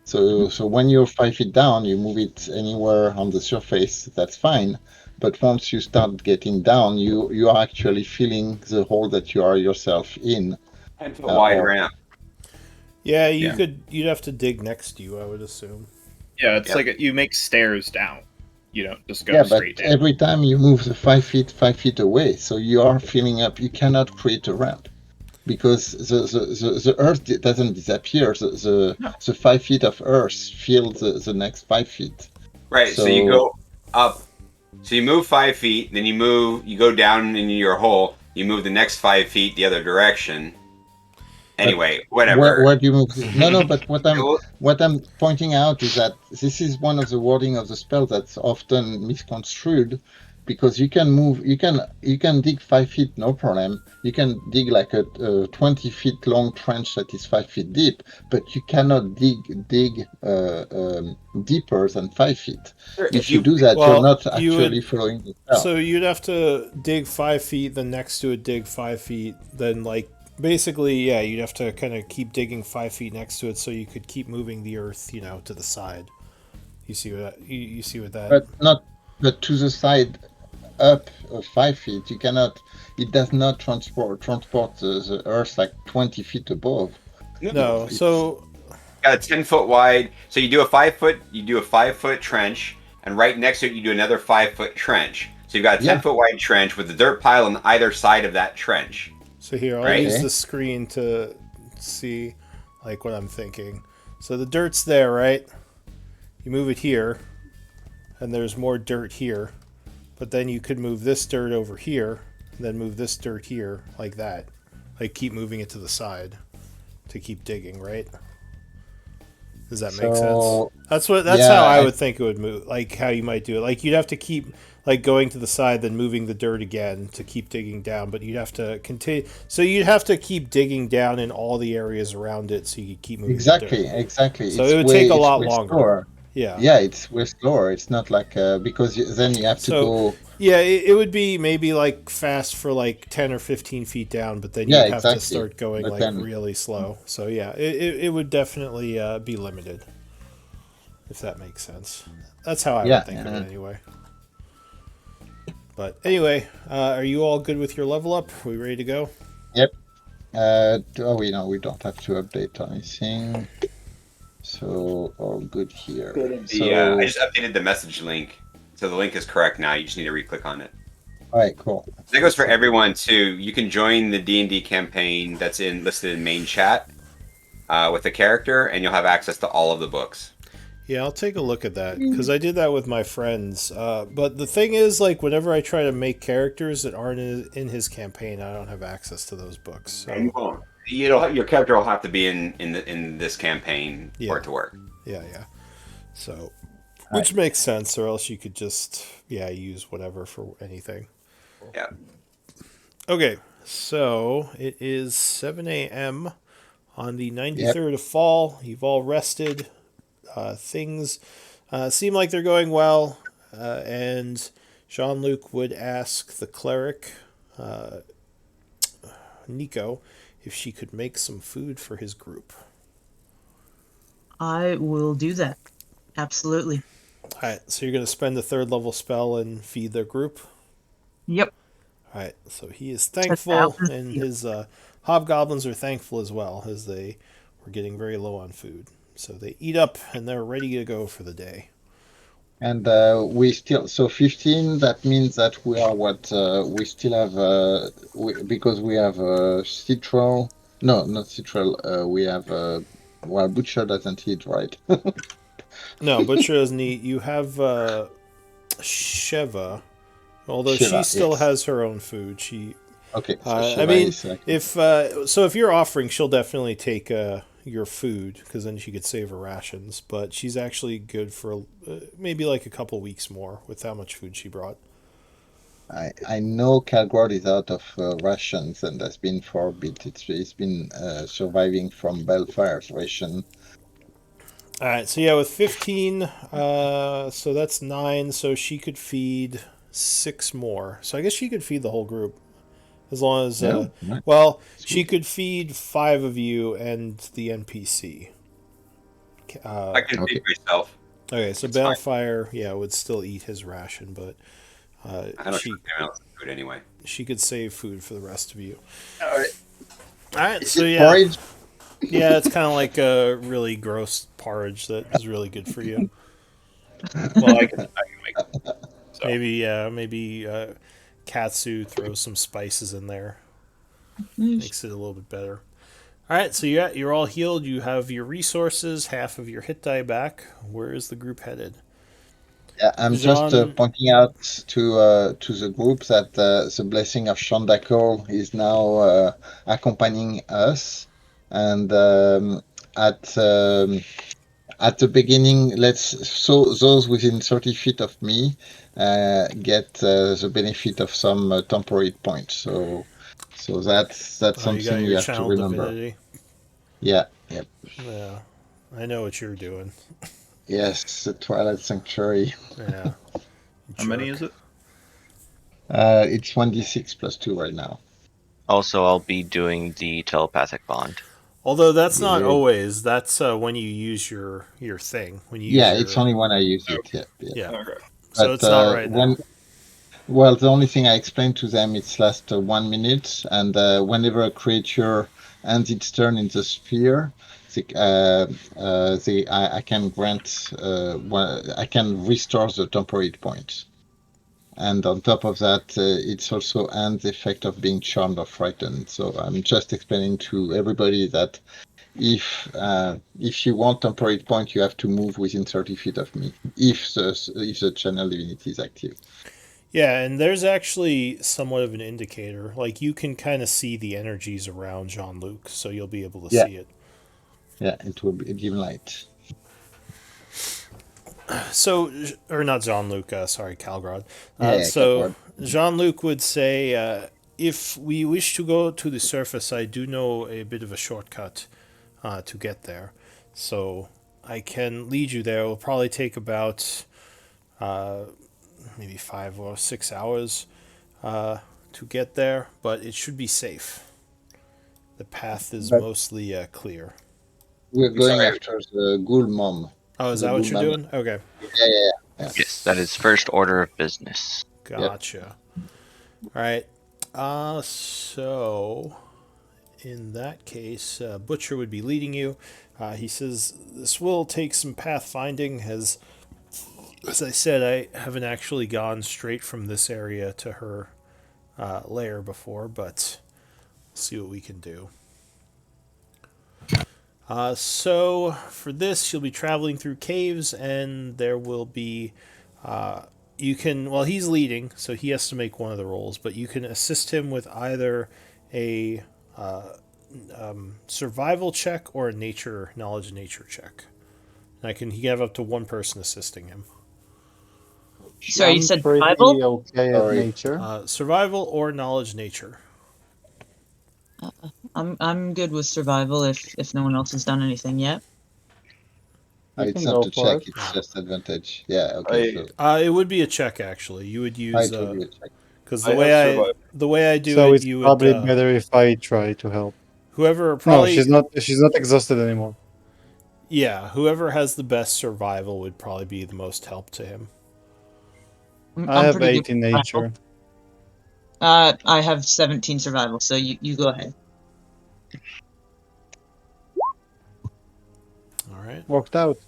So when you're 5 feet down, you move it anywhere on the surface. That's fine. But once you start getting down, you are actually filling the hole that you are yourself in. 10-foot wide or- ramp. Yeah, Yeah. you'd have to dig next to you, I would assume. Yeah, it's Yep. like you make stairs down. You don't just go Yeah, but straight down. every time you move the 5 feet away, so you are filling up. You cannot create a ramp because the earth doesn't disappear. The 5 feet of earth fill the next 5 feet. Right. So you go up. So you move 5 feet, then you go down in your hole. You move the next 5 feet the other direction. Anyway, whatever. Where do you move? No, but what I'm pointing out is that this is one of the wording of the spell that's often misconstrued, because you can move, you can dig 5 feet, no problem. You can dig like a 20 feet long trench that is 5 feet deep, but you cannot dig deeper than 5 feet. If you do that, Well, you're not you would- actually following the spell. So you'd have to dig 5 feet, then next to it dig 5 feet, then basically, yeah, you'd have to kind of keep digging 5 feet next to it so you could keep moving the earth, to the side. You see what you see with that? But to the side, up 5 feet, you cannot. It does not transport the earth like 20 feet above. No, so Got a 10-foot wide. So you do a 5-foot trench, and right next to it you do another 5-foot trench. So you've got a 10-foot wide trench with a dirt pile on either side of that trench. So here, I'll Right. use the screen to see what I'm thinking. So the dirt's there, right? You move it here, and there's more dirt here. But then you could move this dirt over here, and then move this dirt here, like that. Keep moving it to the side to keep digging, right? Does that make sense? That's how I would think it would move, how you might do it. You'd have to keep going to the side, then moving the dirt again to keep digging down, but you'd have to continue. So you'd have to keep digging down in all the areas around it, so you could keep moving. Exactly. So it would take a lot longer. Slower. Yeah. Yeah, it's way slower. It's not like because then you have to go. Yeah, it would be maybe fast for 10 or 15 feet down, but then you'd have to start going really slow. So yeah, it would definitely be limited, if that makes sense. That's how I would think of it anyway. But anyway, are you all good with your level up? Are we ready to go? Yep. We don't have to update anything. So all good here. I just updated the message link, so the link is correct now. You just need to re-click on it. All right, cool. That goes for everyone too. You can join the D&D campaign that's listed in main chat with the character, and you'll have access to all of the books. Yeah, I'll take a look at that because I did that with my friends. But the thing is, like, whenever I try to make characters that aren't in his campaign, I don't have access to those books. So And you won't. Your character will have to be in this campaign for yeah, it to work. yeah. So, Right. which makes sense, or else you could just use whatever for anything. Yeah. Okay, so it is 7 a.m. on the 93rd Yep. of fall. You've all rested. Things seem like they're going well, and Jean Luc would ask the cleric, Nico, if she could make some food for his group. I will do that. Absolutely. Alright, so you're going to spend a third level spell and feed their group? Yep. Alright, so he is Check thankful, out. and his hobgoblins are thankful as well, as they were getting very low on food. So they eat up, and they're ready to go for the day. And we still, so 15, that means that we are what? We still have, because we have Citral. No, not Citral. We have, well, Butcher doesn't eat, right? No, Butcher doesn't eat. You have Sheva, although she Shiva, still yes. has her own food. She, Okay, so I Shiva mean, is like, if if you're offering, she'll definitely take your food because then she could save her rations. But she's actually good for maybe like a couple weeks more with how much food she brought. I know Calgard is out of rations and has been for a bit. It's been surviving from Belfire's ration. All right, so yeah, with 15, so that's 9. So she could feed 6 more. So I guess she could feed the whole group as long as Yeah, right. well, she Sweet. could feed 5 of you and the NPC. I can Okay. feed myself. Okay, so It's fine. Balefire, would still eat his ration, but I don't trust anyone else's food anyway. she could save food for the rest of you. All right. All right, Is so it yeah, porridge? it's kind of like a really gross porridge that is really good for you. Well, I can make it. So. Maybe Katsu throws some spices in there, makes it a little bit better. All right, so you're all healed. You have your resources, half of your hit die back. Where is the group headed? Yeah, I'm just Jean, pointing out to the group that the blessing of Shandakol is now accompanying us, and at at the beginning, so those within 30 feet of me get the benefit of some temporary points. So that's you got something you your have to channel remember. divinity. Yeah, yep. Yeah, I know what you're doing. Yes, the Twilight Sanctuary. Yeah. How many is it? It's 1d6 plus 2 right now. Also, I'll be doing the telepathic bond. Although that's not Yeah. always. That's when you use your thing. When you Yeah, use it's your only when I use it. Yeah, yeah. yeah. Okay. So But it's not right when now. well, the only thing I explained to them it's last 1 minute, and whenever a creature ends its turn in the sphere, I can grant I can restore the temporary point. And on top of that, it's also ends the effect of being charmed or frightened. So I'm just explaining to everybody that if you want temporary point, you have to move within 30 feet of me. If the channel divinity is active. Yeah, and there's actually somewhat of an indicator. Like you can kind of see the energies around Jean Luc, so you'll be able to Yeah. see it. Yeah, it will be dim light. So, or not Jean Luc, sorry, Calgrad. Yeah, So Jean Luc would say, if we wish to go to the surface, I do know a bit of a shortcut to get there. So I can lead you there. It will probably take about maybe 5 or 6 hours to get there, but it should be safe. The path is But mostly clear. we're going Sorry. after the ghoul mom. Oh, is The that what ghoul you're mama. doing? Okay, Yeah. Yes, that is first order of business. gotcha. All right. So in that case, Butcher would be leading you. He says this will take some pathfinding. As I said, I haven't actually gone straight from this area to her lair before, but we'll see what we can do. So for this, you'll be traveling through caves, and there will be. You can. Well, he's leading, so he has to make one of the rolls, but you can assist him with either a survival check or a nature knowledge nature check. And he can have up to one person assisting him. Sorry, you I'm said pretty survival? okay at Sorry. nature. Survival or knowledge nature. I'm good with survival if no one else has done anything yet. You It's can not go a for check, it. it's just advantage. Yeah, okay, so It would be a check actually. You would use it will be a check. because I have survived. the way I do So it, it's you would probably better if I try to help. whoever No, probably she's not exhausted anymore. yeah whoever has the best survival would probably be the most help to him. I I'm have pretty good 8 in with survival. nature. I have 17 survival, so you go ahead. All right. Worked out.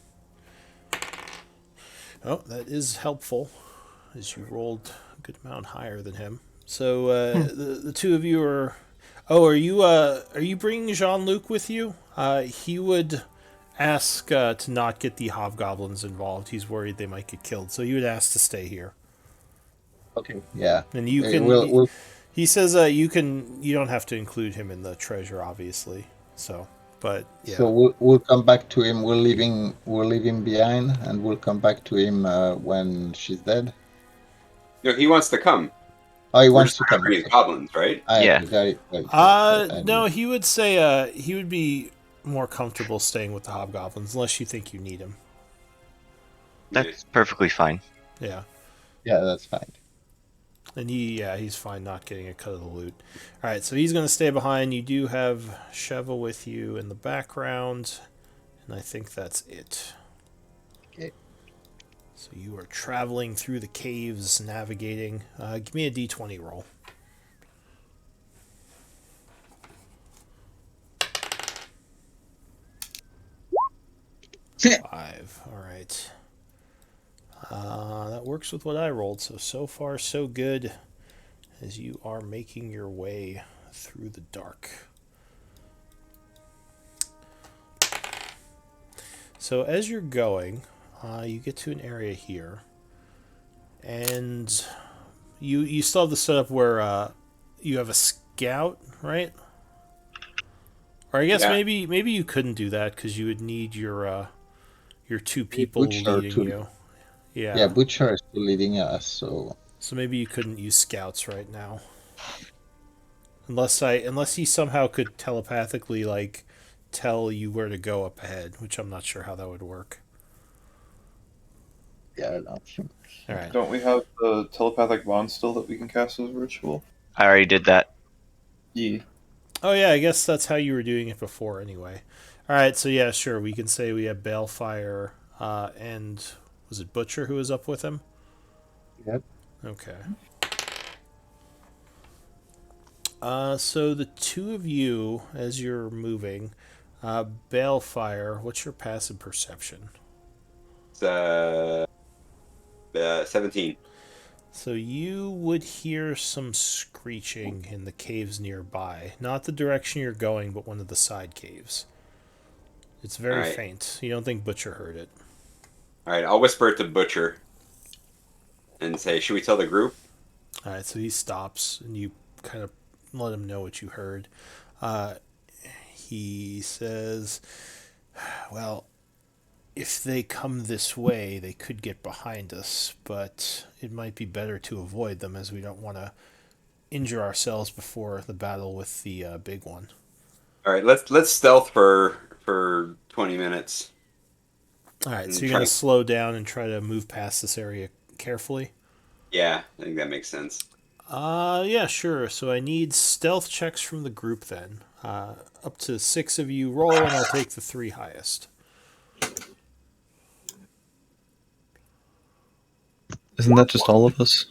Oh, that is helpful, as you rolled a good amount higher than him. So the two of you are. Oh, are you bringing Jean Luc with you? He would ask to not get the hobgoblins involved. He's worried they might get killed, so he would ask to stay here. Okay. Yeah. And you can. He says you can. You don't have to include him in the treasure, obviously. So, but yeah. So we'll come back to him. We'll leave him behind, and we'll come back to him when she's dead. No, he wants to come. Oh, he We're wants just to not come. bringing goblins, right? Yeah. Got it. No, he would say he would be more comfortable staying with the hobgoblins unless you think you need him. That's perfectly fine. Yeah. Yeah, that's fine. And he's fine not getting a cut of the loot. All right, so he's going to stay behind. You do have Sheva with you in the background, and I think that's it. Okay. So you are traveling through the caves, navigating. Give me a d20 roll. 5. All right. That works with what I rolled. So far, so good as you are making your way through the dark. So as you're going, you get to an area here, and you still have the setup where you have a scout, right? Or I guess maybe you couldn't do that because you would need your two people leading you. Yeah, Butcher is still leading us, so maybe you couldn't use scouts right now. Unless he somehow could telepathically like tell you where to go up ahead, which I'm not sure how that would work. yeah, no. All right. Don't we have the telepathic bond still that we can cast as a ritual? I already did that. Yeah. Oh yeah, I guess that's how you were doing it before anyway. All right, so yeah, sure, we can say we have Balefire and was it Butcher who was up with him? Yep. Okay. So the two of you, as you're moving, Balefire, what's your passive perception? It's 17. So you would hear some screeching in the caves nearby. Not the direction you're going, but one of the side caves. It's very faint. You don't think Butcher heard it. Alright, I'll whisper it to Butcher and say, should we tell the group? Alright, so he stops, and you kind of let him know what you heard. He says, well, if they come this way, they could get behind us, but it might be better to avoid them as we don't want to injure ourselves before the battle with the big one. All right, let's stealth for 20 minutes. All right, so you're going to slow down and try to move past this area carefully? Yeah, I think that makes sense. Yeah, sure. So I need stealth checks from the group then. Up to 6 of you roll, and I'll take the 3 highest. Isn't that just all of us?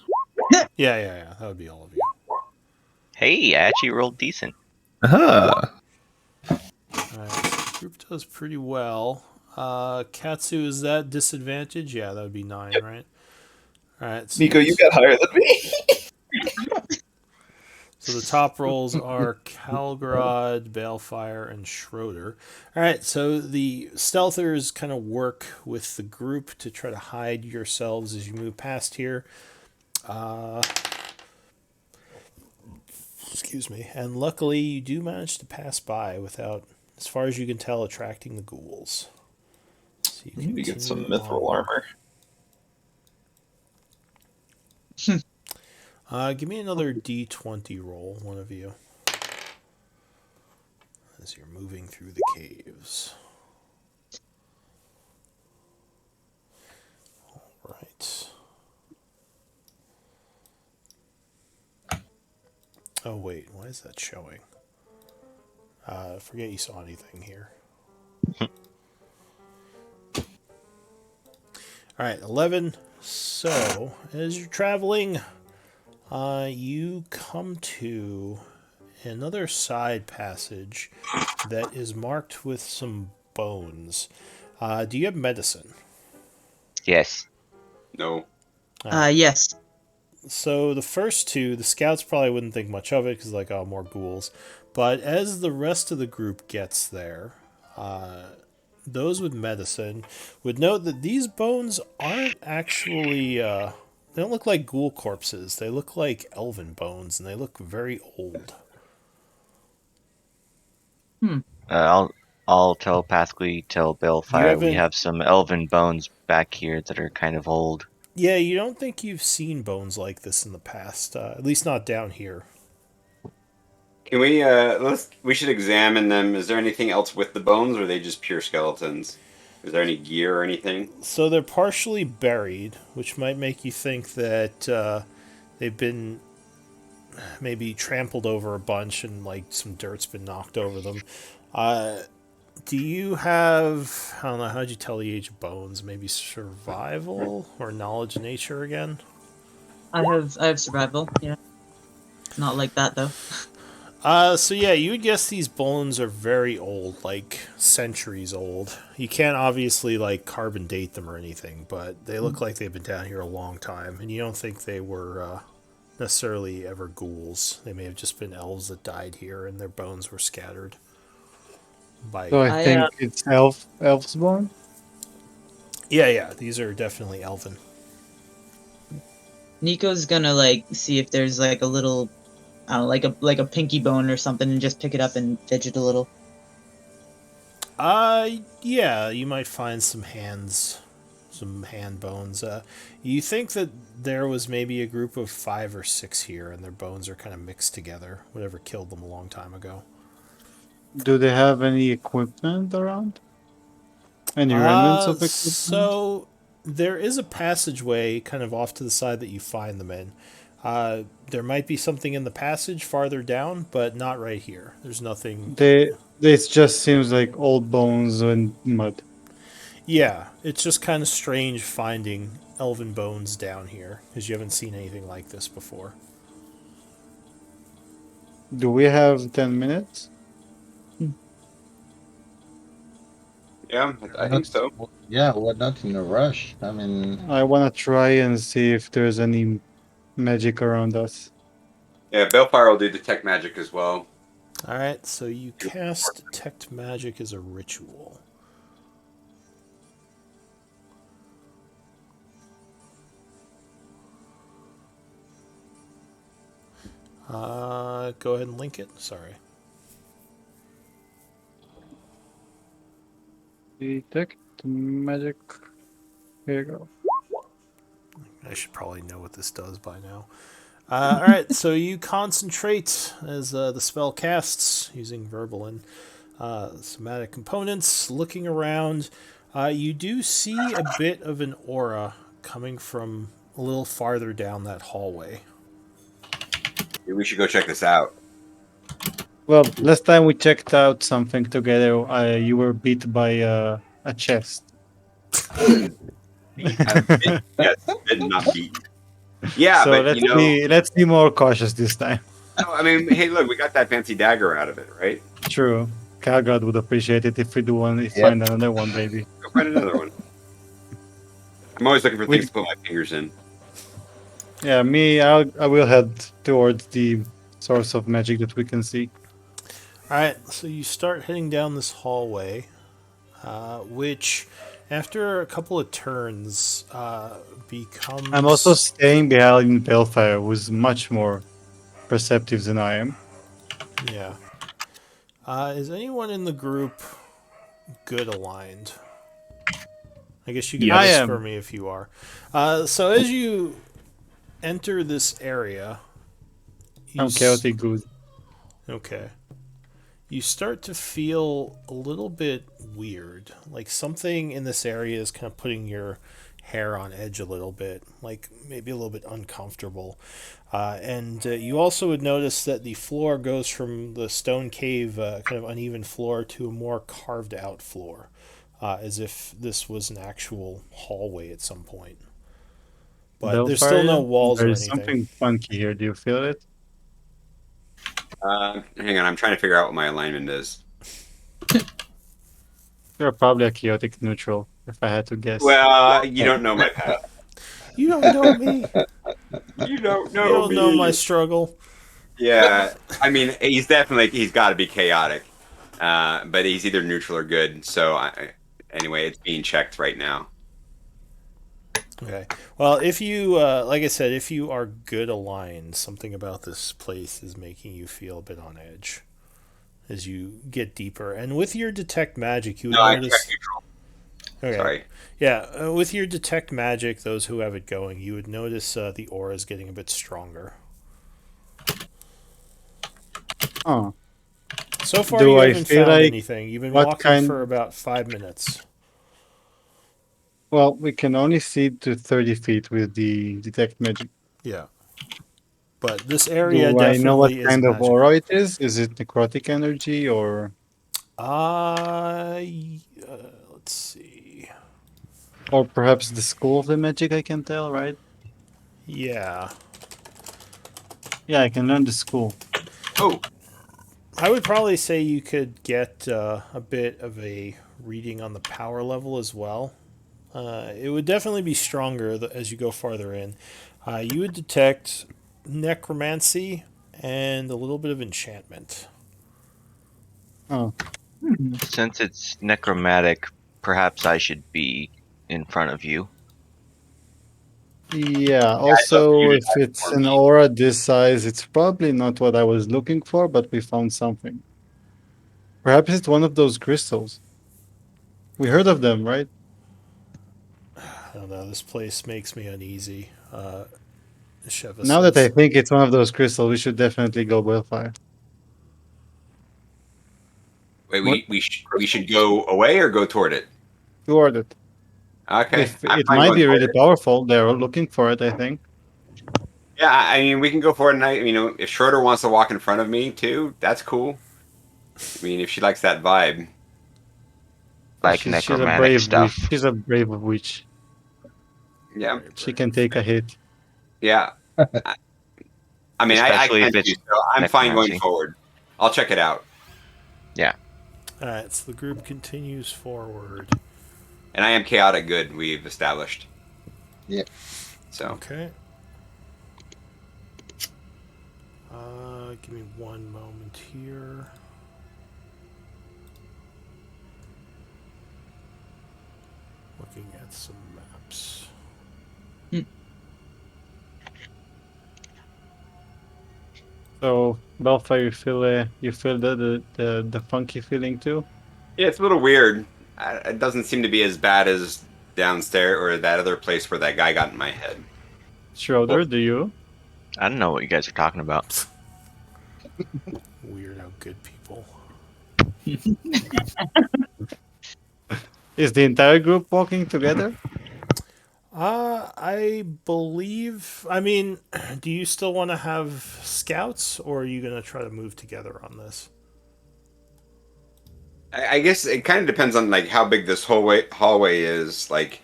Yeah. That would be all of you. Hey, I actually rolled decent. Aha! Alright, so the group does pretty well. Katsu, is that disadvantage? Yeah, that would be 9, right? Alright. So Nico, you got higher than me. So the top rolls are Calgrod, Balefire, and Schroeder. All right, so the stealthers kind of work with the group to try to hide yourselves as you move past here. Excuse me. And luckily, you do manage to pass by without, as far as you can tell, attracting the ghouls. So you Maybe get some continue mithril onward. armor. Give me another D20 roll, one of you, as you're moving through the caves. All right. Oh, wait, why is that showing? Forget you saw anything here. All right, 11. So, as you're traveling, you come to another side passage that is marked with some bones. Do you have medicine? Yes. No. Yes. So the first two, the scouts probably wouldn't think much of it because, like, oh, more ghouls. But as the rest of the group gets there, those with medicine would note that these bones aren't actually. They don't look like ghoul corpses. They look like elven bones, and they look very old. I'll telepathically tell You Balefire we haven't. have some elven bones back here that are kind of old. Yeah, you don't think you've seen bones like this in the past. At least not down here. Can we we should examine them. Is there anything else with the bones, or are they just pure skeletons? Is there any gear or anything? So they're partially buried, which might make you think that they've been maybe trampled over a bunch and like some dirt's been knocked over them. Do you have, I don't know, how'd you tell the age of bones? Maybe survival or knowledge of nature again? I have survival, yeah. Not like that though. So yeah, you would guess these bones are very old, like centuries old. You can't obviously like carbon date them or anything, but they look like they've been down here a long time, and you don't think they were necessarily ever ghouls. They may have just been elves that died here, and their bones were scattered by. So I think it's elf's born. Yeah, these are definitely elven. Nico's gonna like see if there's like a little, I don't know, like a pinky bone or something, and just pick it up and fidget a little. Yeah, you might find some hands, some hand bones. You think that there was maybe a group of 5 or 6 here, and their bones are kind of mixed together. Whatever killed them a long time ago. Do they have any equipment around? Any remnants of equipment? So there is a passageway kind of off to the side that you find them in. There might be something in the passage farther down, but not right here. There's nothing. It just seems like old bones and mud. Yeah, it's just kind of strange finding elven bones down here because you haven't seen anything like this before. Do we have 10 minutes? Yeah, I think so. Yeah, we're not in a rush. I mean, I want to try and see if there's any magic around us. Yeah, Balefire will do detect magic as well. Alright, so you cast Detect Magic as a ritual. Go ahead and link it. Sorry. Detect magic. Here you go. I should probably know what this does by now. Alright, so you concentrate as the spell casts using verbal and somatic components. Looking around, you do see a bit of an aura coming from a little farther down that hallway. Maybe we should go check this out. Well, last time we checked out something together, you were beat by a chest. Yes, did not beat. Yeah, So but let's be more cautious this time. no, I mean, hey, look, we got that fancy dagger out of it, right? True. Calgod would appreciate it if we find another one, baby. Go find another one. I'm always looking for things to put my fingers in. Yeah, I will head towards the source of magic that we can see. Alright, so you start heading down this hallway, which, after a couple of turns, becomes. I'm also staying behind Balefire, who's much more perceptive than I am. Yeah. Is anyone in the group good aligned? I guess you can I whisper am. me if you are. So as you enter this area, I'm chaotic good. Okay. You start to feel a little bit weird. Like something in this area is kind of putting your hair on edge a little bit, like maybe a little bit uncomfortable. And you also would notice that the floor goes from the stone cave, kind of uneven floor, to a more carved out floor, as if this was an actual hallway at some point. But there's still no Balefire, walls or there's anything. something funky here. Do you feel it? Hang on, I'm trying to figure out what my alignment is. You're probably a chaotic neutral, if I had to guess. Well, you don't know my path. You don't know me. You don't know You don't me. know my struggle. Yeah, I mean, he's got to be chaotic, but he's either neutral or good. So anyway, it's being checked right now. Okay. Well, if you, like I said, if you are good aligned, something about this place is making you feel a bit on edge as you get deeper. And with your detect magic, you would No, I notice. checked neutral. Okay. Sorry. Yeah, with your detect magic, those who have it going, you would notice the aura is getting a bit stronger. Oh, So far, Do you I haven't feel found like anything. You've been what walking kind- for about 5 minutes. well, we can only see to 30 feet with the detect magic. Yeah. But this area Do I know what definitely is kind of magical. aura it is? Is it necrotic energy or Let's see. perhaps the school of the magic? I can tell, right? Yeah. Yeah, I can learn the school. Oh, I would probably say you could get a bit of a reading on the power level as well. It would definitely be stronger as you go farther in. You would detect necromancy and a little bit of enchantment. Oh, Since it's necromantic, perhaps I should be in front of you. yeah. I'd love for Also, you to if dive it's for an me. aura this size, it's probably not what I was looking for, but we found something. Perhaps it's one of those crystals. We heard of them, right? I don't know. This place makes me uneasy. Sheva Now that I says. think it's one of those crystals, we should definitely go Wildfire. Wait, What? we should go away or go toward it? Toward it. Okay, If I'm it fine might going be toward really it. powerful, they're looking for it, I think. Yeah, I mean, we can go for it. And if Schroeder wants to walk in front of me too, that's cool. I mean, if she likes that vibe. Like She's a necromantic brave stuff. witch. She's a brave witch. Yeah, She can take a hit. yeah. I mean, I Especially can if it's do so. I'm fine going necromancy. forward. I'll check it out. Alright, so the group continues forward. And I am chaotic good, we've established. Yeah. So, Okay. Give me one moment here. Looking at some maps. So, Belfire, you feel the funky feeling too? yeah, it's a little weird. It doesn't seem to be as bad as downstairs or that other place where that guy got in my head. Schroeder, do you? I don't know what you guys are talking about. Weird how good people. Is the entire group walking together? I believe. I mean, do you still want to have scouts, or are you going to try to move together on this? I guess it kind of depends on like how big this hallway is. Like,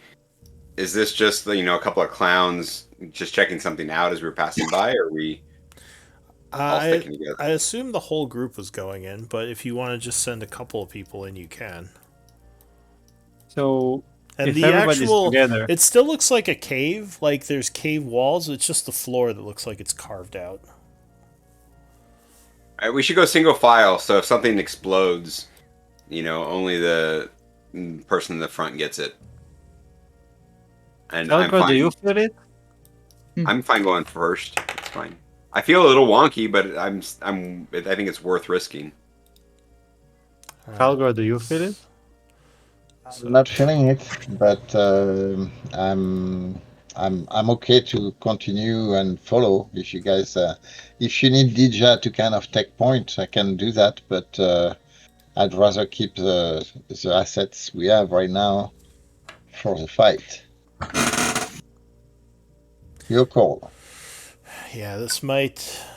is this just a couple of clowns just checking something out as we were passing by, or are we all sticking together? I assume the whole group was going in, but if you want to just send a couple of people in, you can. So, And if the everybody's actual, together, it still looks like a cave. Like there's cave walls. It's just the floor that looks like it's carved out. All right, we should go single file. So if something explodes, only the person in the front gets it. And I'm Calgar, do you fine. feel it? I'm fine going first. It's fine. I feel a little wonky, but I think it's worth risking. Calgar, do you feel it? I'm not feeling it, but I'm okay to continue and follow. If you guys, if you need Dija to kind of take point, I can do that. But I'd rather keep the assets we have right now for the fight. Your call. Yeah,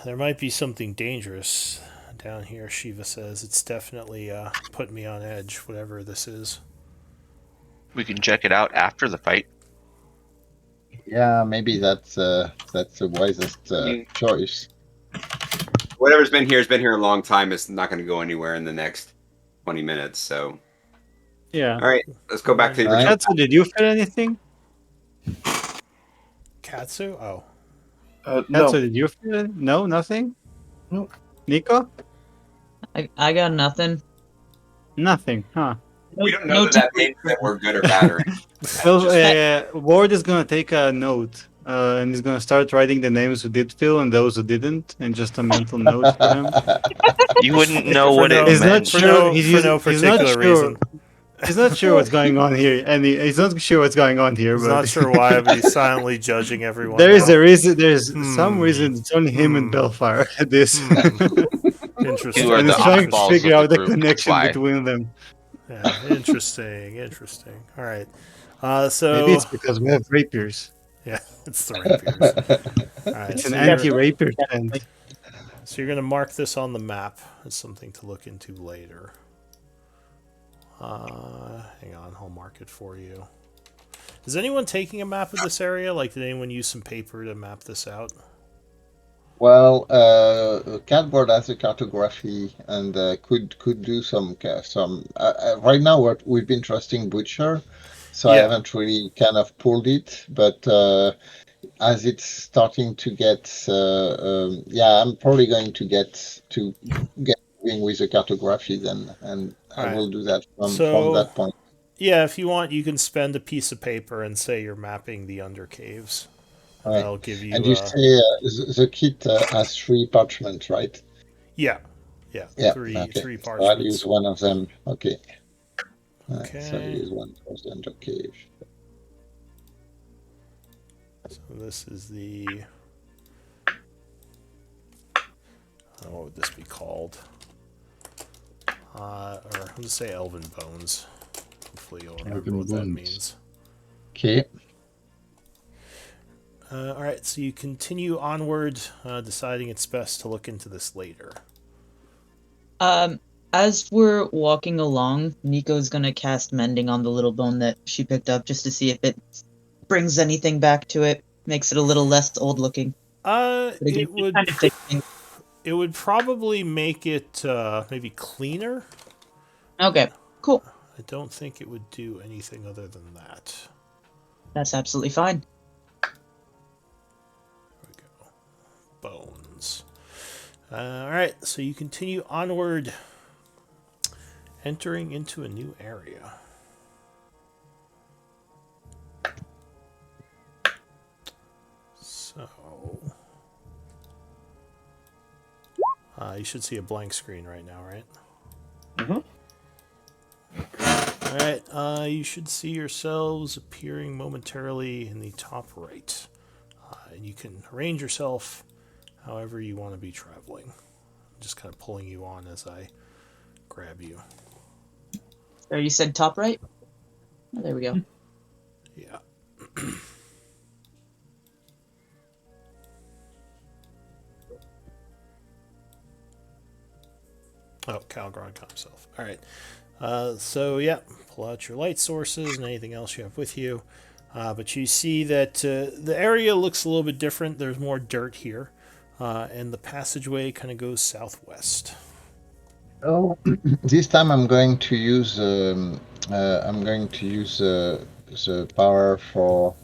there might be something dangerous down here, Shiva says. It's definitely put me on edge, whatever this is. We can check it out after the fight. Yeah, maybe that's the wisest choice. Whatever's been here has been here a long time. It's not going to go anywhere in the next 20 minutes. So, Yeah. all right, let's go back to the original. Katsu, did you feel anything? Katsu? Oh. No. Katsu, did you feel it? No, nothing? No. Nico? I got nothing. Nothing, huh? We don't know that means that we're good or bad. Or So, Ward is gonna take a note, and he's gonna start writing the names who did feel and those who didn't, and just a mental note for him. You wouldn't know what it He's not meant. sure. For no particular reason. He's not sure what's going on here, and he's not sure what's going on here. He's but not sure why, but he's silently judging everyone. there is now. a reason. There's some reason. It's only him and Bellfire at this. Interesting. You are And the he's trying to oddballs figure of out the the group. connection Why? between them. Yeah, interesting. All right. So Maybe it's because we have rapiers. Yeah, it's the rapiers. All right, It's so an you're- anti-rapier tent. So you're going to mark this on the map as something to look into later. Hang on, I'll mark it for you. Is anyone taking a map of this area? Like, did anyone use some paper to map this out? Well, Catboard has a cartography and could do some. Right now, we've been trusting Butcher, so I Yeah. haven't really kind of pulled it. But as it's starting to get, yeah, I'm probably going to get moving with the cartography then, and I Alright. will do that from So- that point. Yeah, if you want, you can spend a piece of paper and say you're mapping the undercaves. All right. That'll give you. And you say the kit has 3 parchment, right? Yeah, Yeah. three okay. So I'll parchments. use one of them. Okay. All right, so I'll Okay. use one for the undercave. So this is the. What would this be called? Or I'll just say Elven Bones. Hopefully you'll remember Elven what that Bones. means. Okay. All right, so you continue onward, deciding it's best to look into this later. As we're walking along, Nico's gonna cast Mending on the little bone that she picked up just to see if it brings anything back to it, makes it a little less old looking. But again, It would. kind of fixing. It would probably make it maybe cleaner. Okay, cool. I don't think it would do anything other than that. That's absolutely fine. There we go. Bones. All right, so you continue onward, entering into a new area. So, you should see a blank screen right now, right? Mhm. All right, you should see yourselves appearing momentarily in the top right. And you can arrange yourself however you want to be traveling. I'm just kind of pulling you on as I grab you. Or you said top right? Oh, there we go. Yeah. Oh, Calgron got himself. All right. So, yeah, pull out your light sources and anything else you have with you. But you see that the area looks a little bit different. There's more dirt here. And the passageway kind of goes southwest. Oh, this time I'm going to use the power for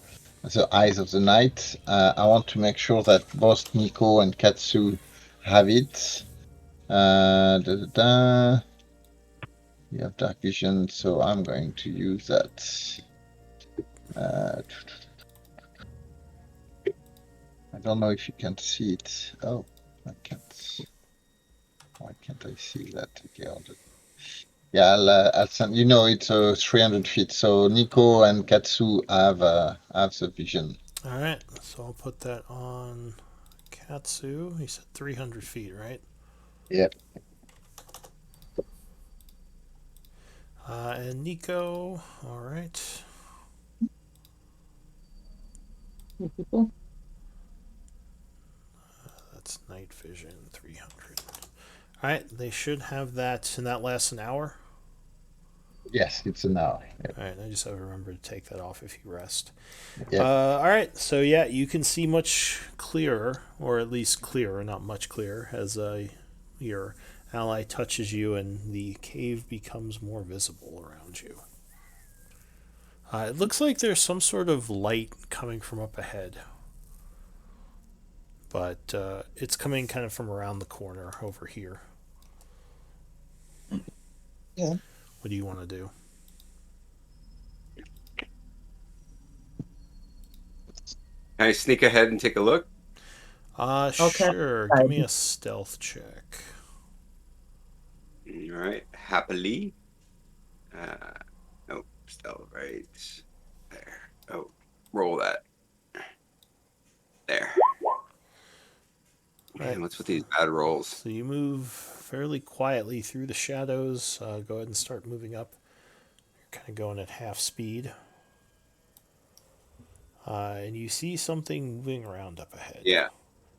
the Eyes of the Night. I want to make sure that both Nico and Katsu have it. You have dark vision, so I'm going to use that. I don't know if you can see it. Oh, I can't. Why can't I see that? Okay, I'll do. Yeah, I'll send. You know, it's 300 feet. So Nico and Katsu have the vision. All right, so I'll put that on Katsu. He said 300 feet, right? Yeah. And Nico, all right. That's night vision, 300. All right, they should have that, and that lasts an hour. Yes, it's an hour. Yep. All right, I just have to remember to take that off if you rest. Yep. All right, so yeah, you can see much clearer, or at least clearer, not much clearer, as your ally touches you and the cave becomes more visible around you. It looks like there's some sort of light coming from up ahead, but it's coming kind of from around the corner over here. Yeah. What do you want to do? Can I sneak ahead and take a look? Okay. Sure. Give me a stealth check. All right, happily. Nope, stealth right there. Oh, roll that. There. Man, Right. what's with these bad rolls? So you move fairly quietly through the shadows. Go ahead and start moving up. You're kind of going at half speed. And you see something moving around up ahead. Yeah.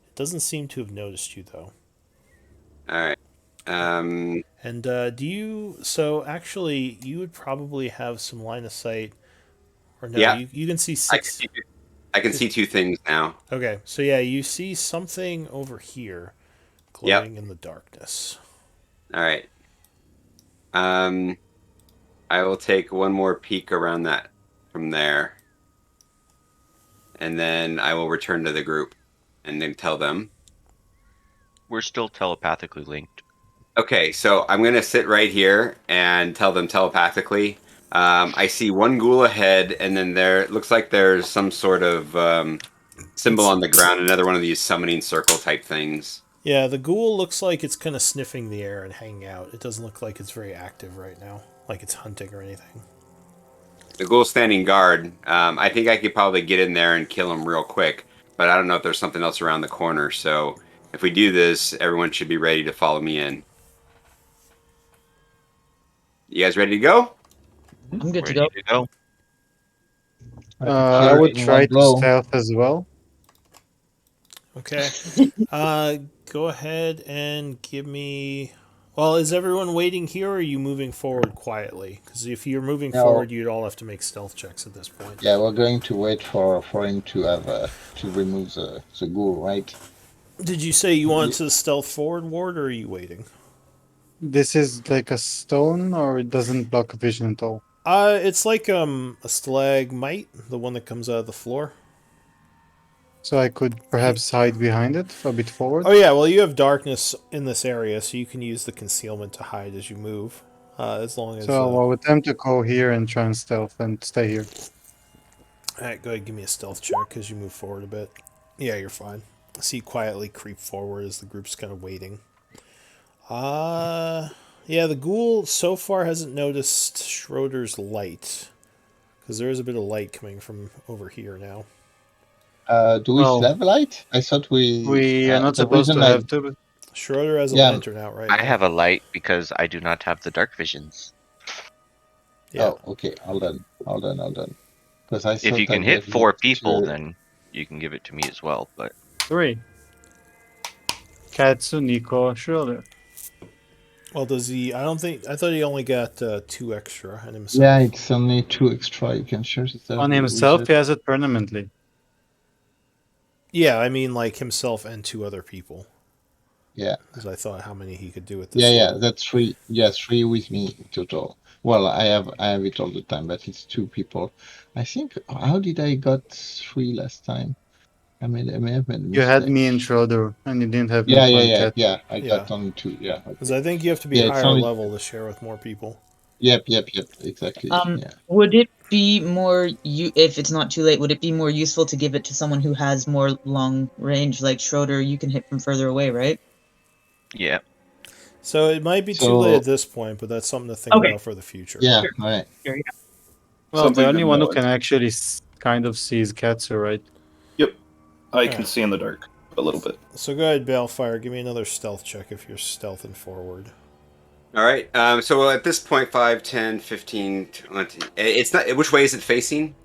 It doesn't seem to have noticed you, though. All right. And do you... So, actually, you would probably have some line of sight. Or no, Yeah. you can see six... I can see two things now. Okay, so yeah, you see something over here glowing in the darkness. All right. I will take one more peek around that from there. And then I will return to the group and then tell them. We're still telepathically linked. Okay, so I'm going to sit right here and tell them telepathically. I see one ghoul ahead, and then it looks like there's some sort of symbol on the ground, another one of these summoning circle type things. Yeah, the ghoul looks like it's kind of sniffing the air and hanging out. It doesn't look like it's very active right now, like it's hunting or anything. The ghoul standing guard. I think I could probably get in there and kill him real quick, but I don't know if there's something else around the corner. So if we do this, everyone should be ready to follow me in. You guys ready to go? I'm good Ready to go. I would try to blow. stealth as well. Okay. Go ahead and give me... Well, is everyone waiting here, or are you moving forward quietly? Because if you're moving forward, you'd all have to make stealth checks at this point. Yeah, we're going to wait for him to have to remove the ghoul, right? Did you say you wanted to stealth forward, Ward, or are you waiting? This is like a stone, or it doesn't block vision at all? It's like a stalagmite, the one that comes out of the floor. So I could perhaps hide behind it a bit forward? Oh yeah, well you have darkness in this area, so you can use the concealment to hide as you move. As long as... So I'll attempt to go here and try and stealth and stay here. Alright, go ahead, give me a stealth check as you move forward a bit. Yeah, you're fine. So you quietly creep forward as the group's kind of waiting. Yeah, the ghoul so far hasn't noticed Schroeder's light. Because there is a bit of light coming from over here now. Do we still have a light? I thought we are not supposed to have to. Schroeder has a lantern out right now. I have a light because I do not have the dark visions. Yeah. Oh, okay. Hold on. Because I If you can hit 4 people, then you can give it to me as well. But 3. Katsu, Nico, Schroeder. Well, does he... I thought he only got 2 extra on himself. Yeah, it's only 2 extra. You can share it. On himself, he has it permanently. Yeah, I mean like himself and 2 other people. Yeah. Because I thought how many he could do at this Yeah, that's 3. Yeah, 3 with me in total. Well, I have it all the time, but it's 2 people. I think, how did I got 3 last time? I may have made a You had mistake. me in Schroeder, and you didn't have me Yeah, in yeah, yeah, Blanket. yeah. I Yeah. got on 2. Yeah. Because Okay. I think you have to be Yeah, it's higher only. level to share with more people. Yep. Exactly. Yeah. Would it be more if it's not too late? Would it be more useful to give it to someone who has more long range, like Schroeder? You can hit from further away, right? Yeah. So it might be too late So at this point, but that's something to think Okay. about for the future. yeah, all right. Sure, yeah. Well, the Something only to one who know can is- actually kind of see is Katsu, right? Yep. I can Alright. see in the dark a little bit. So go ahead, Balefire. Give me another stealth check if you're stealthing forward. All right. So at this point, 5, 10, 15, 20. It's not. Which way is it facing?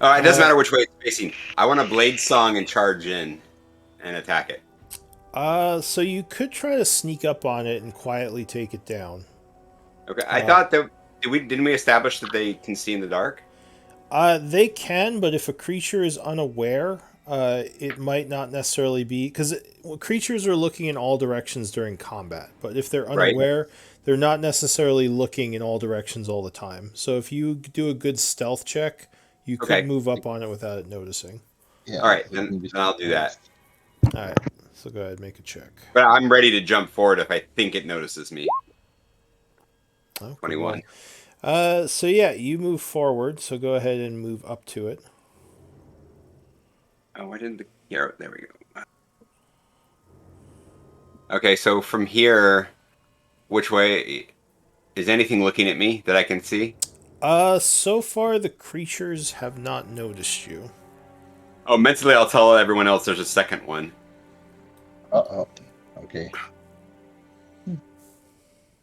Oh, it doesn't matter which way it's facing. I want a blade song and charge in and attack it. So you could try to sneak up on it and quietly take it down. Okay. I thought that didn't we establish that they can see in the dark? They can, but if a creature is unaware, it might not necessarily be because creatures are looking in all directions during combat. But if they're Right. unaware, they're not necessarily looking in all directions all the time. So if you do a good stealth check, you could Okay. move up on it without it noticing. Yeah. All right, let me then be I'll do that. All right, so go ahead, make a check. But I'm ready to jump forward if I think it notices me. Oh, good 21. roll. So yeah, you move forward. So go ahead and move up to it. Oh, why didn't the here? There we go. Okay, so from here, which way is anything looking at me that I can see? So far the creatures have not noticed you. Oh, mentally, I'll tell everyone else there's a second one. Uh-oh. Okay.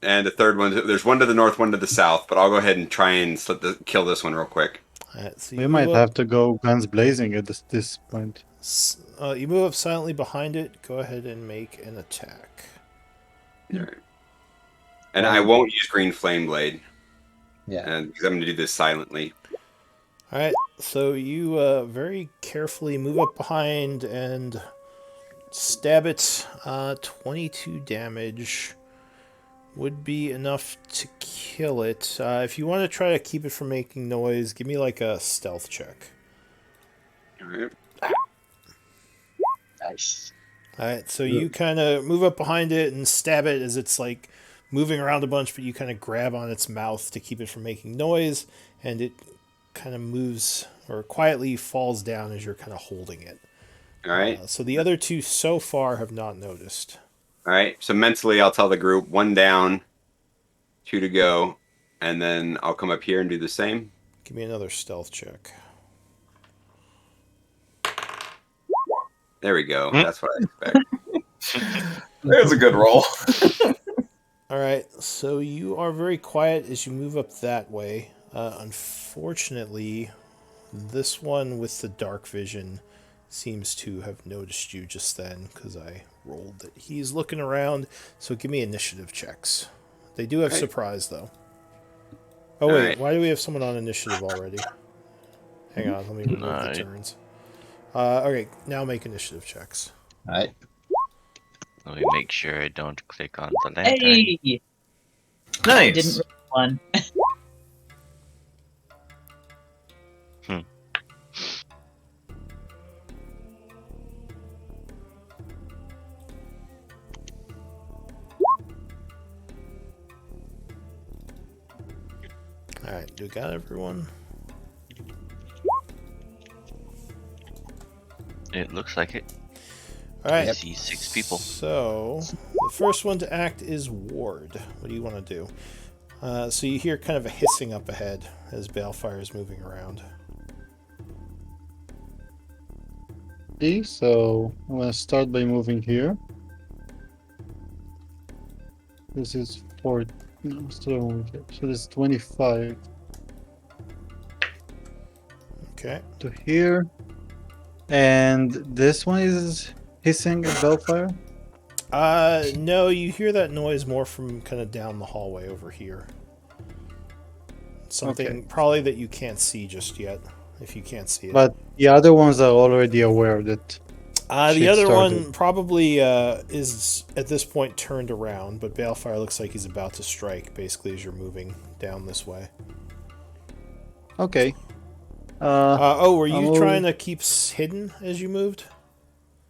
And the third one, there's one to the north, one to the south, but I'll go ahead and try and kill this one real quick. All right, so We you might move have up, to go guns blazing at this point. you move up silently behind it. Go ahead and make an attack. All right. And I won't use green flame blade. Yeah. Because I'm going to do this silently. All right, so you very carefully move up behind and stab it. 22 damage would be enough to kill it. If you want to try to keep it from making noise, give me like a stealth check. All right. Nice. Alright, so you kind of move up behind it and stab it as it's like moving around a bunch, but you kind of grab on its mouth to keep it from making noise, and it kind of moves or quietly falls down as you're kind of holding it. All right. So the other two so far have not noticed. All right. So mentally, I'll tell the group 1 down, 2 to go, and then I'll come up here and do the same. Give me another stealth check. There we go. That's what I expect. There's a good roll. Alright, so you are very quiet as you move up that way. Unfortunately, this one with the dark vision seems to have noticed you just then because I rolled that he's looking around. So give me initiative checks. They do have Okay. surprise though. Oh wait, Alright. why do we have someone on initiative already? Hang on, let me remove the Alright. turns. Okay, now make initiative checks. All right. Let me make sure I don't click on the lantern. Hey, Nice. didn't roll one. Alright, do we got everyone? It looks like it. Alright. I see 6 people. So, the first one to act is Ward. What do you want to do? So you hear kind of a hissing up ahead as Balefire is moving around. Okay, so I'm gonna start by moving here. This is 4. No, still moving here. So this is 25 Okay. to here. And this one is hissing at Bellfire. No, you hear that noise more from kind of down the hallway over here. Something Okay. probably that you can't see just yet, if you can't see it. But the other ones are already aware that the shit other started. one probably is at this point turned around, but Balefire looks like he's about to strike, basically, as you're moving down this way. Okay. Oh, were you I'll- trying to keep hidden as you moved?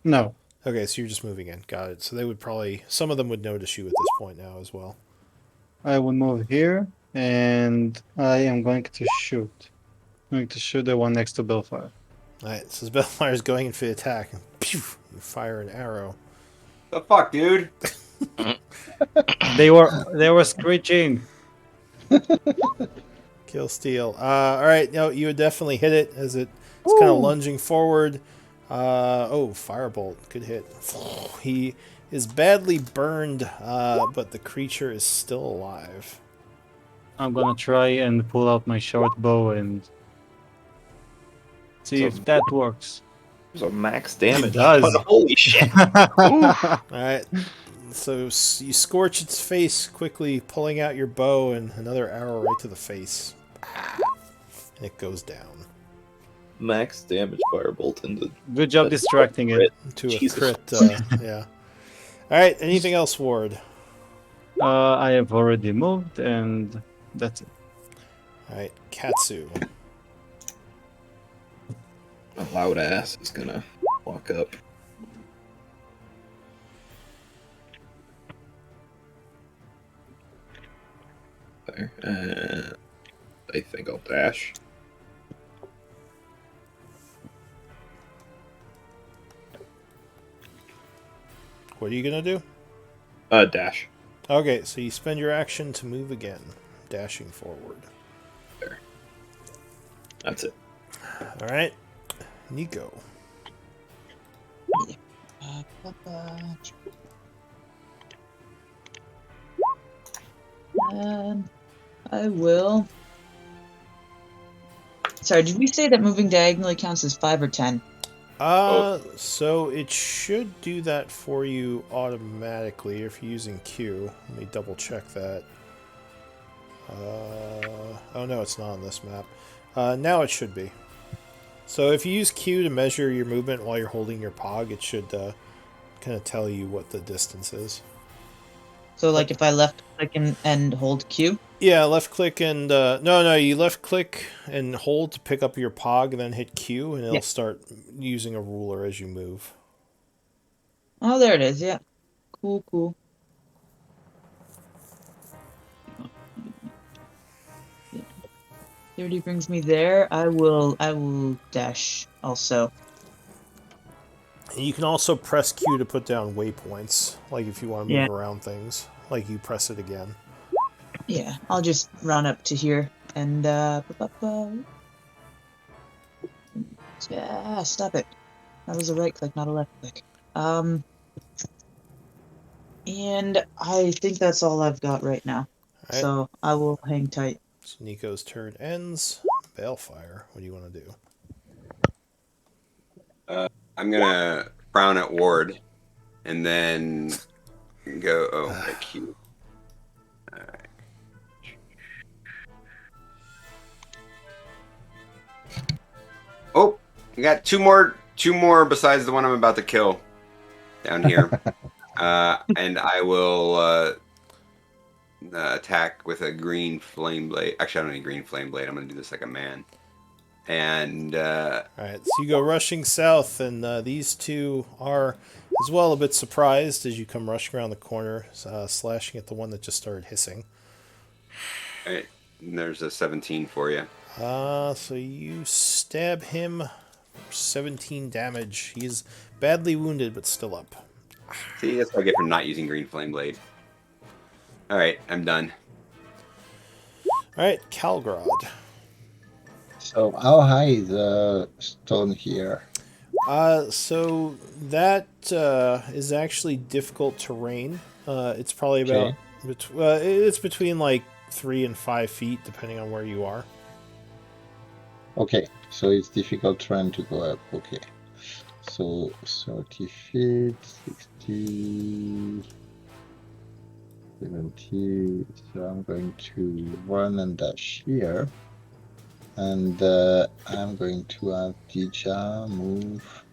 No, Okay, so you're just moving in. Got it. So they would probably, some of them would notice you at this point now as well. I will move here, and I am going to shoot. I'm going to shoot the one next to Bellfire. All right, so Bellfire is going in for the attack. And pew, you fire an arrow. The fuck, dude? They were screeching. Kill steal. All right, no, you would definitely hit it as it's kind of Ooh. lunging forward. Oh, firebolt, good hit. He is badly burned, but the creature is still alive. I'm gonna try and pull out my short bow and see So- if that works. So max damage. does. But holy shit. All right, so you scorch its face quickly, pulling out your bow, and another arrow right to the face, and it goes down Max damage firebolt into Good job distracting it. to a Jesus. crit. Yeah. All right. Anything else, Ward? I have already moved, and that's it. All right, Katsu. a loud ass is gonna walk up. There. I think I'll dash. What are you gonna do? Dash. Okay, so you spend your action to move again, dashing forward. That's it. All right, Nico. I will. Sorry, did we say that moving diagonally counts as 5 or 10? So it should do that for you automatically if you're using Q. Let me double check that. Oh no, it's not on this map. Now it should be. So if you use Q to measure your movement while you're holding your pog, it should kind of tell you what the distance is. So, like, if I left click and hold Q? Yeah, left click and no, you left click and hold to pick up your pog, and then hit Q, and it'll Yeah. start using a ruler as you move. Oh, there it is, yeah. Cool. Yeah. 30 brings me there. I will dash also. And you can also press Q to put down waypoints, like if you want to move Yeah. around things, like you press it again. Yeah, I'll just run up to here and yeah, stop it. That was a right click, not a left click. And I think that's all I've got right now. Alright. So I will hang tight. So Nico's turn ends. Balefire, what do you want to do? I'm gonna frown at Ward, and then go. Oh, okay, Q. All right. Oh, I got two more besides the one I'm about to kill down here. And I will attack with a green flame blade. Actually, I don't need green flame blade. I'm gonna do this like a man. And Alright, so you go rushing south, and these two are as well a bit surprised as you come rushing around the corner, slashing at the one that just started hissing. all right, and there's a 17 for you. So you stab him for 17 damage. He's badly wounded, but still up. See, that's what I get for not using green flame blade. All right, I'm done. Alright, Calgrod. So how high is the stone here? So that is actually difficult terrain. It's probably about it's between like 3 and 5 feet, depending on where you are. Okay, so it's difficult trying to go up. Okay, so 30 feet, 60, 70. So I'm going to run and dash here. And I'm going to have Dija move.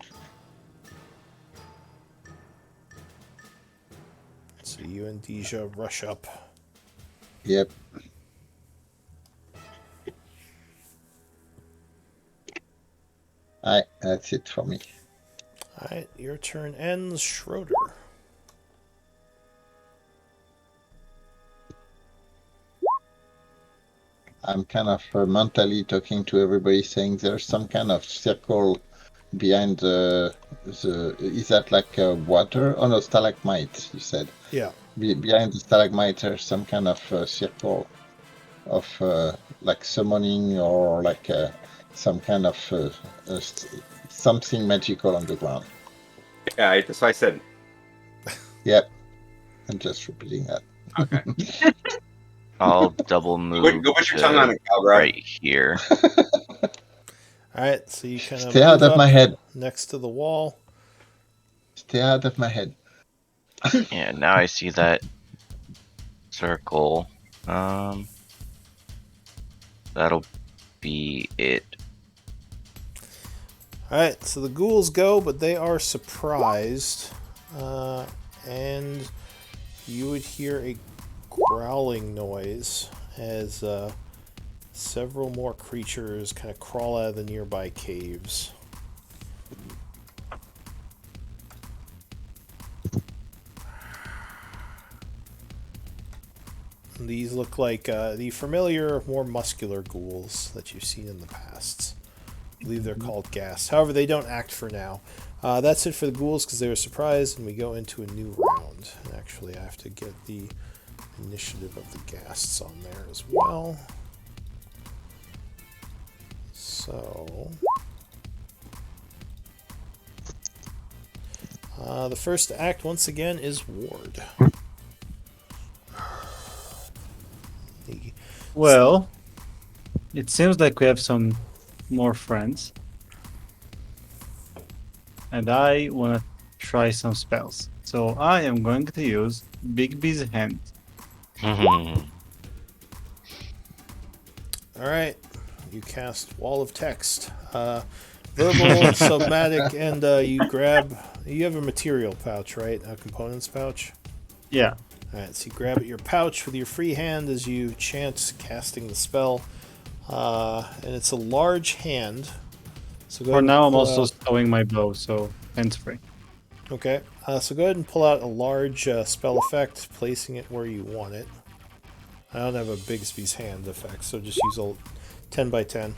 So you and Deja rush up. Yep. Alright, that's it for me. Alright, your turn ends, Schroeder. I'm kind of mentally talking to everybody, saying there's some kind of circle behind the. Is that like water? Oh no, stalagmite. You said. Yeah. Behind the stalagmite, there's some kind of circle of like summoning or like some kind of something magical on the ground. Yeah, that's why I said. Yep, I'm just repeating that. Okay. I'll double move Go put your tongue on to it, Calgra. right here. Alright, so you kind of Stay move out of up my head. next to the wall. Stay out of my head. Yeah, now I see that circle. That'll be it. Alright, so the ghouls go, but they are surprised. And you would hear a growling noise as several more creatures kind of crawl out of the nearby caves. These look like the familiar, more muscular ghouls that you've seen in the past. I believe they're called ghasts. However, they don't act for now. That's it for the ghouls because they were surprised, and we go into a new round. And actually, I have to get the initiative of the ghasts on there as well. So, the first act, once again, is Ward. Well, it seems like we have some more friends. And I want to try some spells. So I am going to use Big B's hand. Alright, you cast Wall of Text. Verbal, somatic, and you have a material pouch, right? A components pouch? Yeah. Alright, so you grab at your pouch with your free hand as you chant casting the spell. And it's a large hand. So go For ahead and now, I'm pull also out- stowing my bow, so hands free. Okay, so go ahead and pull out a large spell effect, placing it where you want it. I don't have a Bigsby's hand effect, so just use a 10 by 10.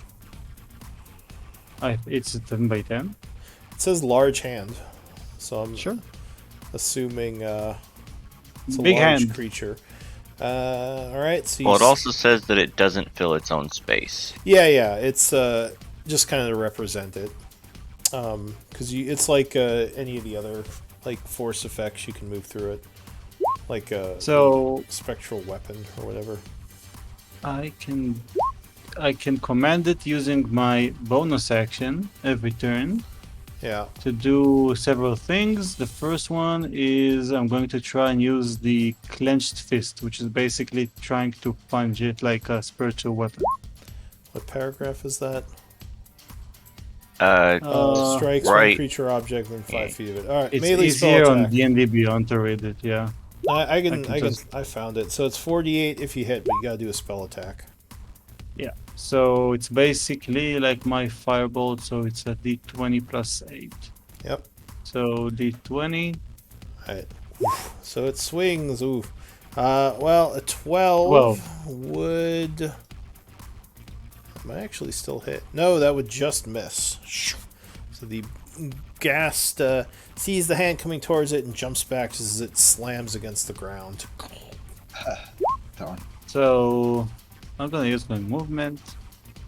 It's a 10 by 10. It says large hand, so I'm Sure. assuming it's a Big large hand. creature. Alright, so you Well, it also says that it doesn't fill its own space. Yeah, it's just kind of to represent it. Because it's like any of the other like force effects, you can move through it. Like So spectral weapon or whatever. I can command it using my bonus action every turn Yeah. to do several things. The first one is I'm going to try and use the clenched fist, which is basically trying to punch it like a spiritual weapon. What paragraph is that? Right. Strikes one right. creature object within 5 feet of it. All right, It's melee easier spell on attack. D&D Beyond to read it, yeah. I found it. So it's 48 if you hit, but you gotta do a spell attack. Yeah. So it's basically like my firebolt, so it's a d20 plus 8. Yep. So d20. Alright. So it swings. Ooh. Well, a 12 would. Might actually still hit. No, that would just miss. So the ghast sees the hand coming towards it and jumps back just as it slams against the ground. Darn. So I'm gonna use my movement.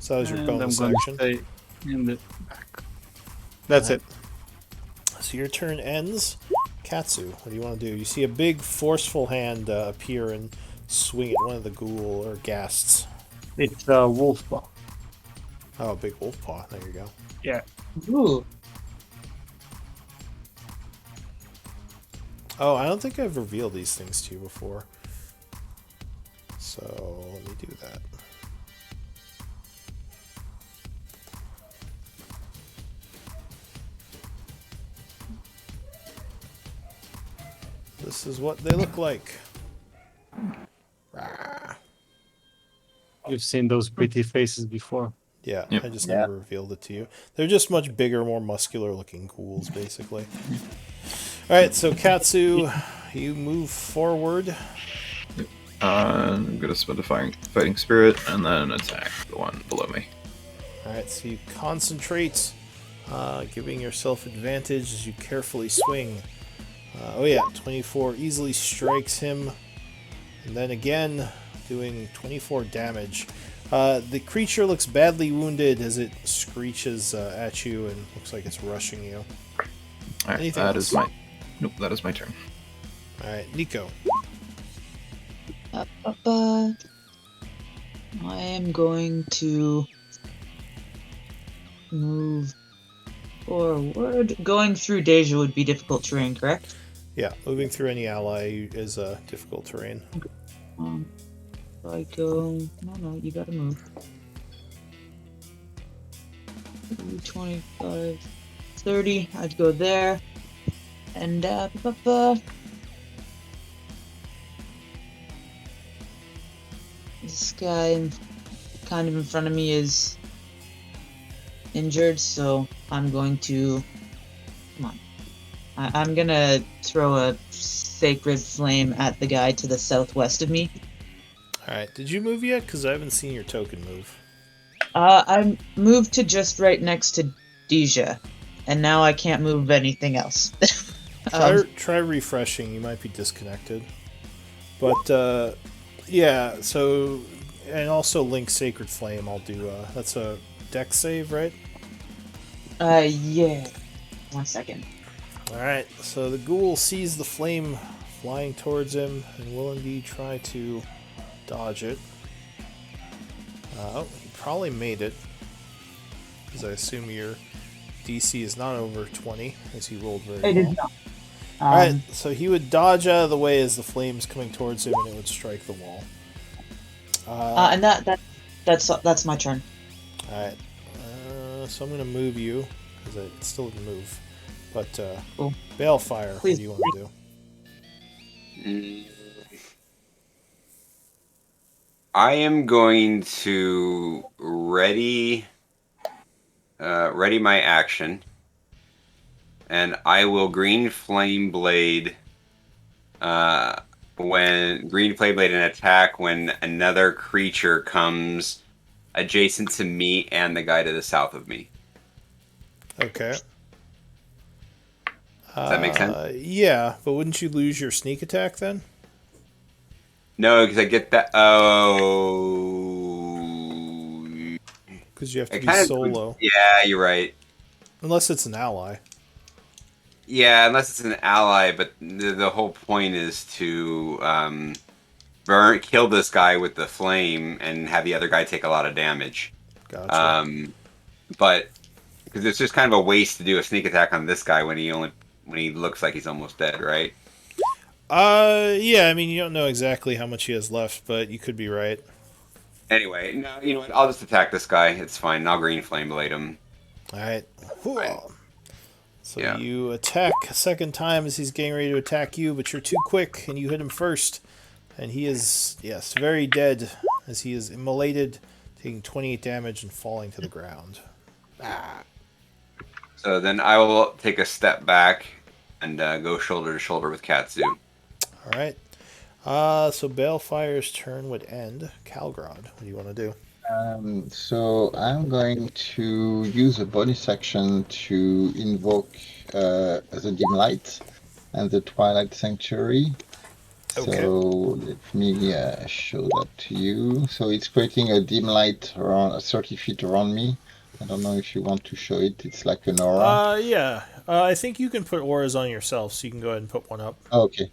So that was your and bonus I'm going action. to stay in the back. That's it. So your turn ends. Katsu, what do you want to do? You see a big, forceful hand appear and swing at one of the ghoul or ghasts. It's a wolf paw. Oh, a big wolf paw. There you go. Yeah. Ooh. Oh, I don't think I've revealed these things to you before. So let me do that. This is what they look like. Rah. You've seen those pretty faces before. Yeah, Yep. I just Yeah. never revealed it to you. They're just much bigger, more muscular looking ghouls, basically. Alright, so Katsu, you move forward. I'm gonna spend a fighting spirit and then attack the one below me. Alright, so you concentrate, giving yourself advantage as you carefully swing. 24 easily strikes him. And then again, doing 24 damage. The creature looks badly wounded as it screeches at you and looks like it's rushing you. Alright, Anything that else? is my. Nope, that is my turn. Alright, Nico. I am going to move forward. Going through Deja would be difficult terrain, correct? Yeah, moving through any ally is difficult terrain. If I go... No, you gotta move. 25, 30, I'd go there. And, this guy kind of in front of me is injured, so I'm going to... Come on. I'm gonna throw a sacred flame at the guy to the southwest of me. Alright, did you move yet? Because I haven't seen your token move. I moved to just right next to Deja, and now I can't move anything else. Try refreshing, you might be disconnected. But, yeah, so... And also link Sacred Flame, I'll do, that's a dex save, right? Yeah. 1 second. Alright, so the ghoul sees the flame flying towards him and will indeed try to dodge it. He probably made it, because I assume your DC is not over 20, as he rolled very I did well. not. Alright, so he would dodge out of the way as the flame's coming towards him and it would strike the wall. And that's my turn. Alright, so I'm going to move you, because it still didn't move. But, Cool. Balefire, what Please. do you want to do? I am going to ready my action, and I will green flame blade an attack when another creature comes adjacent to me and the guy to the south of me. Okay. Does that make sense? Yeah, but wouldn't you lose your sneak attack then? No, because I get that. Oh, Because you have to it be kind of solo. Yeah, you're right. Unless it's an ally. Yeah, unless it's an ally, but the whole point is to kill this guy with the flame and have the other guy take a lot of damage. Gotcha. But because it's just kind of a waste to do a sneak attack on this guy when he looks like he's almost dead, right? Yeah, I mean, you don't know exactly how much he has left, but you could be right. Anyway, no, you know what? I'll just attack this guy. It's fine. I'll green flame blade him. Alright. So Yeah. you attack a second time as he's getting ready to attack you, but you're too quick, and you hit him first. And he is, yes, very dead, as he is immolated, taking 28 damage and falling to the ground. So then I will take a step back and go shoulder to shoulder with Katsu. Alright. So Balefire's turn would end. Calgrod, what do you want to do? So I'm going to use a bonus action to invoke the dim light and the Twilight Sanctuary. Okay. So let me show that to you. So it's creating a dim light around 30 feet around me. I don't know if you want to show it. It's like an aura. Yeah. I think you can put auras on yourself, so you can go ahead and put one up. Okay.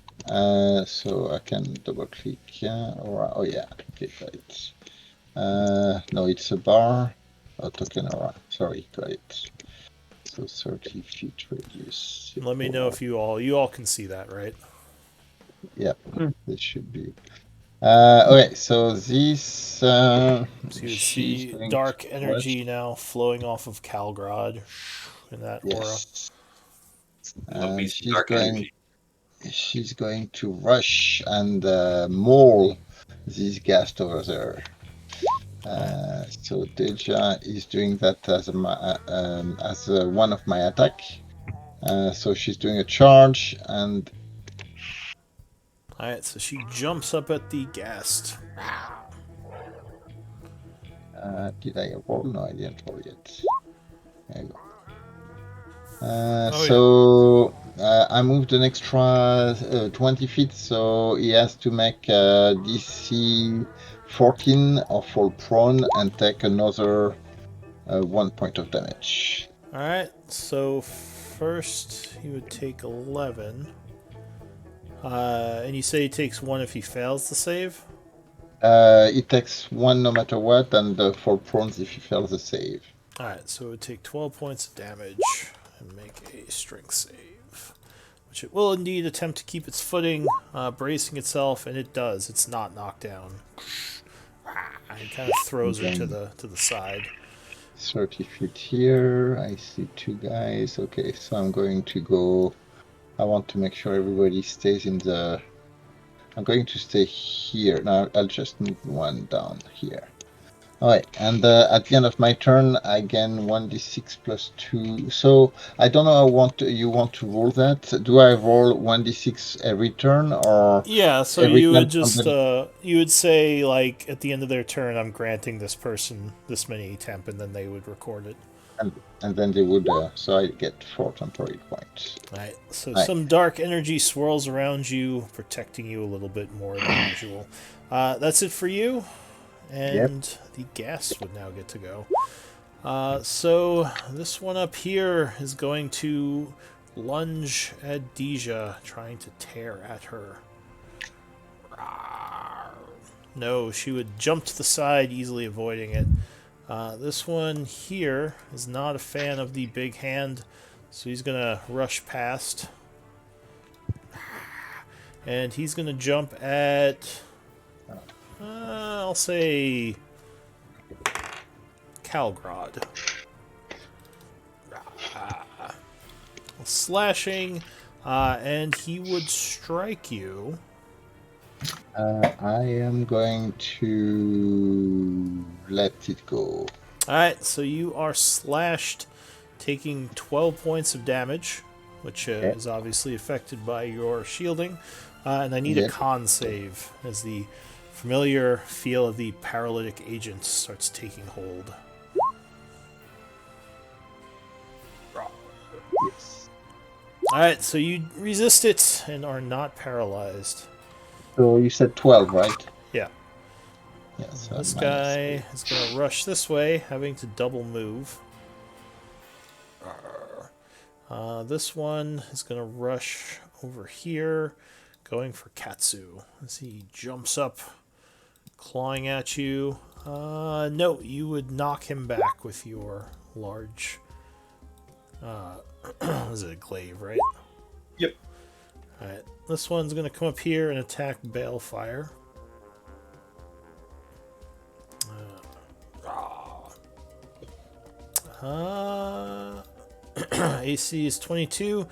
So I can double click aura. Oh yeah. Okay, got it. No, it's a bar. Oh, token aura. Sorry, got it. So 30 feet radius. Let me know if you all can see that, right? Yep, this should be. Okay, so this. So you she's see going dark to energy now flowing off of Calgrod in that Yes. Love me some She's dark going. energy. She's going to rush and maul this ghast over there. So Deja is doing that as one of my attack. So she's doing a charge, and Alright, so she jumps up at the ghast. did I roll? No, I didn't roll yet. There you go. I moved an extra 20 feet, so he has to make DC 14 or fall prone and take another 1 point of damage. Alright, so first he would take 11. And you say he takes 1 if he fails the save? It takes 1 no matter what, and fall prone if he fails the save. Alright, so it would take 12 points of damage and make a strength save. Which it will indeed attempt to keep its footing, bracing itself, and it does. It's not knocked down. And it kind of throws her to the side. 30 feet here. I see 2 guys. Okay, so I'm going to go. I want to make sure everybody stays in the. I'm going to stay here. Now I'll just move 1 down here. Alright, and at the end of my turn, I gain 1d6 plus 2. So I don't know how you want to roll that. Do I roll 1d6 every turn, or Yeah, so every you time would just somebody... you would say, like, at the end of their turn, I'm granting this person this many temp, and then they would record it. And then they would, so I get 4 temporary points. Right. So Right. some dark energy swirls around you, protecting you a little bit more than usual. That's it for you, and the ghast would now get to go. So this one up here is going to lunge at Deja, trying to tear at her. No, she would jump to the side, easily avoiding it. This one here is not a fan of the big hand, so he's going to rush past. And he's going to jump at, I'll say, Calgrod. Slashing, and he would strike you. I am going to let it go. Alright, so you are slashed, taking 12 points of damage, which is obviously affected by your shielding. And I need a con save as the familiar feel of the paralytic agent starts taking hold. Yes. Alright, so you resist it and are not paralyzed. So you said 12, right? Yeah. Yes. This guy is going to rush this way, having to double move. This one is going to rush over here, going for Katsu. As he jumps up, clawing at you. No, you would knock him back with your large... is it a glaive, right? Yep. Alright, this one's going to come up here and attack Balefire. AC is 22,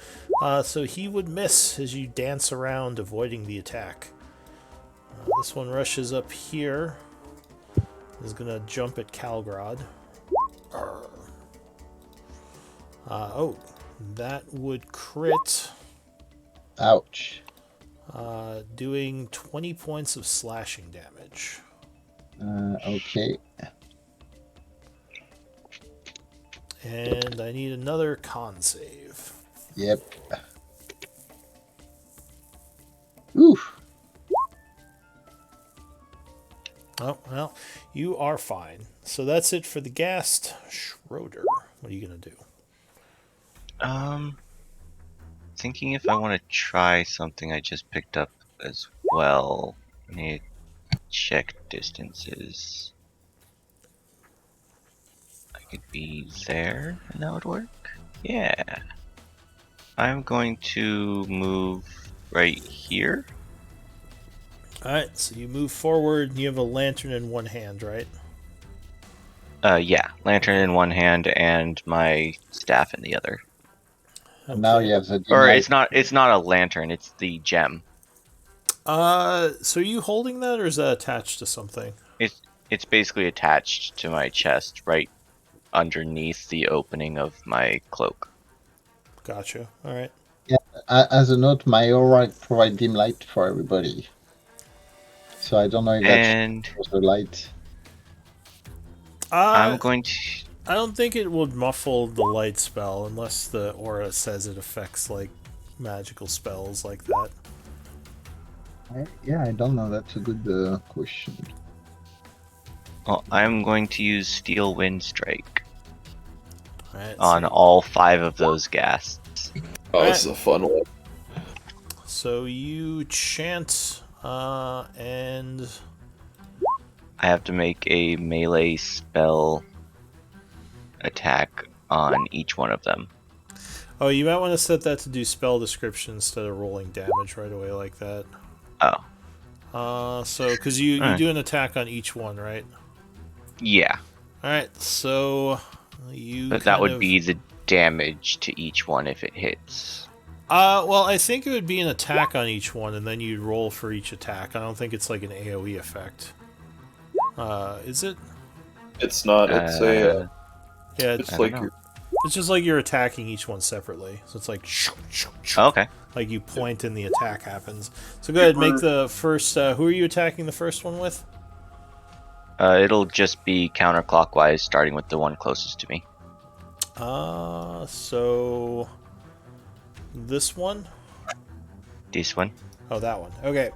so he would miss as you dance around, avoiding the attack. This one rushes up here. Is going to jump at Calgrod. Oh, that would crit. Ouch. Doing 20 points of slashing damage. Okay. And I need another con save. Yep. Oof. Oh, well, you are fine. So that's it for the ghast. Schroeder, what are you going to do? Thinking if I want to try something I just picked up as well. I need to check distances. I could be there and that would work. Yeah. I'm going to move right here. Alright, so you move forward, and you have a lantern in one hand, right? Yeah. Lantern in one hand and my staff in the other. Okay. Now you have the Or deny. it's not a lantern, it's the gem. So are you holding that, or is that attached to something? It's basically attached to my chest, right underneath the opening of my cloak. Gotcha. All right. As a note, my aura provide dim light for everybody. So I don't know if that And shows the light. I'm going to. I don't think it would muffle the light spell unless the aura says it affects like magical spells like that. I don't know. That's a good question. Well, I'm going to use Steel Wind Strike All right. on So, all 5 of those ghasts. Oh, this is a fun one. so you chant, and I have to make a melee spell attack on each one of them. oh, you might want to set that to do spell description instead of rolling damage right away like that. Oh, So because you Alright. do an attack on each one, right? yeah. All right. So you. But that kind would of- be the damage to each one if it hits. Well, I think it would be an attack on each one, and then you'd roll for each attack. I don't think it's like an AOE effect. Is it? It's not. It's a. Yeah, It's I like don't know. your it's just like you're attacking each one separately. So it's like, Oh, okay. like you point and the attack happens. So go ahead, make the first. Who are you attacking the first one with? It'll just be counterclockwise, starting with the one closest to me. So this one. This one. Oh, that one. Okay.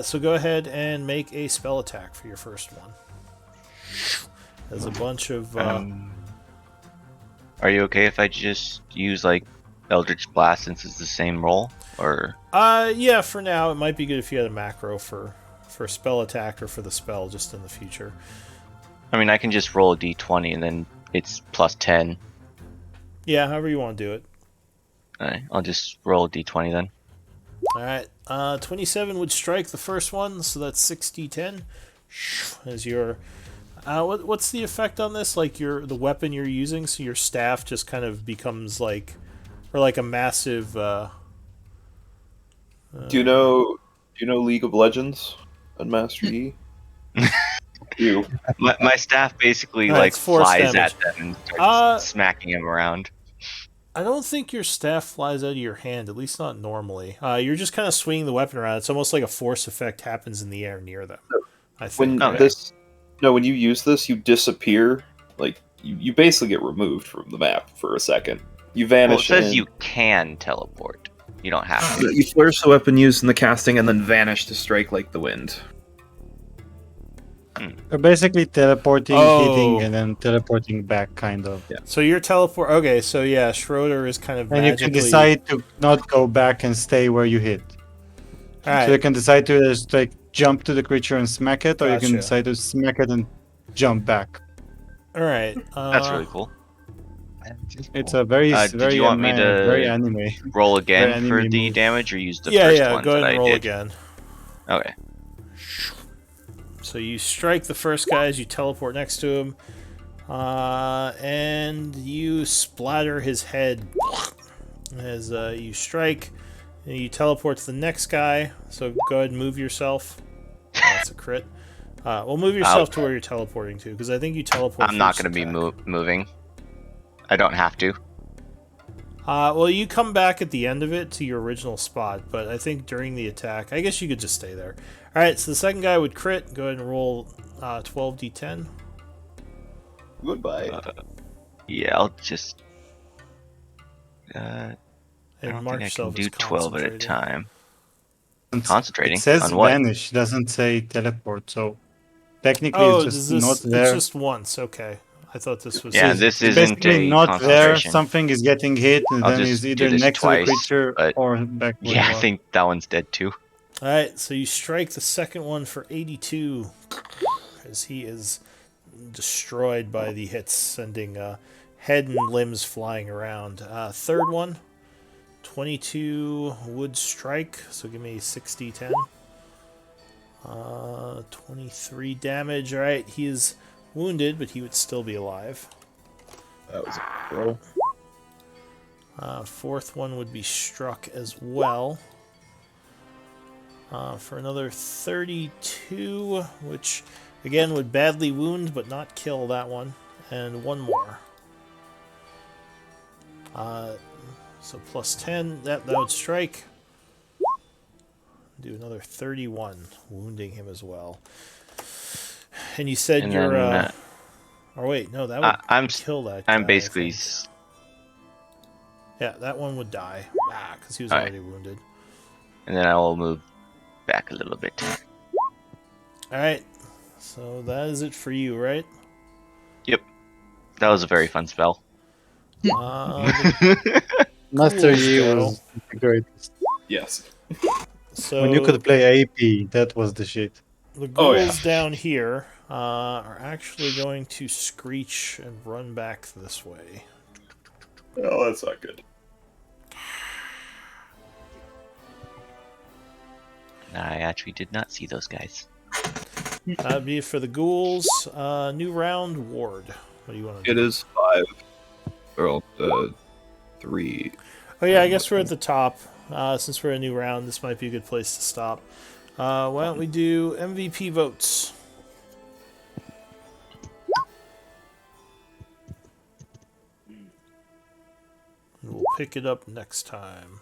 So go ahead and make a spell attack for your first one. There's a bunch of. Are you okay if I just use like Eldritch Blast since it's the same roll, or? Yeah. For now, it might be good if you had a macro for spell attack or for the spell, just in the future. I mean, I can just roll a d20 and then it's plus 10. Yeah, however you want to do it. Alright, I'll just roll a d20 then. All right. 27 would strike the first one, so that's 6d10. As your what's the effect on this? Like the weapon you're using, so your staff just kind of becomes like, or like a massive. Do you know League of Legends and Master E? You. My staff basically Alright, like it's force flies damage. at them and starts smacking them around. I don't think your staff flies out of your hand, at least not normally. You're just kind of swinging the weapon around. It's almost like a force effect happens in the air near them. I think. When you use this, you disappear. Like you basically get removed from the map for a second. You Well, it vanish. says you can teleport. You don't have to. You flourish the weapon used in the casting and then vanish to strike like the wind. They're basically teleporting, Oh. hitting, and then teleporting back, kind of. Yeah. So you're teleport. Okay, so yeah, Schroeder is kind of And you magically. can decide to not go back and stay where you hit. All right. So you can decide to just like jump to the creature and smack it, or you can Gotcha. decide to smack it and jump back. All right. That's really cool. It's a very, Did very, you want me to very anime. roll again Very for anime the move. damage, or use the Yeah, first yeah. ones Go ahead that and I roll did? again. Okay. So you strike the first guy as you teleport next to him, and you splatter his head as you strike. And you teleport to the next guy. So go ahead and move yourself. That's a crit. Well, move yourself to where you're teleporting to, because I think you teleport. I'm not first going to be attack. moving. I don't have to. Well, you come back at the end of it to your original spot, but I think during the attack, I guess you could just stay there. All right, so the second guy would crit. Go ahead and roll 12d10. Goodbye. Yeah, I'll just. I And don't mark think I can yourself do as 12 at a concentrating. time. It Concentrating says on what? vanish, doesn't say teleport. So technically, Oh, it's does just not this? there. It's just once. Okay, I thought this was. Yeah, It's this it's isn't basically a not there. concentration. Something is getting hit, and I'll then just is do either this next twice, to the creature but- or back where Yeah, you I are. think that one's dead too. All right, so you strike the second one for 82, as he is destroyed by the hits, sending head and limbs flying around. Third one, 22 would strike, so give me 6d10. 23 damage. All right, he is wounded, but he would still be alive. That was a roll. Fourth one would be struck as well. For another 32, which Again, would badly wound, but not kill that one. And one more. So plus 10, that would strike. Do another 31, wounding him as well. And you said And you're... then, or wait, no, that would I'm kill that guy, I'm I basically think. Yeah, that one would die. Because he was Alright. already wounded. and then I will move back a little bit. Alright. So that is it for you, right? Yep, that was a very fun spell. Master Ghouls Yi go. was the greatest. Yes. So When you could play AP, that was the shit. the Oh, yeah. ghouls down here are actually going to screech and run back this way. Oh, that's not good. I actually did not see those guys. That'd be it for the ghouls. New round, Ward. What do you want to It do? is 5. Or 3. Oh yeah, I guess we're at the top. Since we're a new round, this might be a good place to stop. Why don't we do MVP votes? And we'll pick it up next time.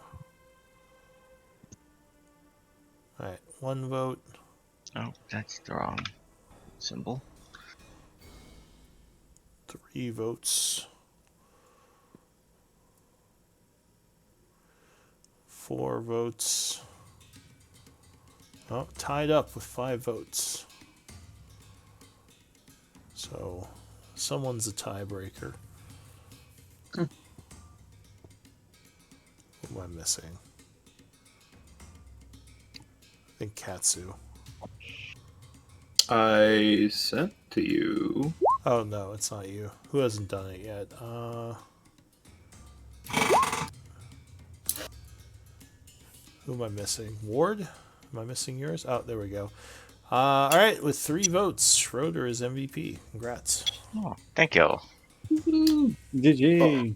Alright, 1 vote. Oh, that's the wrong symbol. 3 votes. 4 votes. Oh, tied up with 5 votes. So, someone's a tiebreaker. Who am I missing? I think Katsu. I sent to you. Oh no, it's not you. Who hasn't done it yet? Who am I missing? Ward? Am I missing yours? Oh, there we go. All right, with 3 votes, Schroeder is MVP. Congrats. Oh, thank you. GG.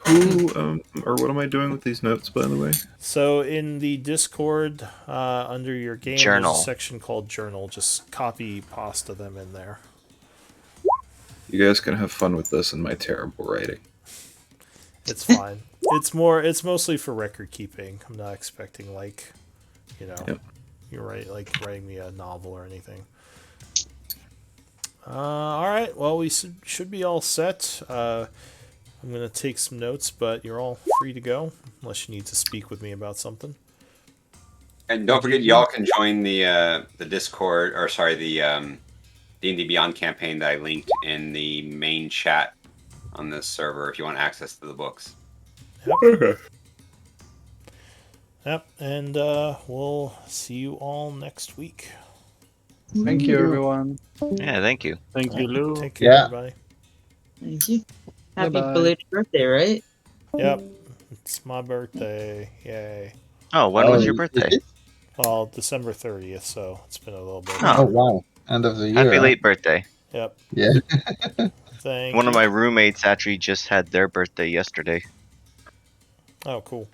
Who, or what am I doing with these notes, by the way? So in the Discord, under your game, Journal. there's a section called Journal. Just copy pasta them in there. You guys can have fun with this and my terrible writing. It's fine. It's mostly for record keeping. I'm not expecting like, Yep. you're writing me a novel or anything. All right. Well, we should be all set. I'm gonna take some notes, but you're all free to go unless you need to speak with me about something. And don't forget, y'all can join the Discord, or sorry, the D&D Beyond campaign that I linked in the main chat on this server if you want access to the books. Yep. Okay. Yep. And we'll see you all next week. Thank you, everyone. Yeah, thank you. Thank you, Lou. Take care, Yeah. everybody. Thank you. Happy Bye-bye. belated birthday, right? Yep. It's my birthday. Yay. Oh, when was your birthday? Well, December 30th, so it's been a little bit. Oh. Oh wow! End of the year. Happy huh? late birthday. Yep. Yeah. Thank One you. of my roommates actually just had their birthday yesterday. Oh, cool.